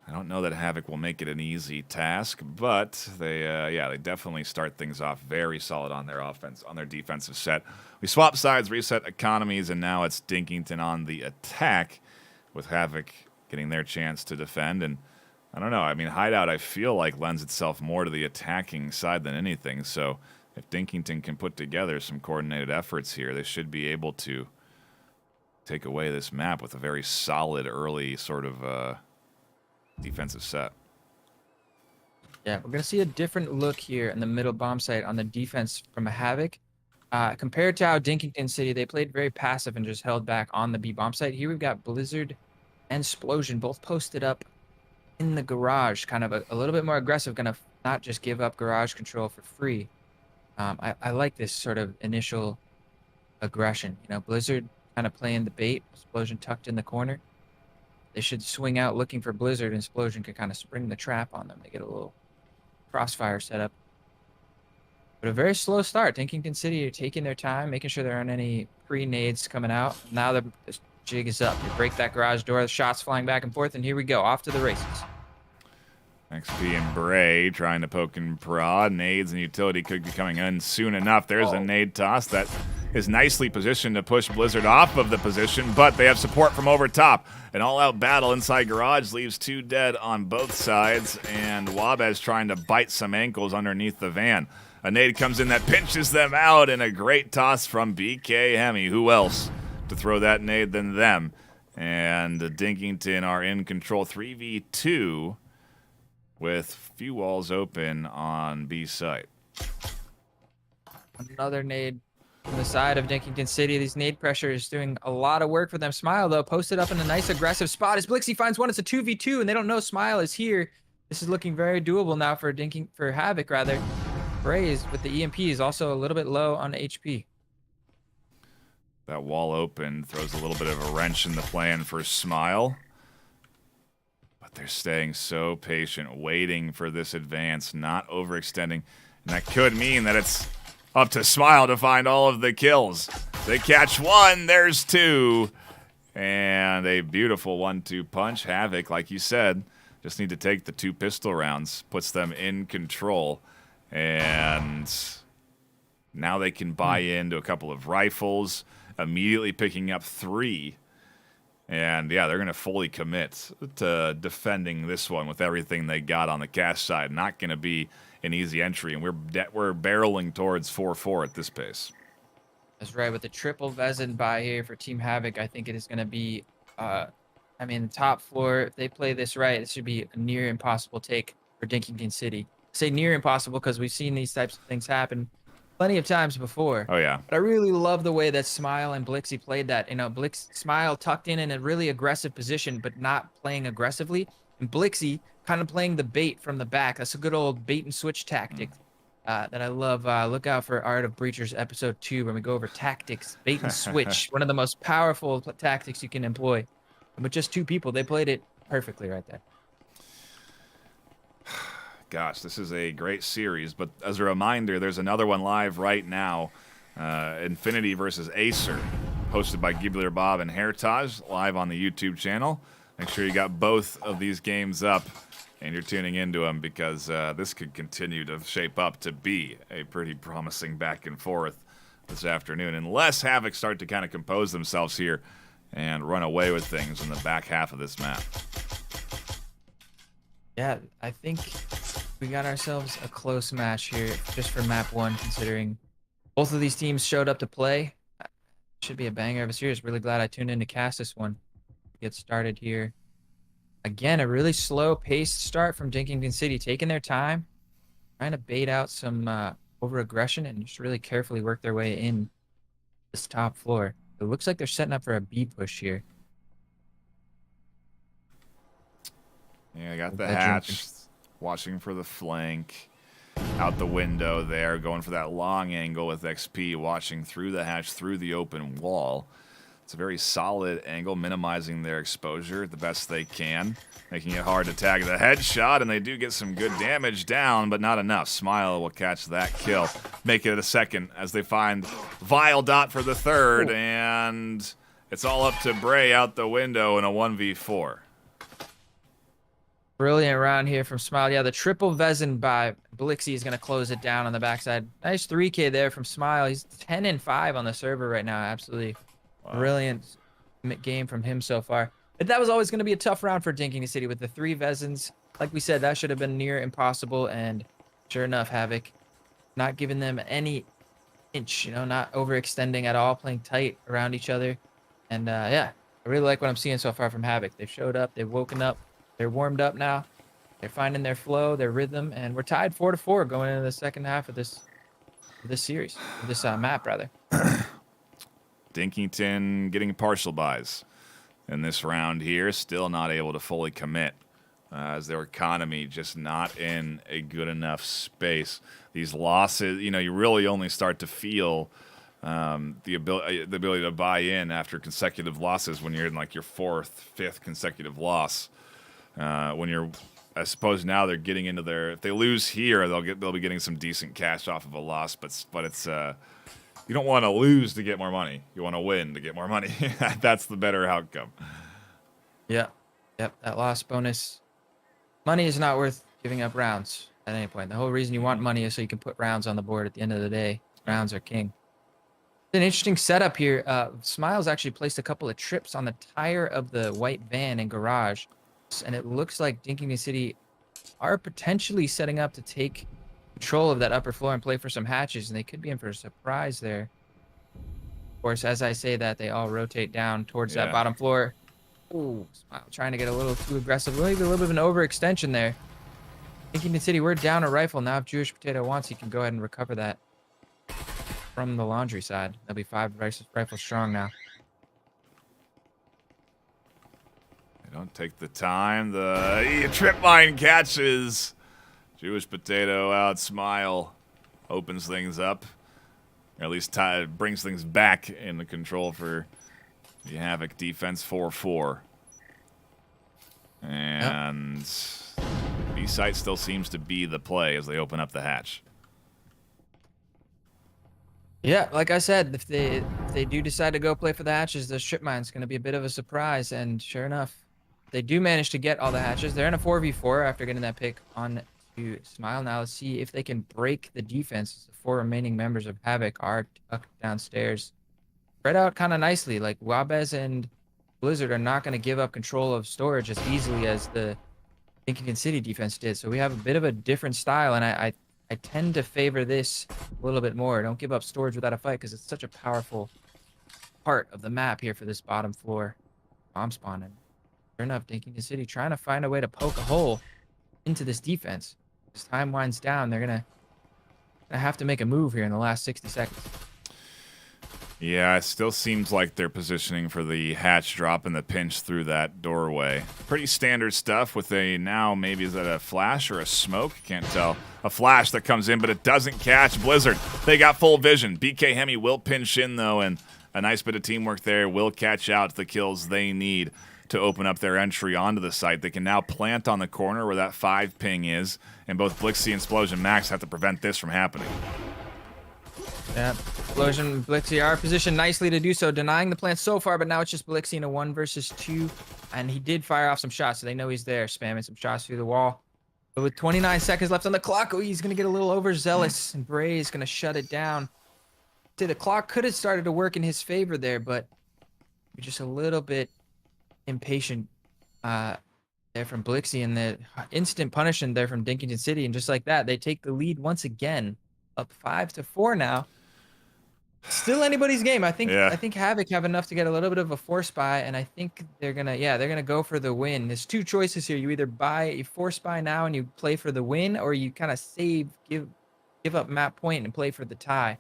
I don't know that Havoc will make it an easy task, but they definitely start things off very solid on their offense, on their defensive set. We swap sides, reset economies, and now it's Dington on the attack, with Havoc getting their chance to defend. And I don't know, I mean, Hideout I feel like lends itself more to the attacking side than anything, so if Dington can put together some coordinated efforts here, they should be able to take away this map with a very solid early sort of defensive set. Yeah, we're going to see a different look here in the middle bomb site on the defense from a Havoc. Compared to how Dington City, they played very passive and just held back on the B bomb site. Here we've got Blizzard and Splosion both posted up in the garage, kind of a little bit more aggressive, going to not just give up garage control for free. I like this sort of initial aggression. You know, Blizzard kind of playing the bait, Splosion tucked in the corner. They should swing out looking for Blizzard, and Splosion can kind of spring the trap on them. They get a little crossfire set up. But a very slow start. Dington City are taking their time, making sure there aren't any pre-nades coming out. Now the jig is up. You break that garage door, the shots flying back and forth, and here we go, off to the races. XP and Bray trying to poke and prod. Nades and utility could be coming in soon enough. There's a nade toss that is nicely positioned to push Blizzard off of the position, but they have support from over top. An all-out battle inside garage leaves 2 dead on both sides, and Wabez trying to bite some ankles underneath the van. A nade comes in that pinches them out, and a great toss from BK Hemi. Who else to throw that nade than them? And the Dington are in control 3v2 with few walls open on B site. Another nade from the side of Dington City. These nade pressure is doing a lot of work for them. Smile, though, posted up in a nice aggressive spot. As Blixie finds one, it's a 2v2, and they don't know Smile is here. This is looking very doable now for Havoc, rather. Braze with the EMP is also a little bit low on HP. That wall open throws a little bit of a wrench in the plan for Smile. But they're staying so patient, waiting for this advance, not overextending. And that could mean that it's up to Smile to find all of the kills. They catch one, there's two. And a beautiful 1-2 punch. Havoc, like you said, just need to take the 2 pistol rounds, puts them in control. And now they can buy into a couple of rifles, immediately picking up 3. And yeah, they're going to fully commit to defending this one with everything they got on the cash side. Not going to be an easy entry, and we're barreling towards 4-4 at this pace. That's right. With the triple Vezin buy here for Team Havoc, I think it is going to be, I mean, the top floor. If they play this right, it should be a near impossible take for Dington City. I say near impossible because we've seen these types of things happen plenty of times before. Oh, yeah. But I really love the way that Smile and Blixie played that. You know, Smile tucked in a really aggressive position, but not playing aggressively. And Blixie kind of playing the bait from the back. That's a good old bait and switch tactic that I love. Look out for Art of Breachers episode 2 when we go over tactics, bait and switch. One of the most powerful tactics you can employ. And with just 2 people, they played it perfectly right there. Gosh, this is a great series, but as a reminder, there's another one live right now. Infinity versus Acer, hosted by Gibbler Bob and Heritage, live on the YouTube channel. Make sure you got both of these games up and you're tuning into them, because this could continue to shape up to be a pretty promising back and forth this afternoon, unless Havoc start to kind of compose themselves here and run away with things in the back half of this map. Yeah, I think we got ourselves a close match here just for map 1, considering both of these teams showed up to play. Should be a banger of a series. Really glad I tuned in to cast this one. Get started here. Again, a really slow paced start from Dington City, taking their time, trying to bait out some over-aggression and just really carefully work their way in this top floor. It looks like they're setting up for a B push here. Yeah, I got the hatch, watching for the flank, out the window there, going for that long angle with XP, watching through the hatch, through the open wall. It's a very solid angle, minimizing their exposure the best they can, making it hard to tag the headshot, and they do get some good damage down, but not enough. Smile will catch that kill, make it a second as they find Vile Dot for the third, and it's all up to Bray out the window in a 1v4. Brilliant round here from Smile. Yeah, the triple Vezin by Blixie is going to close it down on the backside. Nice 3K there from Smile. He's 10-5 on the server right now. Absolutely brilliant game from him so far. But that was always going to be a tough round for Dington City with the 3 Vezins. Like we said, that should have been near impossible. And sure enough, Havoc not giving them any inch, you know, not overextending at all, playing tight around each other. And yeah, I really like what I'm seeing so far from Havoc. They've showed up. They've woken up. They're warmed up now. They're finding their flow, their rhythm, and we're tied 4-4 going into the second half of this series, this map rather. Dington getting partial buys in this round here, still not able to fully commit as their economy just not in a good enough space. These losses, you know, you really only start to feel the ability to buy in after consecutive losses when you're in like your 4th, 5th consecutive loss. When you're, I suppose now they're getting into their, if they lose here, they'll be getting some decent cash off of a loss, but it's you don't want to lose to get more money. You want to win to get more money. That's the better outcome. Yeah. Yep. That loss bonus. Money is not worth giving up rounds at any point. The whole reason you want money is so you can put rounds on the board at the end of the day. Rounds are king. It's an interesting setup here. Smiles actually placed a couple of trips on the tire of the white van and garage. And it looks like Dington City are potentially setting up to take control of that upper floor and play for some hatches, and they could be in for a surprise there. Of course, as I say that, they all rotate down towards that bottom floor. Oh, Smile trying to get a little too aggressive. Maybe a little bit of an overextension there. Dington City, we're down a rifle. Now if Jewish Potato wants, he can go ahead and recover that from the laundry side. They'll be 5 rifles strong now. They don't take the time. The trip mine catches. Jewish Potato out. Smile opens things up. Or at least brings things back into control for the Havoc defense 4-4. And B-site still seems to be the play as they open up the hatch. Yeah, like I said, if they do decide to go play for the hatches, the strip mine's going to be a bit of a surprise. And sure enough, they do manage to get all the hatches. They're in a 4v4 after getting that pick on to Smile. Now let's see if they can break the defense. The 4 remaining members of Havoc are tucked downstairs. Spread out kind of nicely. Like Wabez and Blizzard are not going to give up control of storage as easily as the Dington City defense did. So we have a bit of a different style, and I tend to favor this a little bit more. Don't give up storage without a fight because it's such a powerful part of the map here for this bottom floor bomb spawn. And sure enough, Dington City trying to find a way to poke a hole into this defense. As time winds down, they're gonna have to make a move here in the last 60 seconds. Yeah, it still seems like they're positioning for the hatch drop and the pinch through that doorway. Pretty standard stuff with a now, maybe is that a flash or a smoke? Can't tell. A flash that comes in, but it doesn't catch Blizzard. They got full vision. BK Hemi will pinch in, though, and a nice bit of teamwork there will catch out the kills they need to open up their entry onto the site. They can now plant on the corner where that 5 ping is, and both Blixie and Splosion Max have to prevent this from happening. Yeah, Explosion and Blixie are positioned nicely to do so, denying the plant so far, but now it's just Blixie in a 1 versus 2, and he did fire off some shots, so they know he's there, spamming some shots through the wall. But with 29 seconds left on the clock, oh, he's going to get a little overzealous, and Bray is going to shut it down. The clock could have started to work in his favor there, but just a little bit impatient there from Blixie, and the instant punishment there from Dington City, and just like that, they take the lead once again, up 5-4 now. Still anybody's game. I think Havoc have enough to get a little bit of a force buy, and I think they're gonna go for the win. There's 2 choices here. You either buy a force buy now and you play for the win, or you kind of give up map point and play for the tie.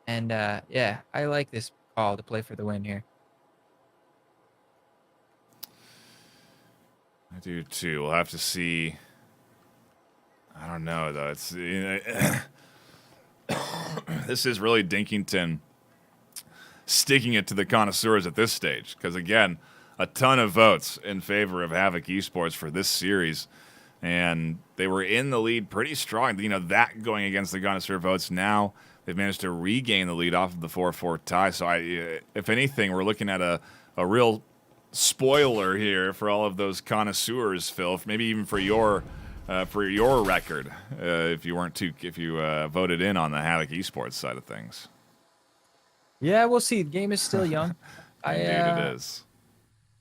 And yeah, I like this call to play for the win here. I do too. We'll have to see. I don't know though. It's this is really Dinkington sticking it to the connoisseurs at this stage, because again, a ton of votes in favor of Havoc Esports for this series, and they were in the lead pretty strong. You know, that going against the connoisseur votes. Now they've managed to regain the lead off of the 4-4 tie. So if anything, we're looking at a real spoiler here for all of those connoisseurs, Phil. Maybe even for your record, if you voted in on the Havoc Esports side of things. Yeah, we'll see. The game is still young. Indeed, it is.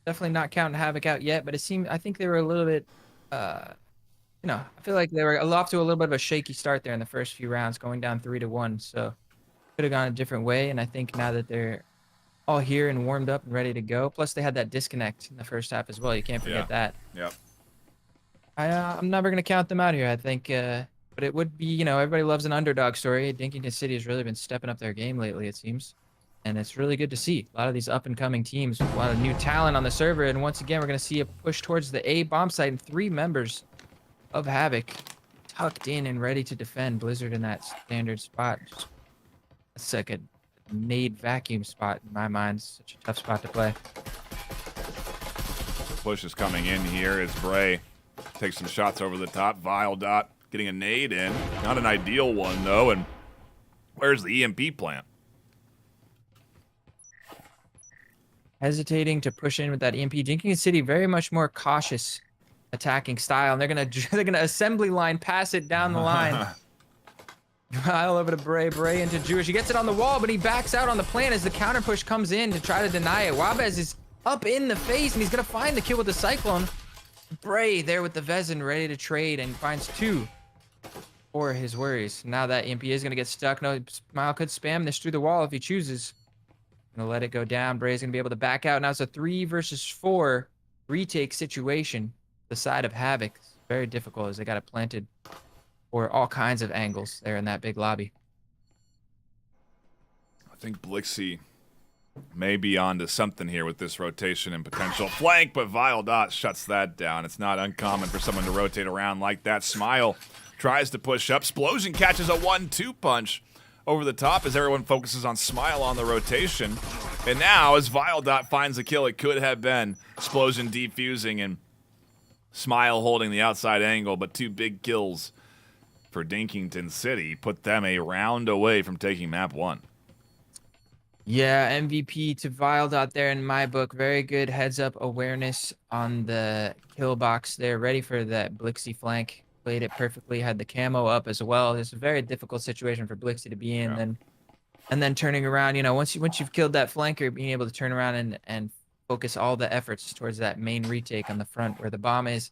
Definitely not counting Havoc out yet, but I think they were a little bit, I feel like they were off to a little bit of a shaky start there in the first few rounds, going down 3-1. So could have gone a different way. And I think now that they're all here and warmed up and ready to go, plus they had that disconnect in the first half as well. You can't forget that. Yep. I'm never going to count them out here, I think. But it would be, everybody loves an underdog story. Dington City has really been stepping up their game lately, it seems. And it's really good to see. A lot of these up-and-coming teams with a lot of new talent on the server. And once again, we're going to see a push towards the A bomb site, and 3 members of Havoc tucked in and ready to defend Blizzard in that standard spot. That's like a nade vacuum spot in my mind. It's such a tough spot to play. Push is coming in here as Bray takes some shots over the top. Vile Dot getting a nade in. Not an ideal one, though. And where's the EMP plant? Hesitating to push in with that EMP. Dington City very much more cautious attacking style, and they're gonna assembly line pass it down the line. All over to Bray into Jewish. He gets it on the wall, but he backs out on the plant as the counter push comes in to try to deny it. Wabez is up in the face, and he's gonna find the kill with the Cyclone. Bray there with the Vezin ready to trade, and finds 2 for his worries. Now that EMP is gonna get stuck. No, Smile could spam this through the wall if he chooses. Gonna let it go down. Bray's gonna be able to back out. Now it's a 3 versus 4 retake situation, the side of Havoc, is very difficult as they got it planted for all kinds of angles there in that big lobby. I think Blixie may be onto something here with this rotation and potential flank, but Vile Dot shuts that down. It's not uncommon for someone to rotate around like that. Smile tries to push up. Explosion catches a 1-2 punch over the top as everyone focuses on Smile on the rotation. And now, as Vile Dot finds a kill, it could have been Explosion defusing and Smile holding the outside angle, but 2 big kills for Dington City put them a round away from taking map 1. Yeah, MVP to Vile Dot there in my book. Very good heads-up awareness on the kill box there. Ready for that Blixie flank. Played it perfectly. Had the camo up as well. It's a very difficult situation for Blixie to be in. Yeah. And then turning around, you know, once you've killed that flanker, being able to turn around and focus all the efforts towards that main retake on the front where the bomb is.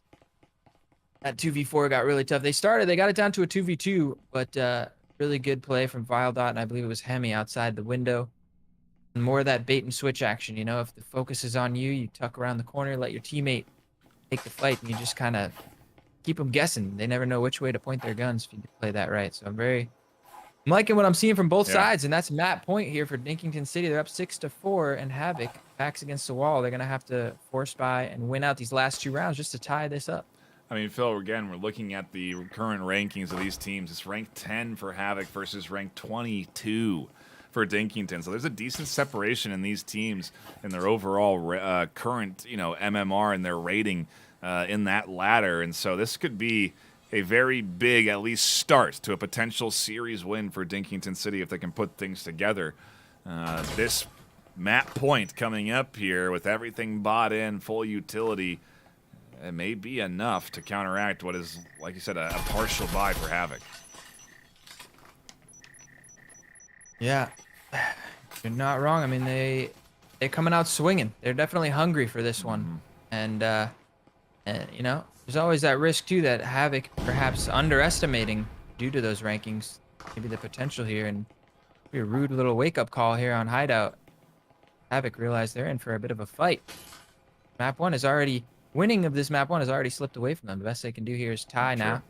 That 2v4 got really tough. They got it down to a 2v2, but really good play from Vile Dot, and I believe it was Hemi outside the window. And more of that bait and switch action, you know, if the focus is on you, you tuck around the corner, let your teammate take the fight, and you just kind of keep them guessing. They never know which way to point their guns if you play that right. So I'm liking what I'm seeing from both sides, and that's map point here for Dington City. They're up 6-4, and Havoc backs against the wall. They're gonna have to force buy and win out these last 2 rounds just to tie this up. I mean, Phil, again, we're looking at the current rankings of these teams. It's ranked 10 for Havoc versus ranked 22 for Dington. So there's a decent separation in these teams in their overall current, MMR and their rating in that ladder. And so this could be a very big, at least, start to a potential series win for Dington City if they can put things together. This map point coming up here with everything bought in, full utility, it may be enough to counteract what is, like you said, a partial buy for Havoc. Yeah, you're not wrong. I mean, they're coming out swinging. They're definitely hungry for this one, and you know, there's always that risk too that Havoc perhaps underestimating due to those rankings, maybe the potential here, and be a rude little wake-up call here on Hideout. Havoc realized they're in for a bit of a fight. Map 1 is already winning of this map 1 has already slipped away from them. The best they can do here is tie now.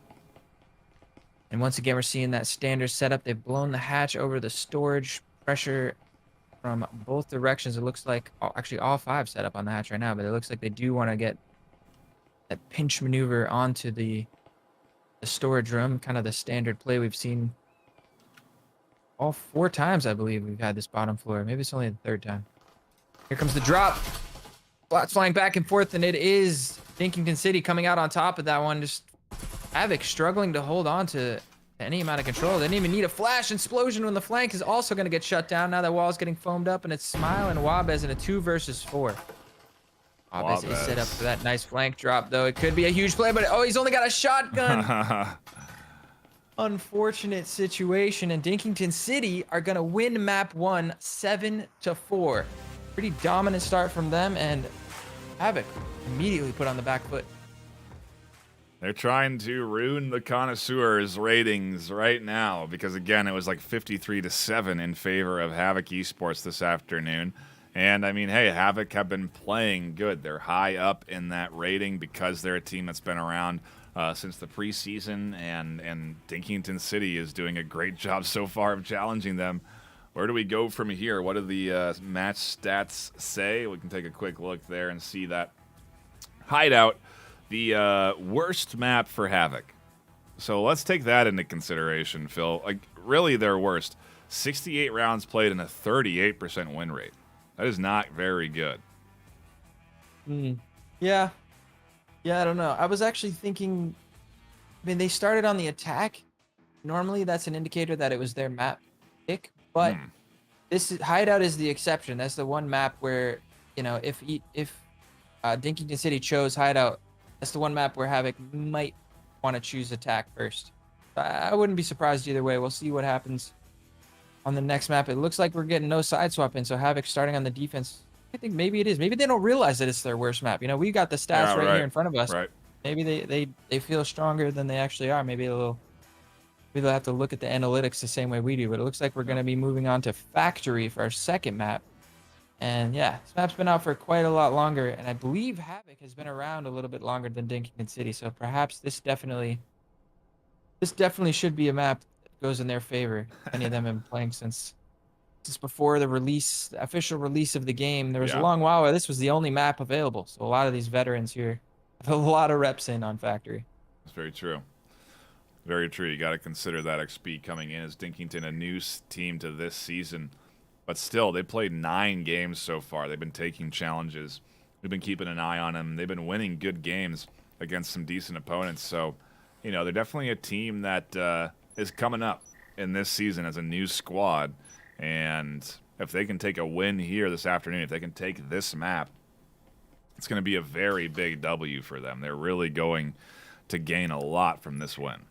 And once again, we're seeing that standard setup. They've blown the hatch over the storage pressure from both directions. It looks like actually all 5 set up on the hatch right now, but it looks like they do want to get that pinch maneuver onto the storage room, kind of the standard play we've seen all 4 times, I believe, we've had this bottom floor. Maybe it's only the 3rd time. Here comes the drop. Flats flying back and forth, and it is Dington City coming out on top of that one. Just Havoc struggling to hold on to any amount of control. They didn't even need a flash. Explosion when the flank is also going to get shut down. Now that wall is getting foamed up, and it's Smile and Wabez in a 2 versus 4. Wabez is set up for that nice flank drop, though. It could be a huge play, but he's only got a shotgun. Unfortunate situation, and Dington City are going to win map 1 7-4. Pretty dominant start from them, and Havoc immediately put on the back foot. They're trying to ruin the connoisseurs' ratings right now because, again, it was like 53-7 in favor of Havoc Esports this afternoon. And, I mean, hey, Havoc have been playing good. They're high up in that rating because they're a team that's been around since the preseason, and Dington City is doing a great job so far of challenging them. Where do we go from here? What do the match stats say? We can take a quick look there and see that Hideout, the worst map for Havoc. So let's take that into consideration, Phil. Like, really their worst. 68 rounds played and a 38% win rate. That is not very good. Yeah, I don't know. I was actually thinking, I mean, they started on the attack. Normally, that's an indicator that it was their map pick. But Hideout is the exception. That's the one map where, you know, if Dington City chose Hideout, that's the one map where Havoc might want to choose attack first. I wouldn't be surprised either way. We'll see what happens on the next map. It looks like we're getting no side swap in, so Havoc starting on the defense. I think maybe it is. Maybe they don't realize that it's their worst map. You know, we got the stats right here in front of us. Right. Maybe they feel stronger than they actually are. Maybe they'll have to look at the analytics the same way we do, but it looks like we're going to be moving on to Factory for our second map. And yeah, this map's been out for quite a lot longer, and I believe Havoc has been around a little bit longer than Dington City. So perhaps this definitely should be a map that goes in their favor. Many of them have been playing since before the official release of the game. There was a Yeah, long while where this was the only map available. So a lot of these veterans here have a lot of reps in on Factory. that's very true. Very true. You got to consider that XP coming in as Dinkington, a new team to this season. But still, they played 9 games so far. They've been taking challenges. We've been keeping an eye on them. They've been winning good games against some decent opponents. So, they're definitely a team that is coming up in this season as a new squad. And if they can take a win here this afternoon, if they can take this map, it's going to be a very big W for them. They're really going to gain a lot from this win.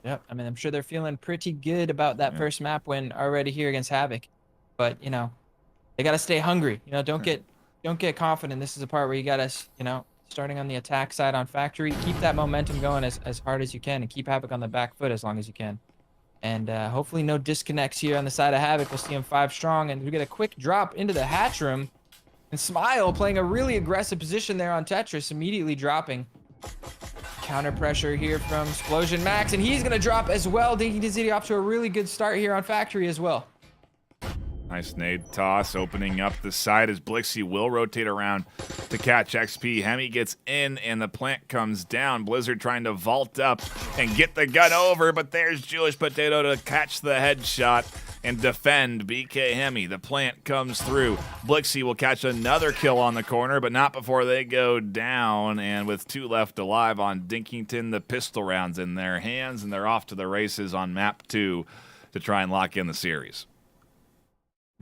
Yep. I mean, I'm sure they're feeling pretty good about that first map win already here against Havoc. But, they got to stay hungry. Don't get confident. This is a part where you got to, starting on the attack side on Factory, keep that momentum going as hard as you can and keep Havoc on the back foot as long as you can. And hopefully no disconnects here on the side of Havoc. We'll see him 5 strong, and we get a quick drop into the hatch room. And Smile playing a really aggressive position there on Tetris, immediately dropping. Counter pressure here from Explosion Max, and he's going to drop as well. Dington City off to a really good start here on Factory as well. Nice nade toss opening up the side as Blixie will rotate around to catch XP. Hemi gets in and the plant comes down. Blizzard trying to vault up and get the gun over, but there's Jewish Potato to catch the headshot and defend BK Hemi. The plant comes through. Blixie will catch another kill on the corner, but not before they go down. And with 2 left alive on Dinkington, the pistol rounds in their hands, and they're off to the races on map 2 to try and lock in the series.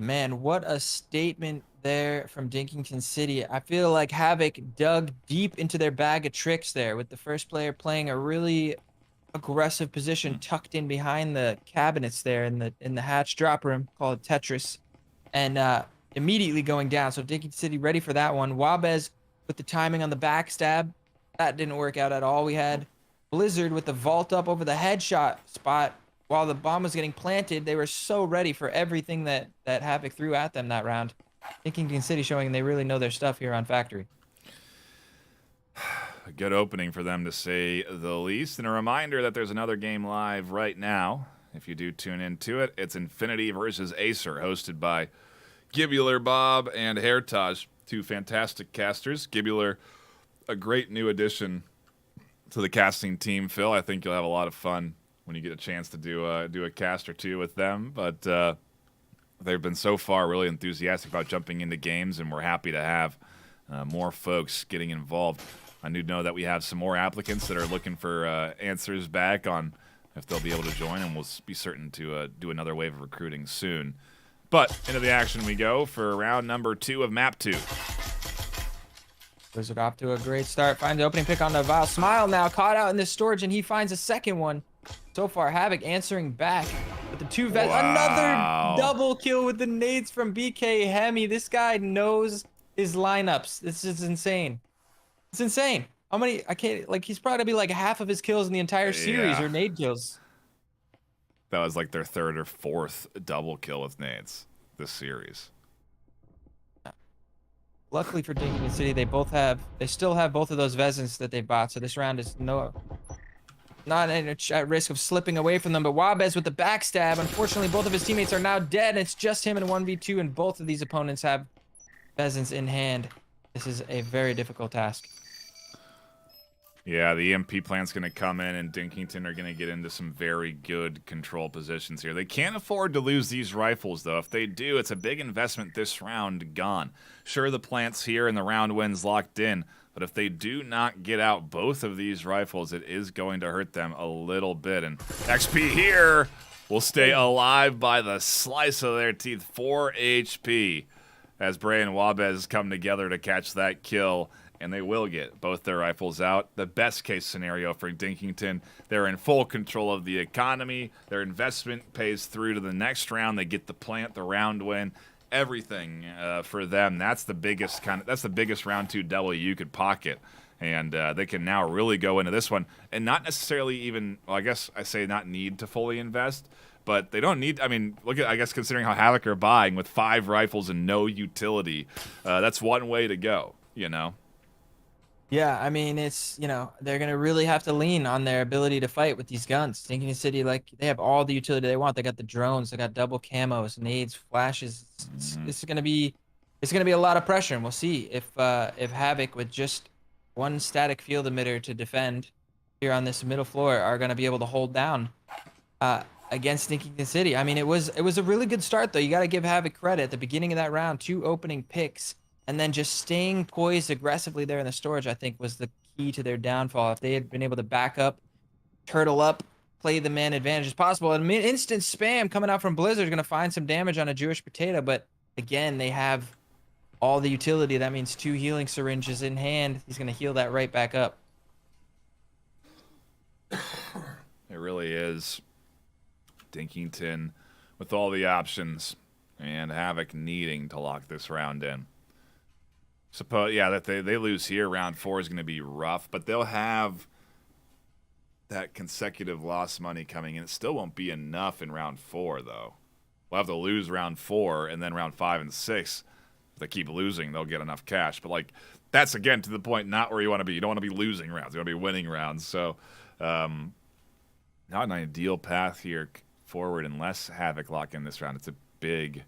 Man, what a statement there from Dington City. I feel like Havoc dug deep into their bag of tricks there with the first player playing a really aggressive position tucked in behind the cabinets there in the hatch drop room called Tetris, and immediately going down. So Dington City ready for that one. Wabez with the timing on the backstab. That didn't work out at all. We had Blizzard with the vault up over the headshot spot. While the bomb was getting planted, they were so ready for everything that Havoc threw at them that round. Dington City showing they really know their stuff here on Factory. A good opening for them, to say the least. And a reminder that there's another game live right now. If you do tune into it, it's Infinity versus Acer, hosted by Gibular Bob and Hairtaj, 2 fantastic casters. Gibular, a great new addition to the casting team, Phil. I think you'll have a lot of fun when you get a chance to do a cast or 2 with them. But they've been so far really enthusiastic about jumping into games, and we're happy to have more folks getting involved. I do know that we have some more applicants that are looking for answers back on if they'll be able to join, and we'll be certain to do another wave of recruiting soon. But into the action we go for round number 2 of map 2. Blizzard off to a great start. Finds the opening pick on the Vile. Smile now caught out in this storage, and he finds a second one. So far, Havoc answering back with the 2 vets. Wow. Another double kill with the nades from BK Hemi. This guy knows his lineups. This is insane. It's insane. How many? I can't. Like, he's probably be like half of his kills in the entire series are nade kills. That was like their 3rd or 4th double kill with nades this series. Luckily for Dington City, they still have both of those Vezins that they bought. So this round is not at risk of slipping away from them. But Wabez with the backstab. Unfortunately, both of his teammates are now dead. And it's just him in 1v2, and both of these opponents have Vezins in hand. This is a very difficult task. Yeah, the EMP plant's going to come in, and Dinkington are going to get into some very good control positions here. They can't afford to lose these rifles, though. If they do, it's a big investment this round gone. Sure, the plant's here and the round wins locked in, but if they do not get out both of these rifles, it is going to hurt them a little bit. And XP here will stay alive by the slice of their teeth. 4 HP as Bray and Wabez come together to catch that kill. And they will get both their rifles out. The best case scenario for Dinkington, they're in full control of the economy. Their investment pays through to the next round. They get the plant, the round win, everything for them. That's the biggest round 2 W you could pocket. And they can now really go into this one and not necessarily even, well, I guess I say not need to fully invest, but they don't need. I mean, look at, I guess, considering how Havoc are buying with 5 rifles and no utility, that's one way to go. You know. Yeah, I mean, it's, they're going to really have to lean on their ability to fight with these guns. Dington City, like, they have all the utility they want. They got the drones, they got double camos, nades, flashes. It's going to be a lot of pressure, and we'll see if Havoc with just one static field emitter to defend here on this middle floor are going to be able to hold down against Dington City. I mean, it was a really good start, though. You got to give Havoc credit. At the beginning of that round, 2 opening picks, and then just staying poised aggressively there in the storage, I think, was the key to their downfall. If they had been able to back up, turtle up, play the man advantage as possible. And instant spam coming out from Blizzard is going to find some damage on a Jewish potato. But again, they have all the utility. That means 2 healing syringes in hand. He's going to heal that right back up. It really is. Dington with all the options, and Havoc needing to lock this round in. Suppose, yeah, that they lose here, round 4 is going to be rough, but they'll have that consecutive loss money coming in. It still won't be enough in round 4, though. We'll have to lose round 4, and then round 5 and 6. If they keep losing, they'll get enough cash. But, like, that's, again, to the point, not where you want to be. You don't want to be losing rounds. You want to be winning rounds. So, not an ideal path here forward unless Havoc lock in this round. It's a big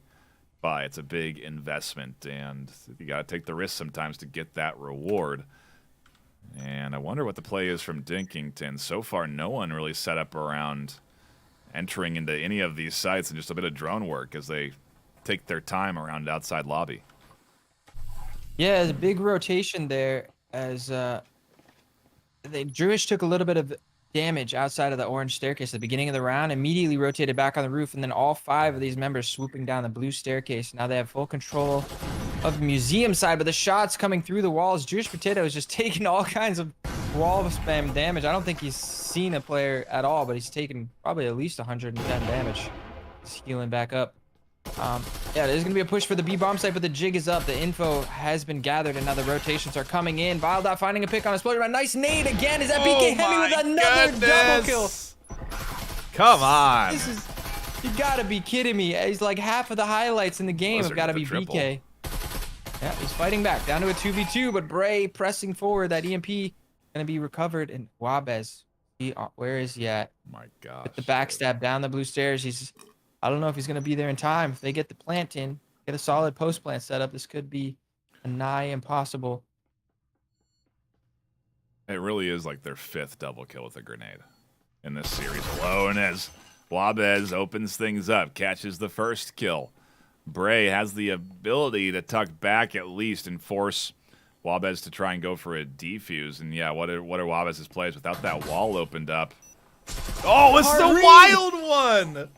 buy. It's a big investment, and you got to take the risk sometimes to get that reward. And I wonder what the play is from Dington. So far, no one really set up around entering into any of these sites, and just a bit of drone work as they take their time around outside lobby. Yeah, there's a big rotation there as the Jewish took a little bit of damage outside of the orange staircase at the beginning of the round, immediately rotated back on the roof, and then all 5 of these members swooping down the blue staircase. Now they have full control of the museum side, but the shots coming through the walls. Jewish Potato is just taking all kinds of wall spam damage. I don't think he's seen a player at all, but he's taken probably at least 110 damage. He's healing back up. Yeah, there's gonna be a push for the B bomb site, but the jig is up. The info has been gathered, and now the rotations are coming in. Vildot finding a pick on Explosion Round. Nice nade again. Is that BK Hemi with another double kill? Come on. You gotta be kidding me. He's like half of the highlights in the game have gotta be triple. BK. Yeah, he's fighting back down to a 2v2, but Bray pressing forward. That EMP gonna be recovered, and Wabez, where is he at? My gosh. With the backstab down the blue stairs. I don't know if he's going to be there in time. If they get the plant in, get a solid post plant set up, this could be a nigh impossible. It really is like their 5th double kill with a grenade in this series alone, as Wabez opens things up, catches the first kill. Bray has the ability to tuck back at least and force Wabez to try and go for a defuse. And yeah, what are Wabez's plays without that wall opened up? Oh, it's the wild one!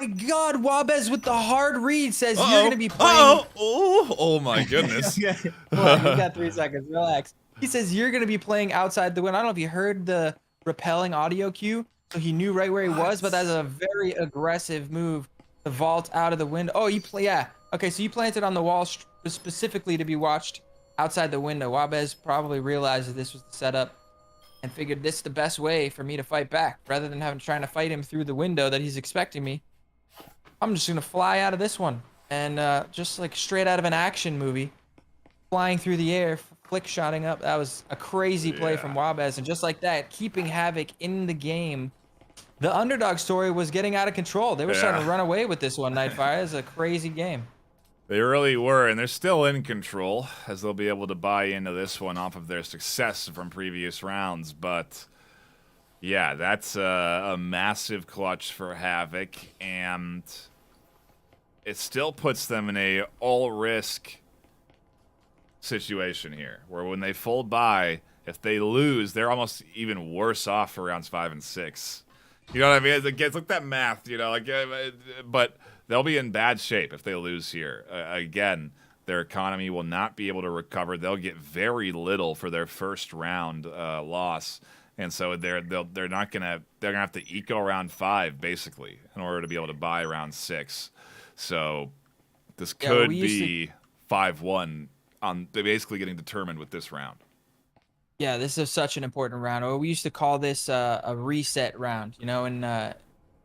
My God, Wabez with the hard read says you're going to be playing. Oh my goodness. Okay. Well, you got 3 seconds. Relax. He says you're going to be playing outside the window. I don't know if you heard the repelling audio cue, so he knew right where he was, but that's a very aggressive move to vault out of the window. Oh, yeah. Okay, so you planted on the wall specifically to be watched outside the window. Wabez probably realized that this was the setup and figured this is the best way for me to fight back. Rather than trying to fight him through the window that he's expecting me, I'm just going to fly out of this one. And just like straight out of an action movie, flying through the air, flick shotting up. That was a crazy play from Wabez. And just like that, keeping Havoc in the game. The underdog story was getting out of control. They were starting to run away with this one, Nightfire. It's a crazy game. They really were, and they're still in control, as they'll be able to buy into this one off of their success from previous rounds. But yeah, that's a massive clutch for Havoc, and it still puts them in a all-risk situation here, where when they fold by, if they lose, they're almost even worse off for rounds 5 and 6. You know what I mean? It's like that math, you know, like, but they'll be in bad shape if they lose here. Again, their economy will not be able to recover. They'll get very little for their first round loss, and so they're gonna have to eco round 5 basically in order to be able to buy round 6. So this could be 5-1 on basically getting determined with this round. Yeah, this is such an important round. We used to call this a reset round. You know, in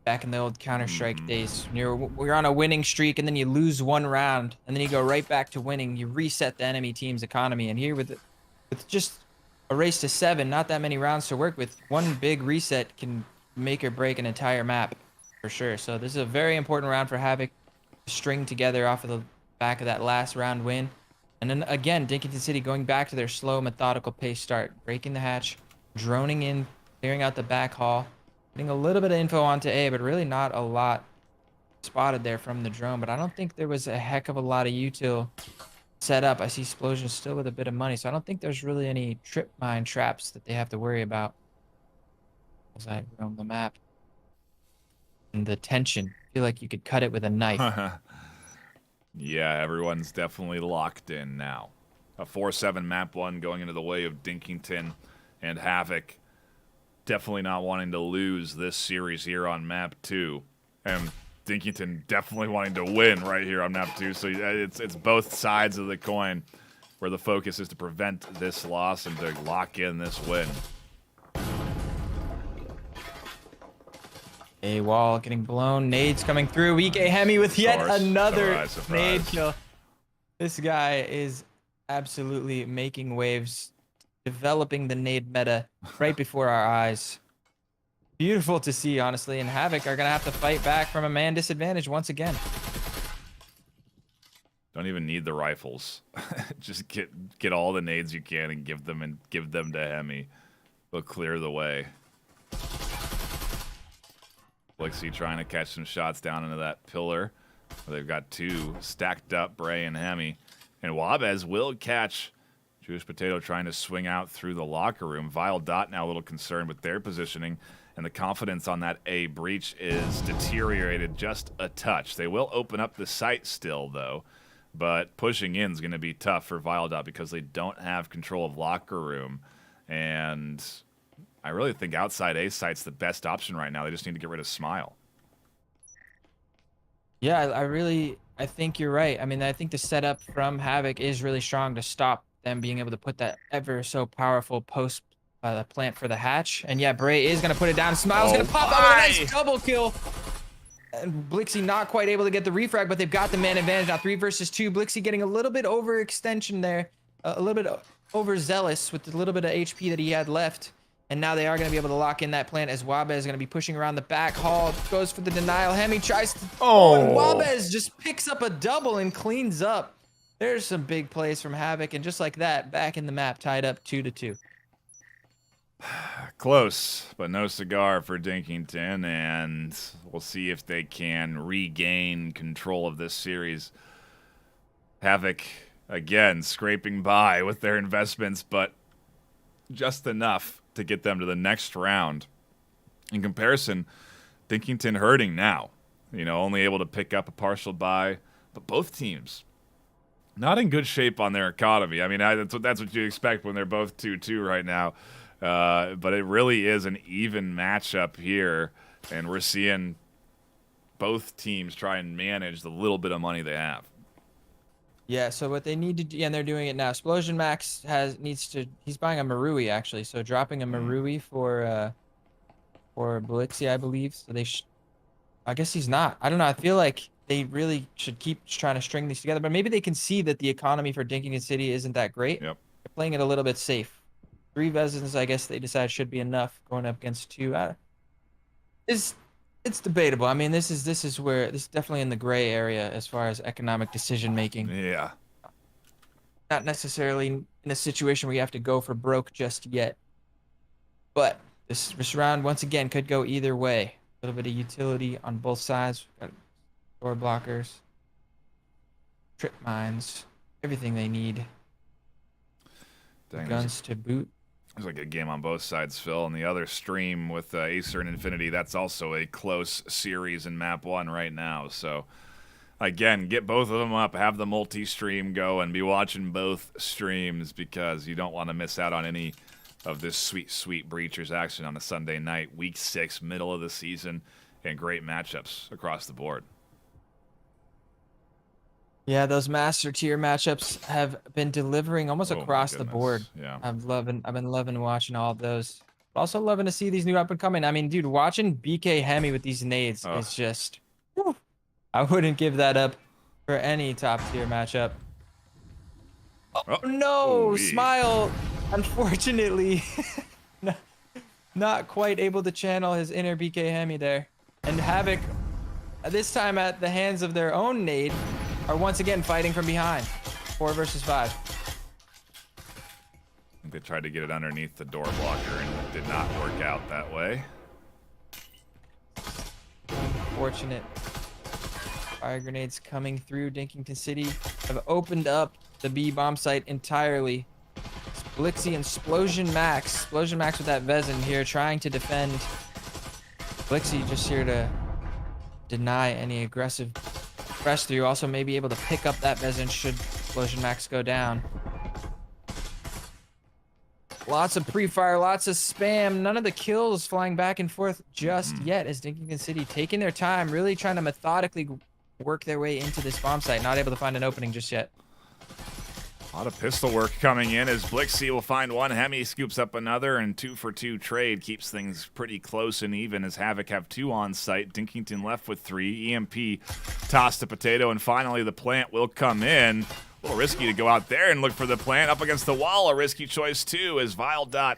back in the old Counter-Strike days. We're on a winning streak, and then you lose one round, and then you go right back to winning. You reset the enemy team's economy. And here with just a race to 7, not that many rounds to work with, one big reset can make or break an entire map for sure. So this is a very important round for Havoc to string together off of the back of that last round win. And then again, Dington City going back to their slow, methodical pace start, breaking the hatch, droning in, clearing out the back hall, getting a little bit of info onto A, but really not a lot spotted there from the drone. But I don't think there was a heck of a lot of util set up. I see Explosion still with a bit of money, so I don't think there's really any trip mine traps that they have to worry about as I roam the map. And the tension, I feel like you could cut it with a knife. Yeah, everyone's definitely locked in now. A 4-7 map 1 going into the way of Dington and Havoc. Definitely not wanting to lose this series here on map 2. And Dington definitely wanting to win right here on map 2. So it's both sides of the coin where the focus is to prevent this loss and to lock in this win. A wall getting blown, nades coming through. EK Hemi with yet another nade kill. This guy is absolutely making waves, developing the nade meta right before our eyes. Beautiful to see, honestly, and Havoc are gonna have to fight back from a man disadvantage once again. Don't even need the rifles. Just get all the nades you can and give them to Hemi. They'll clear the way. Blixie trying to catch some shots down into that pillar. They've got 2 stacked up, Bray and Hemi. And Wabez will catch Jewish Potato trying to swing out through the locker room. Vile Dot now a little concerned with their positioning, and the confidence on that A breach is deteriorated just a touch. They will open up the site still, though, but pushing in is going to be tough for Vile Dot because they don't have control of locker room. And I really think outside A site's the best option right now. They just need to get rid of Smile. Yeah, I think you're right. I mean, I think the setup from Havoc is really strong to stop them being able to put that ever so powerful post plant for the hatch. And yeah, Bray is going to put it down. Smile's going to pop out with a nice double kill. And Blixie not quite able to get the refrag, but they've got the man advantage now. 3 versus 2. Blixie getting a little bit overextension there. A little bit overzealous with the little bit of HP that he had left. And now they are going to be able to lock in that plant as Wabez is going to be pushing around the back hall. Goes for the denial. Hemi tries to... Oh, and Wabez just picks up a double and cleans up. There's some big plays from Havoc. And just like that, back in the map, tied up 2-2. Close, but no cigar for Dington. And we'll see if they can regain control of this series. Havoc, again, scraping by with their investments, but just enough to get them to the next round. In comparison, Dington hurting now. You know, only able to pick up a partial buy, but both teams not in good shape on their economy. I mean, that's what you expect when they're both 2-2 right now. But it really is an even matchup here, and we're seeing both teams try and manage the little bit of money they have. Yeah, so what they need to do, and they're doing it now. Explosion Max he's buying a Marui actually, so dropping a Marui for Blixie, I believe. So I guess he's not. I don't know. I feel like they really should keep trying to string these together, but maybe they can see that the economy for Dington City isn't that great. Yep. They're playing it a little bit safe. 3 Vezins, I guess they decide should be enough going up against 2. It's debatable. I mean, this is definitely in the gray area as far as economic decision making. Yeah. Not necessarily in a situation where you have to go for broke just yet. But this round once again could go either way. A little bit of utility on both sides. We've got door blockers, trip mines, everything they need. Guns to boot. There's like a game on both sides, Phil. And the other stream with Acer and Infinity, that's also a close series in map 1 right now. So, again, get both of them up, have the multi-stream go, and be watching both streams because you don't want to miss out on any of this sweet, sweet Breachers action on a Sunday night, week 6, middle of the season, and great matchups across the board. Yeah, those master tier matchups have been delivering almost across the board. Yeah, I've been loving watching all of those. Also loving to see these new up and coming. I mean, dude, watching BK Hemi with these nades Ugh. is just, whew. I wouldn't give that up for any top tier matchup. Oh no, Ooh-wee. Smile, unfortunately, not quite able to channel his inner BK Hemi there. And Havoc, this time at the hands of their own nade, are once again fighting from behind. 4 versus 5. They tried to get it underneath the door blocker and it did not work out that way. Unfortunate. Fire grenades coming through. Dington City have opened up the B bomb site entirely. Blixie and Splosion Max. Splosion Max with that Vezin here trying to defend. Blixie just here to deny any aggressive press through. Also may be able to pick up that Vezin should Splosion Max go down. Lots of pre-fire, lots of spam. None of the kills flying back and forth just yet as Dington City taking their time, really trying to methodically work their way into this bomb site. Not able to find an opening just yet. A lot of pistol work coming in as Blixie will find one. Hemi scoops up another, and 2-for-2 trade keeps things pretty close and even as Havoc have 2 on site. Dington left with 3. EMP tossed a potato, and finally the plant will come in. A little risky to go out there and look for the plant. Up against the wall, a risky choice too, as Vile Dot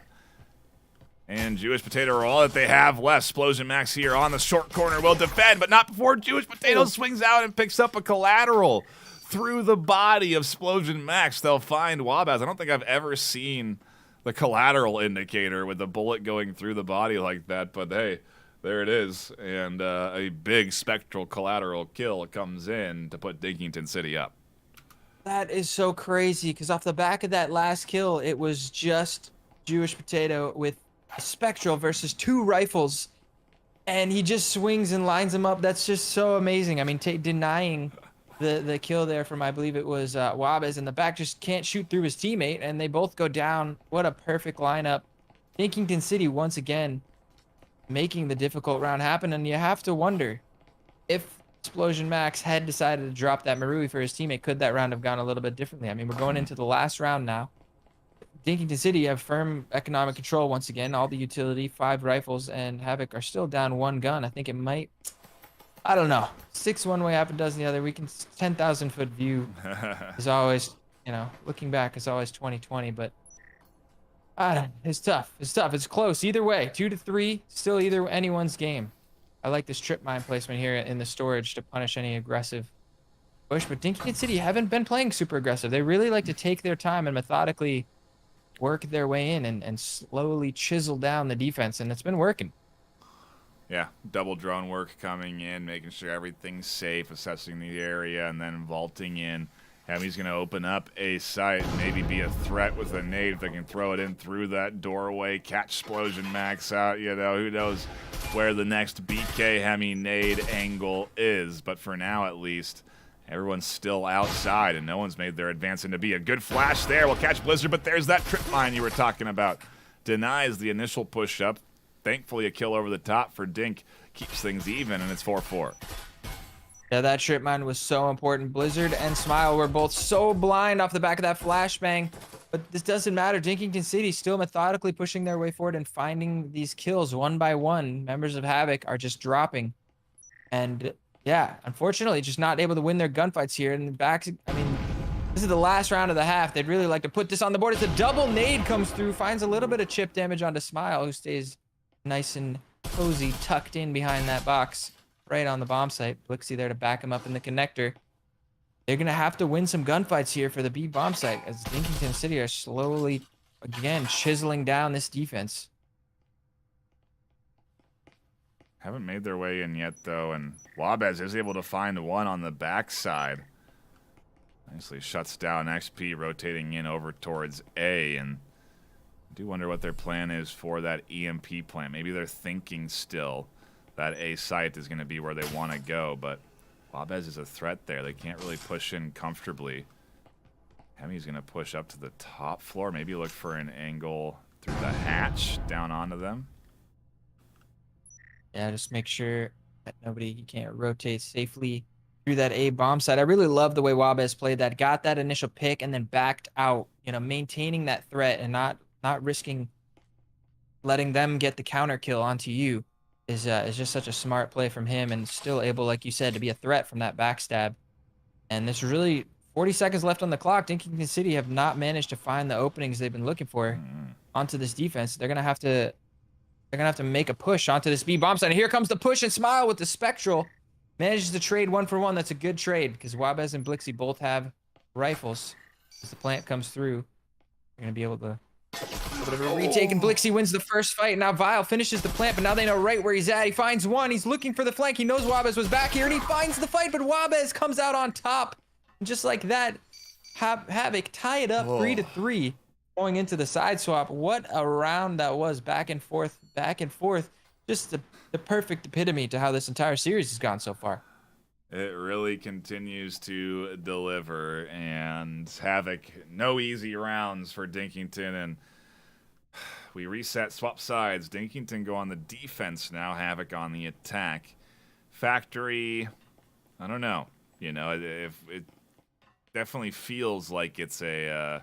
and Jewish Potato are all that they have left. Splosion Max here on the short corner will defend, but not before Jewish Potato swings out and picks up a collateral through the body of Splosion Max. They'll find Wabaz. I don't think I've ever seen the collateral indicator with the bullet going through the body like that, but hey, there it is. And a big spectral collateral kill comes in to put Dington City up. That is so crazy because off the back of that last kill, it was just Jewish Potato with a Spectral versus 2 rifles. And he just swings and lines them up. That's just so amazing. I mean, denying the kill there from, I believe it was Wabez in the back, just can't shoot through his teammate. And they both go down. What a perfect lineup. Dington City, once again, making the difficult round happen. And you have to wonder if Splosion Max had decided to drop that Marui for his teammate, could that round have gone a little bit differently? I mean, we're going into the last round now. Dington City have firm economic control once again. All the utility, 5 rifles, and Havoc are still down 1 gun. I think it might, I don't know. 6 one way, half a dozen the other. We can 10,000-foot view is always, you know, looking back is always 20/20, but I don't know. It's tough. It's tough. It's close either way. 2-3, still either anyone's game. I like this trip mine placement here in the storage to punish any aggressive push, but Dington City haven't been playing super aggressive. They really like to take their time and methodically work their way in and slowly chisel down the defense, and it's been working. Yeah, double drone work coming in, making sure everything's safe, assessing the area, and then vaulting in. Hemi's going to open up a site, maybe be a threat with a nade if they can throw it in through that doorway, catch Splosion Max out. You know, who knows where the next BK Hemi nade angle is. But for now, at least, everyone's still outside, and no one's made their advance into B. A good flash there will catch Blizzard, but there's that trip mine you were talking about. Denies the initial push-up. Thankfully, a kill over the top for Dink keeps things even, and it's 4-4. Yeah, that trip mine was so important. Blizzard and Smile were both so blind off the back of that flashbang, but this doesn't matter. Dington City still methodically pushing their way forward and finding these kills one by one. Members of Havoc are just dropping, and yeah, unfortunately, just not able to win their gunfights here. And the back, I mean, this is the last round of the half. They'd really like to put this on the board. It's a double nade comes through, finds a little bit of chip damage onto Smile, who stays nice and cozy, tucked in behind that box. Right on the bomb site. Blixie there to back him up in the connector. They're going to have to win some gunfights here for the B bomb site as Dington City are slowly, again, chiseling down this defense. Haven't made their way in yet, though, and Wabez is able to find one on the backside. Nicely shuts down XP, rotating in over towards A, and I do wonder what their plan is for that EMP plant. Maybe they're thinking still that A site is going to be where they want to go, but Wabez is a threat there. They can't really push in comfortably. Hemi's going to push up to the top floor, maybe look for an angle through the hatch down onto them. Yeah, just make sure that he can't rotate safely through that A bomb site. I really love the way Wabez played that. Got that initial pick and then backed out, you know, maintaining that threat and not risking letting them get the counter kill onto you is just such a smart play from him, and still able, like you said, to be a threat from that backstab. And there's really 40 seconds left on the clock. Dington City have not managed to find the openings they've been looking for onto this defense. They're gonna have to make a push onto this B bomb site. And here comes the push, and Smile with the Spectral manages to trade 1-for-1. That's a good trade because Wabez and Blixie both have rifles. As the plant comes through, they're gonna be able to a bit of a retake, and Blixie wins the first fight. Now Vile finishes the plant, but now they know right where he's at. He finds one. He's looking for the flank. He knows Wabez was back here, and he finds the fight, but Wabez comes out on top. And just like that, Havoc tie it up 3-3 going into the side swap. What a round that was, back and forth, back and forth. Just the perfect epitome to how this entire series has gone so far. It really continues to deliver, and Havoc, no easy rounds for Dington, and we reset, swap sides. Dington go on the defense now, Havoc on the attack. Factory, I don't know. You know, if it definitely feels like it's a...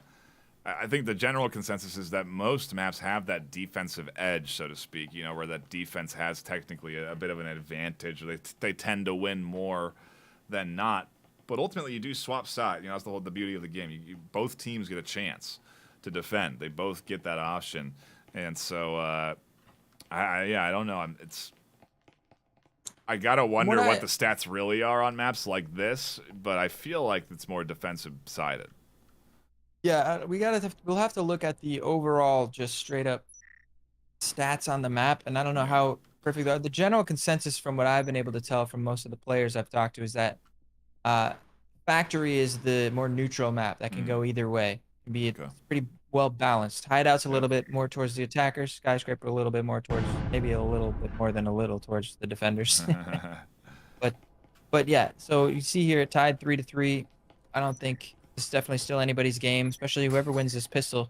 I think the general consensus is that most maps have that defensive edge, so to speak, you know, where that defense has technically a bit of an advantage. They tend to win more than not. But ultimately, you do swap side. You know, that's the beauty of the game. Both teams get a chance to defend. They both get that option. And so, I don't know. I gotta wonder what the stats really are on maps like this, but I feel like it's more defensive-sided. Yeah, we'll have to look at the overall, just straight up stats on the map, and I don't know how perfect they are. The general consensus from what I've been able to tell from most of the players I've talked to is that Factory is the more neutral map that can go either way. It's pretty well balanced. Hideout's a little bit more towards the attackers, Skyscraper a little bit more towards, maybe a little bit more than a little towards the defenders. but yeah, so you see here tied 3-3. I don't think it's definitely still anybody's game, especially whoever wins this pistol.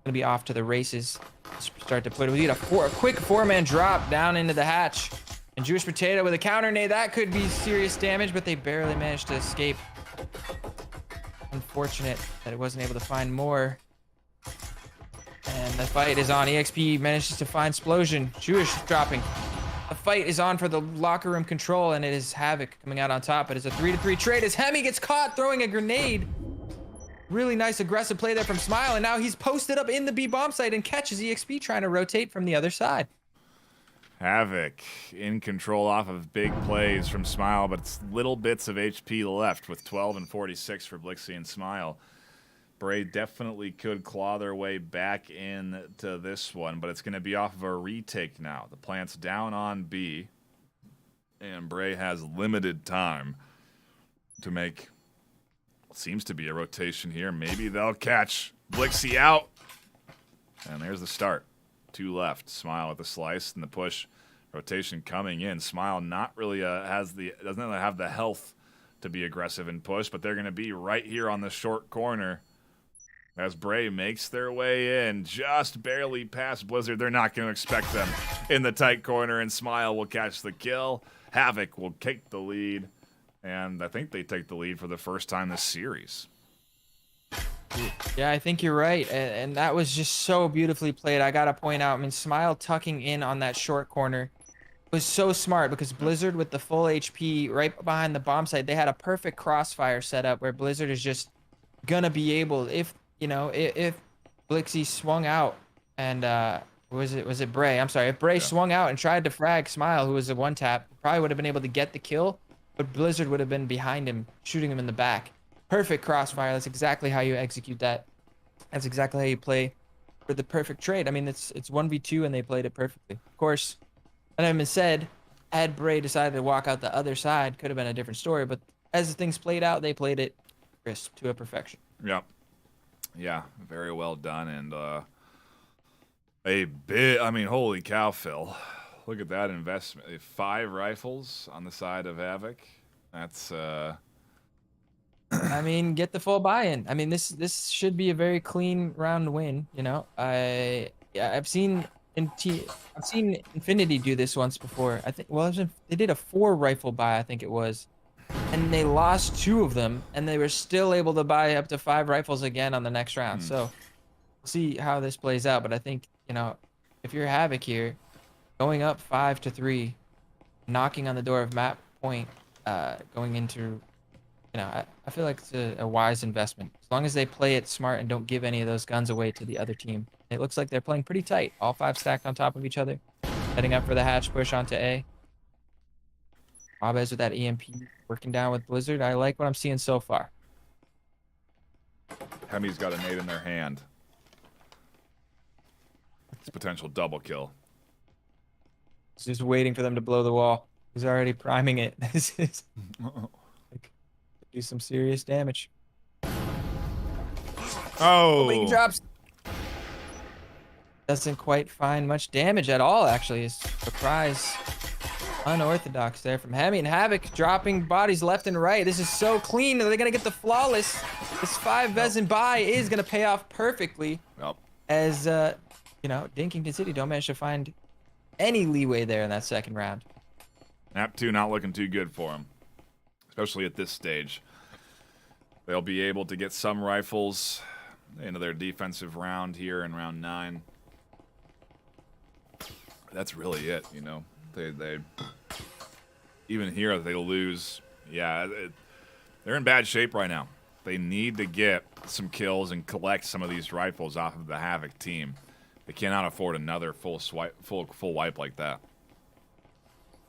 Gonna be off to the races. Start to put. We need a quick 4-man drop down into the hatch, and Jewish Potato with a counter nade that could be serious damage, but they barely managed to escape. Unfortunate that it wasn't able to find more. And the fight is on. EXP manages to find Splosion. Jewish dropping. The fight is on for the locker room control, and it is Havoc coming out on top. But it's a 3-3 trade as Hemi gets caught throwing a grenade. Really nice aggressive play there from Smile, and now he's posted up in the B bomb site and catches EXP trying to rotate from the other side. Havoc in control off of big plays from Smile, but it's little bits of HP left with 12 and 46 for Blixie and Smile. Bray definitely could claw their way back into this one, but it's going to be off of a retake now. The plant's down on B, and Bray has limited time to make what seems to be a rotation here. Maybe they'll catch Blixie out. And there's the start. 2 left. Smile with the slice and the push. Rotation coming in. Smile not really doesn't really have the health to be aggressive and push, but they're going to be right here on the short corner. As Bray makes their way in, just barely past Blizzard. They're not going to expect them in the tight corner, and Smile will catch the kill. Havoc will take the lead, and I think they take the lead for the first time this series. Yeah, I think you're right, and that was just so beautifully played. I got to point out, I mean, Smile tucking in on that short corner was so smart because Blizzard with the full HP right behind the bomb site, they had a perfect crossfire set up where Blizzard is just going to be able, if Blixie swung out and was it Bray? I'm sorry. If Bray swung out and tried to frag Smile, who was a one-tap, probably would have been able to get the kill, but Blizzard would have been behind him, shooting him in the back. Perfect crossfire. That's exactly how you execute that. That's exactly how you play for the perfect trade. I mean, it's 1v2, and they played it perfectly. Of course, that having been said, had Bray decided to walk out the other side, could have been a different story, but as the things played out, they played it crisp to a perfection. Yep. Yeah, very well done, and I mean, holy cow, Phil. Look at that investment. 5 rifles on the side of Havoc. That's, I mean, get the full buy-in. I mean, this should be a very clean round win, you know? I've seen Infinity do this once before. I think, well, they did a 4 rifle buy, I think it was. And they lost 2 of them, and they were still able to buy up to 5 rifles again on the next round. So we'll see how this plays out. But I think, if you're Havoc here, going up 5-3, knocking on the door of map point, going into, I feel like it's a wise investment. As long as they play it smart and don't give any of those guns away to the other team. It looks like they're playing pretty tight. All 5 stacked on top of each other. Heading up for the hatch push onto A. Wabez with that EMP working down with Blizzard. I like what I'm seeing so far. Hemi's got a nade in their hand. It's a potential double kill. He's just waiting for them to blow the wall. He's already priming it. This is like, do some serious damage. Oh! But he drops. Doesn't quite find much damage at all, actually. Is surprise. Unorthodox there from Hemi, and Havoc dropping bodies left and right. This is so clean. Are they going to get the flawless? This 5 Vezin buy is going to pay off perfectly. Nope. As, Dington City don't manage to find any leeway there in that second round. Map 2 not looking too good for them, especially at this stage. They'll be able to get some rifles into their defensive round here in round 9. That's really it, They even here they lose. Yeah, they're in bad shape right now. They need to get some kills and collect some of these rifles off of the Havoc team. They cannot afford another full wipe like that.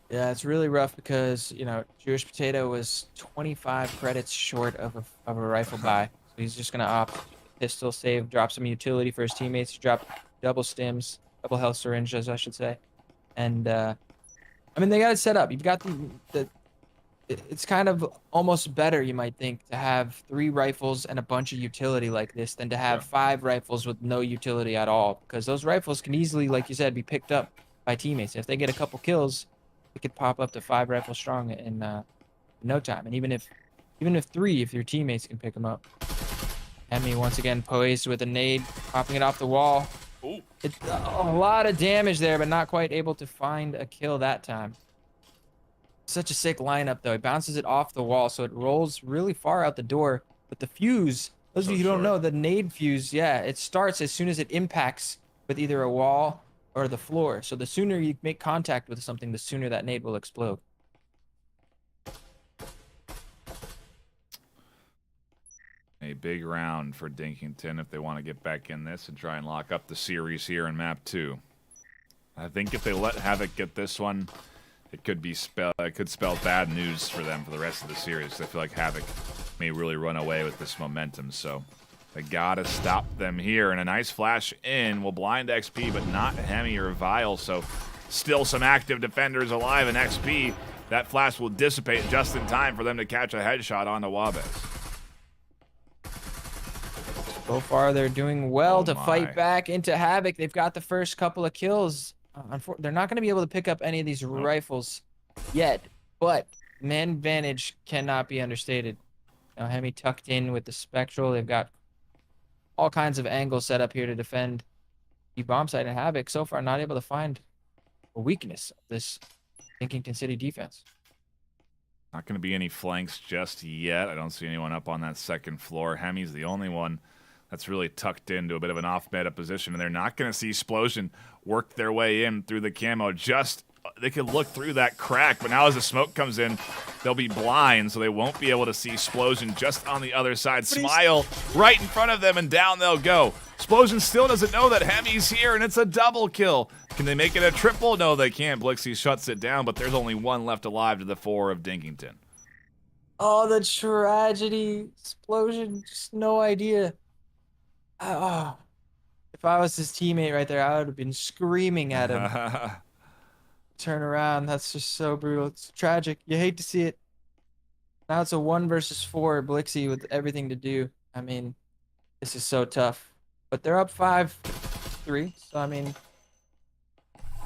Yeah, it's really rough because, Jewish Potato was 25 credits short of a rifle buy. So he's just going to opt pistol save, drop some utility for his teammates, drop double stims, double health syringes, I should say. And, they got it set up. You've got it's kind of almost better, you might think, to have 3 rifles and a bunch of utility like this than to have 5 rifles with no utility at all. Because those rifles can easily, like you said, be picked up by teammates. If they get a couple kills, it could pop up to 5 rifles strong in no time. And even if 3, if your teammates can pick them up. Hemi once again poised with a nade, popping it off the wall. Ooh. It's a lot of damage there, but not quite able to find a kill that time. Such a sick lineup, though. He bounces it off the wall, so it rolls really far out the door. But the fuse, those of you who don't know, the nade fuse, it starts as soon as it impacts with either a wall or the floor. So the sooner you make contact with something, the sooner that nade will explode. A big round for Dington if they want to get back in this and try and lock up the series here in map 2. I think if they let Havoc get this one, it could spell bad news for them for the rest of the series. I feel like Havoc may really run away with this momentum, so they gotta stop them here. And a nice flash in will blind XP, but not Hemi or Vile, so still some active defenders alive in XP. That flash will dissipate just in time for them to catch a headshot on the Wabez. So far, they're doing well to fight back into Havoc. They've got the first couple of kills. They're not going to be able to pick up any of these rifles yet, but man advantage cannot be understated. Now, Hemi tucked in with the Spectral. They've got all kinds of angles set up here to defend the bomb site, and Havoc so far not able to find a weakness of this Dington City defense. Not going to be any flanks just yet. I don't see anyone up on that second floor. Hemi's the only one that's really tucked into a bit of an off-meta position, and they're not going to see Explosion work their way in through the camo. They could look through that crack, but now as the smoke comes in, they'll be blind, so they won't be able to see Explosion just on the other side. Smile right in front of them, and down they'll go. Explosion still doesn't know that Hemi's here, and it's a double kill. Can they make it a triple? No, they can't. Blixie shuts it down, but there's only one left alive to the 4 of Dington. Oh, the tragedy. Explosion, just no idea. Oh, if I was his teammate right there, I would have been screaming at him. Turn around. That's just so brutal. It's tragic. You hate to see it. Now it's a 1 versus 4 Blixie with everything to do. This is so tough. But they're up 5-3. So,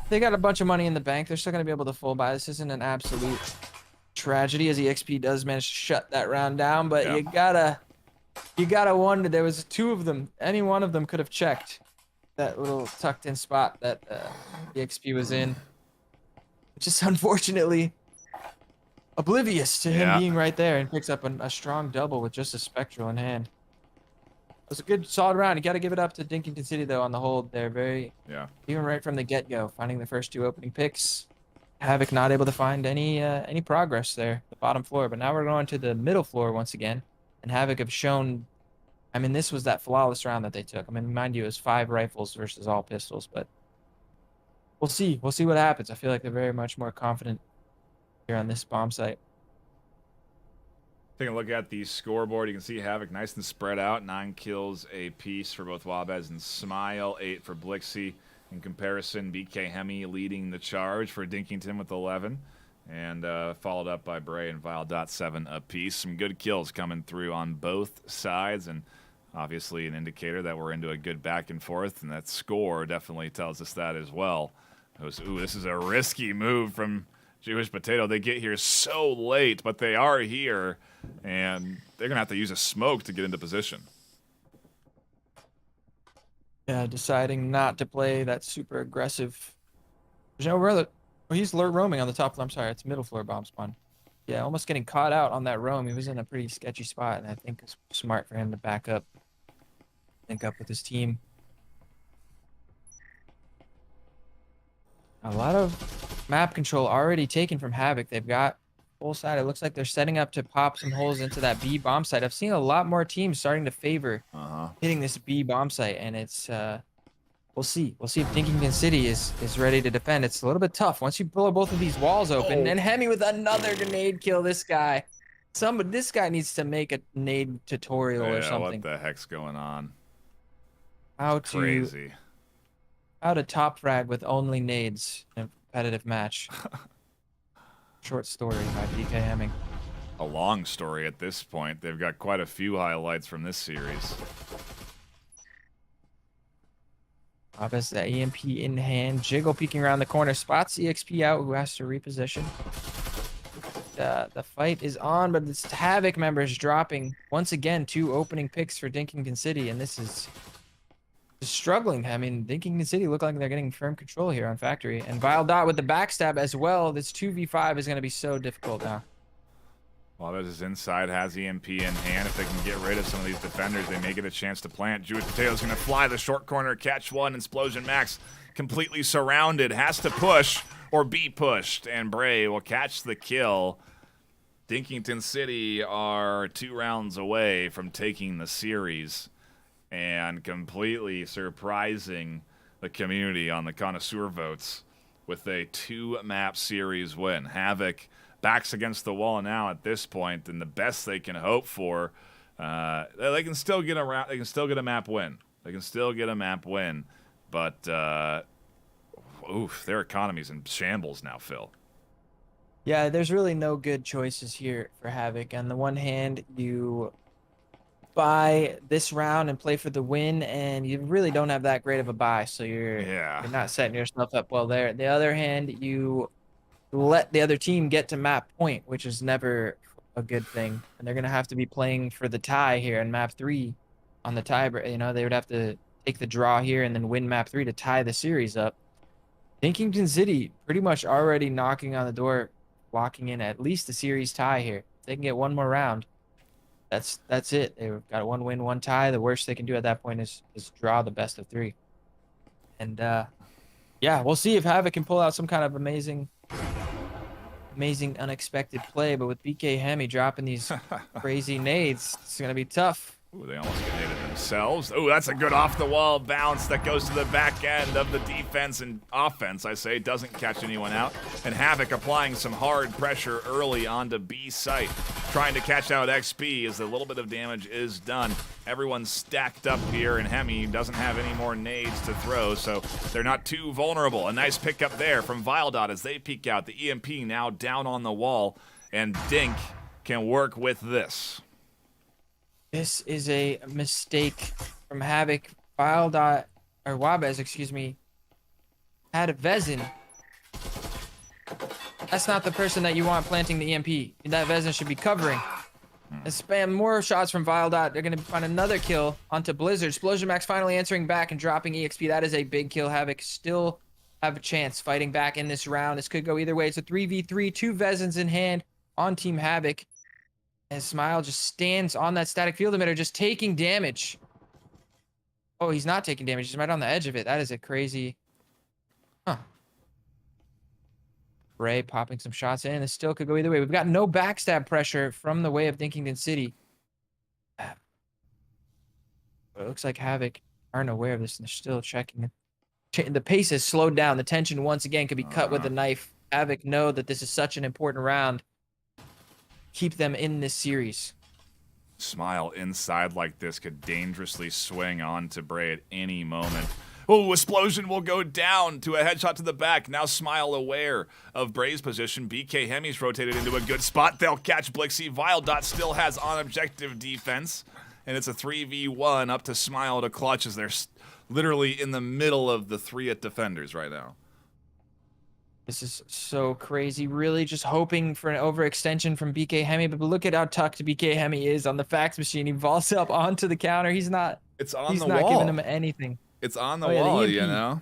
they got a bunch of money in the bank. They're still going to be able to full buy. This isn't an absolute tragedy, as the XP does manage to shut that round down. But you gotta wonder, there was 2 of them. Any one of them could have checked that little tucked in spot that the XP was in. Just unfortunately oblivious to him being right there, and picks up a strong double with just a Spectral in hand. was a good solid round. You got to give it up to Dington City though on the hold. They're very even right from the get-go, finding the first 2 opening picks. Havoc not able to find any progress there, the bottom floor. But now we're going to the middle floor once again, and Havoc have shown. I mean, this was that flawless round that they took. I mean, mind you, it was 5 rifles versus all pistols, but we'll see. We'll see what happens. I feel like they're very much more confident here on this bomb site. Taking a look at the scoreboard, you can see Havoc nice and spread out. 9 kills apiece for both Wabez and Smile. 8 for Blixie. In comparison, BK Hemi leading the charge for Dinkington with 11. And followed up by Bray and Vile. 7 apiece. Some good kills coming through on both sides. And obviously an indicator that we're into a good back and forth. And that score definitely tells us that as well. Ooh, this is a risky move from Jewish Potato. They get here so late, but they are here. And they're going to have to use a smoke to get into position. Yeah, deciding not to play that super aggressive. There's no really. Well, he's roaming on the top floor. I'm sorry, it's middle floor bomb spawn. Yeah, almost getting caught out on that roam. He was in a pretty sketchy spot, and I think it's smart for him to back up, link up with his team. A lot of map control already taken from Havoc. They've got full side. It looks like they're setting up to pop some holes into that B bomb site. I've seen a lot more teams starting to favor hitting this B bomb site, and it's we'll see. We'll see if Dinkington City is ready to defend. It's a little bit tough once you blow both of these walls open. And Hemi with another grenade kill. This guy needs to make a nade tutorial or something. What the heck's going on? How to top frag with only nades in a competitive match. Short story by BK Hemming. A long story at this point. They've got quite a few highlights from this series. Obvious that EMP in hand. Jiggle peeking around the corner. Spots EXP out, who has to reposition. The fight is on, but it's Havoc members dropping once again 2 opening picks for Dinkington City, and this is struggling. I mean, Dinkington City look like they're getting firm control here on Factory, and Vile Dot with the backstab as well. This 2v5 is going to be so difficult now. Wabez is inside, has EMP in hand. If they can get rid of some of these defenders, they may get a chance to plant. Jewish Potato's going to fly the short corner, catch one. Explosion Max completely surrounded, has to push or be pushed, and Bray will catch the kill. Dinkington City are 2 rounds away from taking the series and completely surprising the community on the connoisseur votes with a 2-map series win. Havoc backs against the wall now at this point, and the best they can hope for, they can still get a They can still get a map win. They can still get a map win, but their economy's in shambles now, Phil. Yeah, there's really no good choices here for Havoc. On the one hand, you buy this round and play for the win, and you really don't have that great of a buy, so you're not setting yourself up well there. On the other hand, you let the other team get to map point, which is never a good thing, and they're gonna have to be playing for the tie here in map 3 on the tie. You know, they would have to take the draw here and then win map 3 to tie the series up. Dinkington City pretty much already knocking on the door, locking in at least a series tie here. If they can get one more round, that's it. They've got a 1 win, 1 tie. The worst they can do at that point is draw the best of 3. And yeah, we'll see if Havoc can pull out some kind of amazing unexpected play. But with BK Hemi dropping these crazy nades, it's gonna be tough. Ooh, they almost get naded themselves. Ooh, that's a good off-the-wall bounce that goes to the back end of the defense and offense, I say. Doesn't catch anyone out. And Havoc applying some hard pressure early onto B site. Trying to catch out XP as a little bit of damage is done. Everyone's stacked up here, and Hemi doesn't have any more nades to throw, so they're not too vulnerable. A nice pickup there from Vildot as they peek out. The EMP now down on the wall, and Dink can work with this. This is a mistake from Havoc. Vildot, or Wabez, excuse me, had a Vezin. That's not the person that you want planting the EMP. That Vezin should be covering. And spam more shots from Vildot. They're going to find another kill onto Blizzard. Explosion Max finally answering back and dropping EXP. That is a big kill. Havoc still have a chance fighting back in this round. This could go either way. It's a 3v3, 2 Vezins in hand on Team Havoc. And Smile just stands on that static field emitter, just taking damage. Oh, he's not taking damage. He's right on the edge of it. That is a crazy. Huh. Ray popping some shots in. This still could go either way. We've got no backstab pressure from the way of Dington City. It looks like Havoc aren't aware of this and they're still checking it. The pace has slowed down. The tension once again could be cut with a knife. Havoc know that this is such an important round. Keep them in this series. Smile inside like this could dangerously swing on to Bray at any moment. Oh, Explosion will go down to a headshot to the back. Now Smile aware of Bray's position. BK Hemi's rotated into a good spot. They'll catch Blixie. Vile.Dot still has on-objective defense. And it's a 3v1 up to Smile to clutch as they're literally in the middle of the 3 defenders right now. This is so crazy. Really just hoping for an overextension from BK Hemi, but look at how tucked BK Hemi is on the fax machine. He vaults up onto the counter. He's not giving him anything. It's on the wall, you know?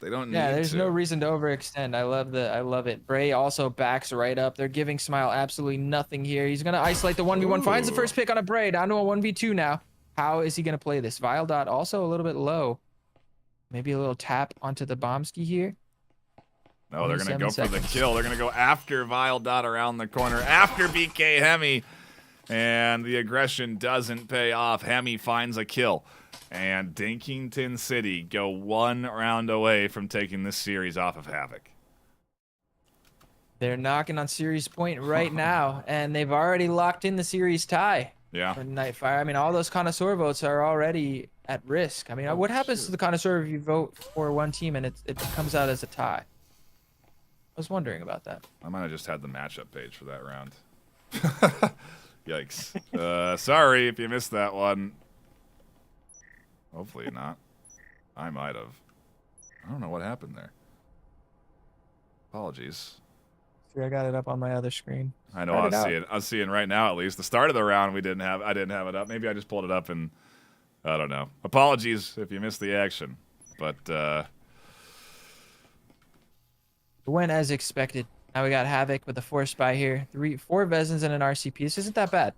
They don't need to. Yeah, there's no reason to overextend. I love it. Bray also backs right up. They're giving Smile absolutely nothing here. He's going to isolate the 1v1. Finds the first pick on a Bray. Down to a 1v2 now. How is he going to play this? Vile.Dot also a little bit low. Maybe a little tap onto the Bombski here. No, they're going to go for the kill. They're going to go after Vile.Dot around the corner, after BK Hemi. And the aggression doesn't pay off. Hemi finds a kill. And Dington City go 1 round away from taking this series off of Havoc. They're knocking on series point right now, and they've already locked in the series tie. Yeah. For Nightfire. I mean, all those connoisseur votes are already at risk. I mean, what happens to the connoisseur if you vote for one team and it comes out as a tie? I was wondering about that. I might have just had the matchup page for that round. Yikes. Sorry if you missed that one. Hopefully not. I might have. I don't know what happened there. Apologies. See, I got it up on my other screen. I know. I'm seeing right now at least. The start of the round I didn't have it up. Maybe I just pulled it up and I don't know. Apologies if you missed the action. But it went as expected. Now we got Havoc with a 4 spy here. 4 Vezins and an RCP. This isn't that bad.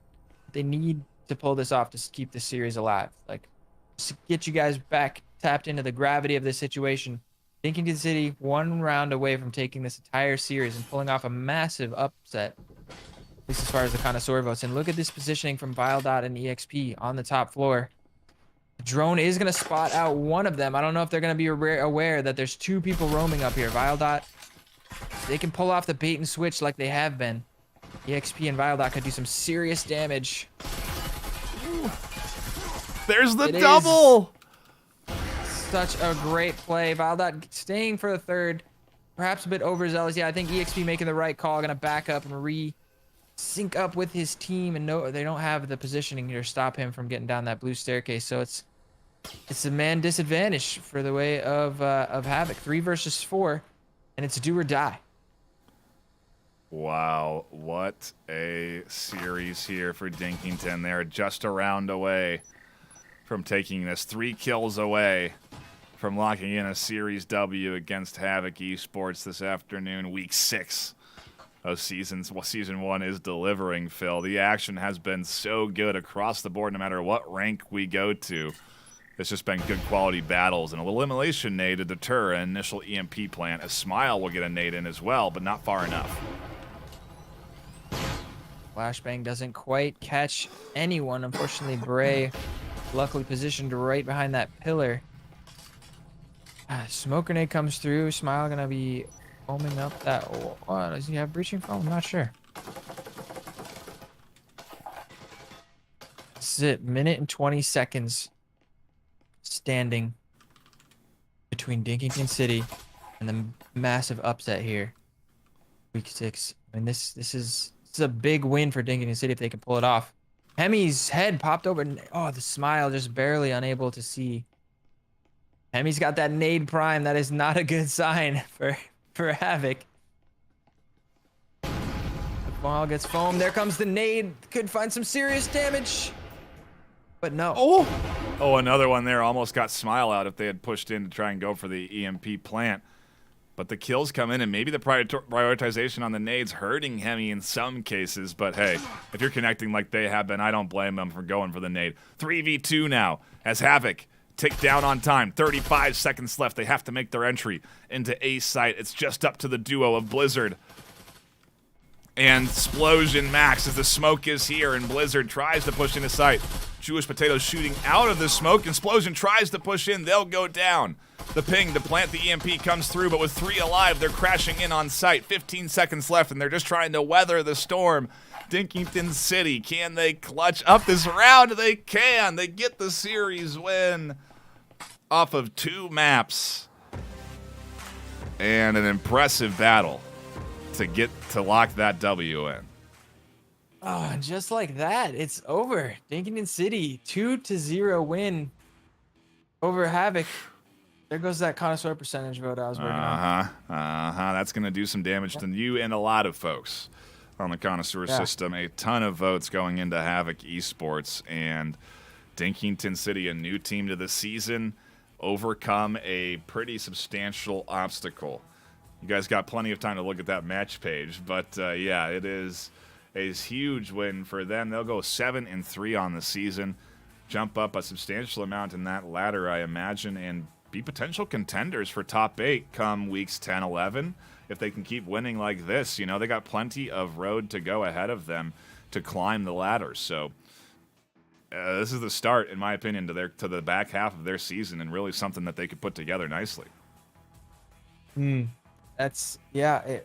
They need to pull this off to keep the series alive. Like, to get you guys back tapped into the gravity of this situation. Dington City 1 round away from taking this entire series and pulling off a massive upset, at least as far as the connoisseur votes. And look at this positioning from Vile.Dot and EXP on the top floor. The drone is going to spot out one of them. I don't know if they're going to be aware that there's 2 people roaming up here. Vile.Dot, they can pull off the bait and switch like they have been. EXP and Vile.Dot could do some serious damage. Ooh. There's the double! Such a great play. Vile.Dot staying for the 3rd. Perhaps a bit overzealous. Yeah, I think EXP making the right call. Gonna back up and sync up with his team, and no, they don't have the positioning here to stop him from getting down that blue staircase. So it's a man disadvantage for the way of Havoc. 3 versus 4, and it's do or die. Wow, what a series here for Dington. They're just a round away from taking this, 3 kills away from locking in a Series W against Havoc Esports this afternoon. Week 6 of season 1 is delivering, Phil. The action has been so good across the board, no matter what rank we go to. It's just been good quality battles, and a little immolation nade to deter an initial EMP plant. A Smile will get a nade in as well, but not far enough. Flashbang doesn't quite catch anyone. Unfortunately, Bray luckily positioned right behind that pillar. Smoke grenade comes through. Smile gonna be foaming up that. Oh, does he have breaching foam? I'm not sure. This is it. Minute and 20 seconds standing between Dington City and the massive upset here. Week 6. I mean, this is a big win for Dington City if they can pull it off. Hemi's head popped over. Oh, the Smile just barely unable to see. Hemi's got that nade prime. That is not a good sign for Havoc. The ball gets foamed. There comes the nade. Could find some serious damage. But no. Oh, another one there. Almost got Smile out if they had pushed in to try and go for the EMP plant. But the kills come in, and maybe the prioritization on the nades hurting Hemi in some cases. But hey, if you're connecting like they have been, I don't blame them for going for the nade. 3v2 now, as Havoc tick down on time. 35 seconds left. They have to make their entry into A site. It's just up to the duo of Blizzard and Splosion Max as the smoke is here, and Blizzard tries to push into sight. Jewish Potato shooting out of the smoke, and Splosion tries to push in. They'll go down. The ping to plant the EMP comes through, but with 3 alive, they're crashing in on site. 15 seconds left, and they're just trying to weather the storm. Dington City, can they clutch up this round? They can. They get the series win off of 2 maps. And an impressive battle to get to lock that W in. Oh, and just like that, it's over. Dington City, 2-0 win over Havoc. There goes that connoisseur percentage vote I was working on. That's going to do some damage to you and a lot of folks on the connoisseur system. A ton of votes going into Havoc Esports, and Dington City, a new team to the season, overcome a pretty substantial obstacle. You guys got plenty of time to look at that match page, but yeah, it is a huge win for them. They'll go 7-3 on the season, jump up a substantial amount in that ladder, I imagine, and be potential contenders for top 8 come weeks 10, 11. If they can keep winning like this, you know, they got plenty of road to go ahead of them to climb the ladder. So this is the start, in my opinion, to the back half of their season, and really something that they could put together nicely. That's I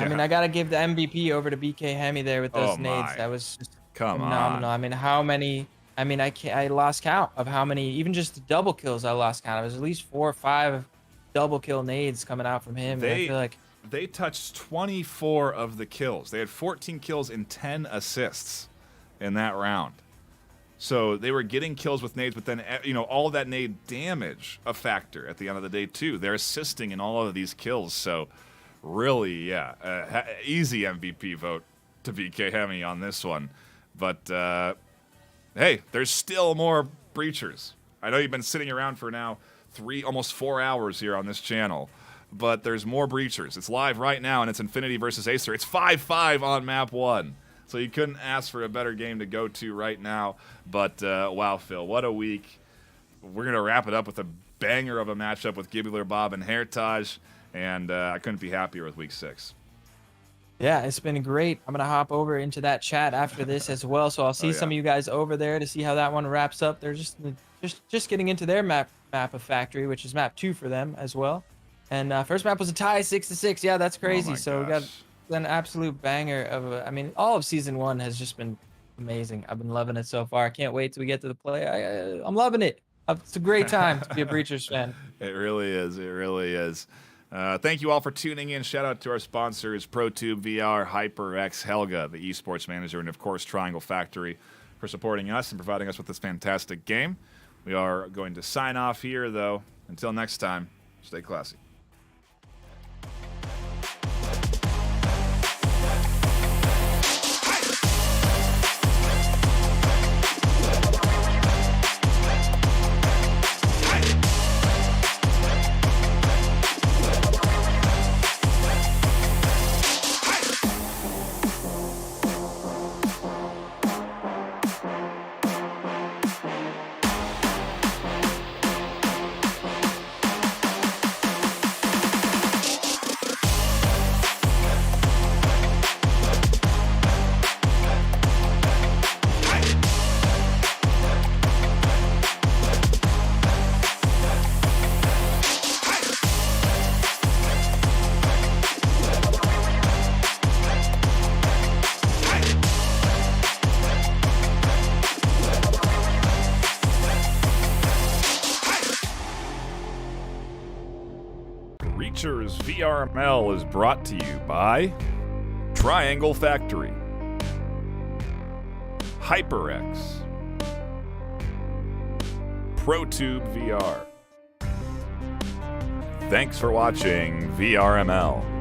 mean, I gotta give the MVP over to BK Hemi there with those nades. That was just phenomenal. I mean, how many? I mean, I lost count of how many. Even just double kills, I lost count. It was at least 4 or 5 double kill nades coming out from him. I feel like they touched 24 of the kills. They had 14 kills and 10 assists in that round. So they were getting kills with nades, but then, you know, all of that nade damage a factor at the end of the day too. They're assisting in all of these kills. So really, easy MVP vote to BK Hemi on this one. But hey, there's still more breachers. I know you've been sitting around for now almost 4 hours here on this channel, but there's more breachers. It's live right now, and it's Infinity versus Acer. It's 5-5 on map 1. So you couldn't ask for a better game to go to right now. But wow, Phil, what a week. We're going to wrap it up with a banger of a matchup with Gibular Bob and Heritage, and I couldn't be happier with week 6. Yeah, it's been great. I'm going to hop over into that chat after this as well, so I'll see some of you guys over there to see how that one wraps up. They're just getting into their map of Factory, which is map 2 for them as well. And first map was a tie, 6-6. Yeah, that's crazy. So we got an absolute banger of I mean, all of season 1 has just been amazing. I've been loving it so far. I can't wait till we get to the play. I'm loving it. It's a great time to be a Breachers fan. It really is. It really is. Thank you all for tuning in. Shout out to our sponsors, ProTube VR, HyperX, Helga, the esports manager, and of course Triangle Factory for supporting us and providing us with this fantastic game. We are going to sign off here, though. Until next time, stay classy. Breachers VRML is brought to you by Triangle Factory, HyperX, ProTube VR. Thanks for watching VRML.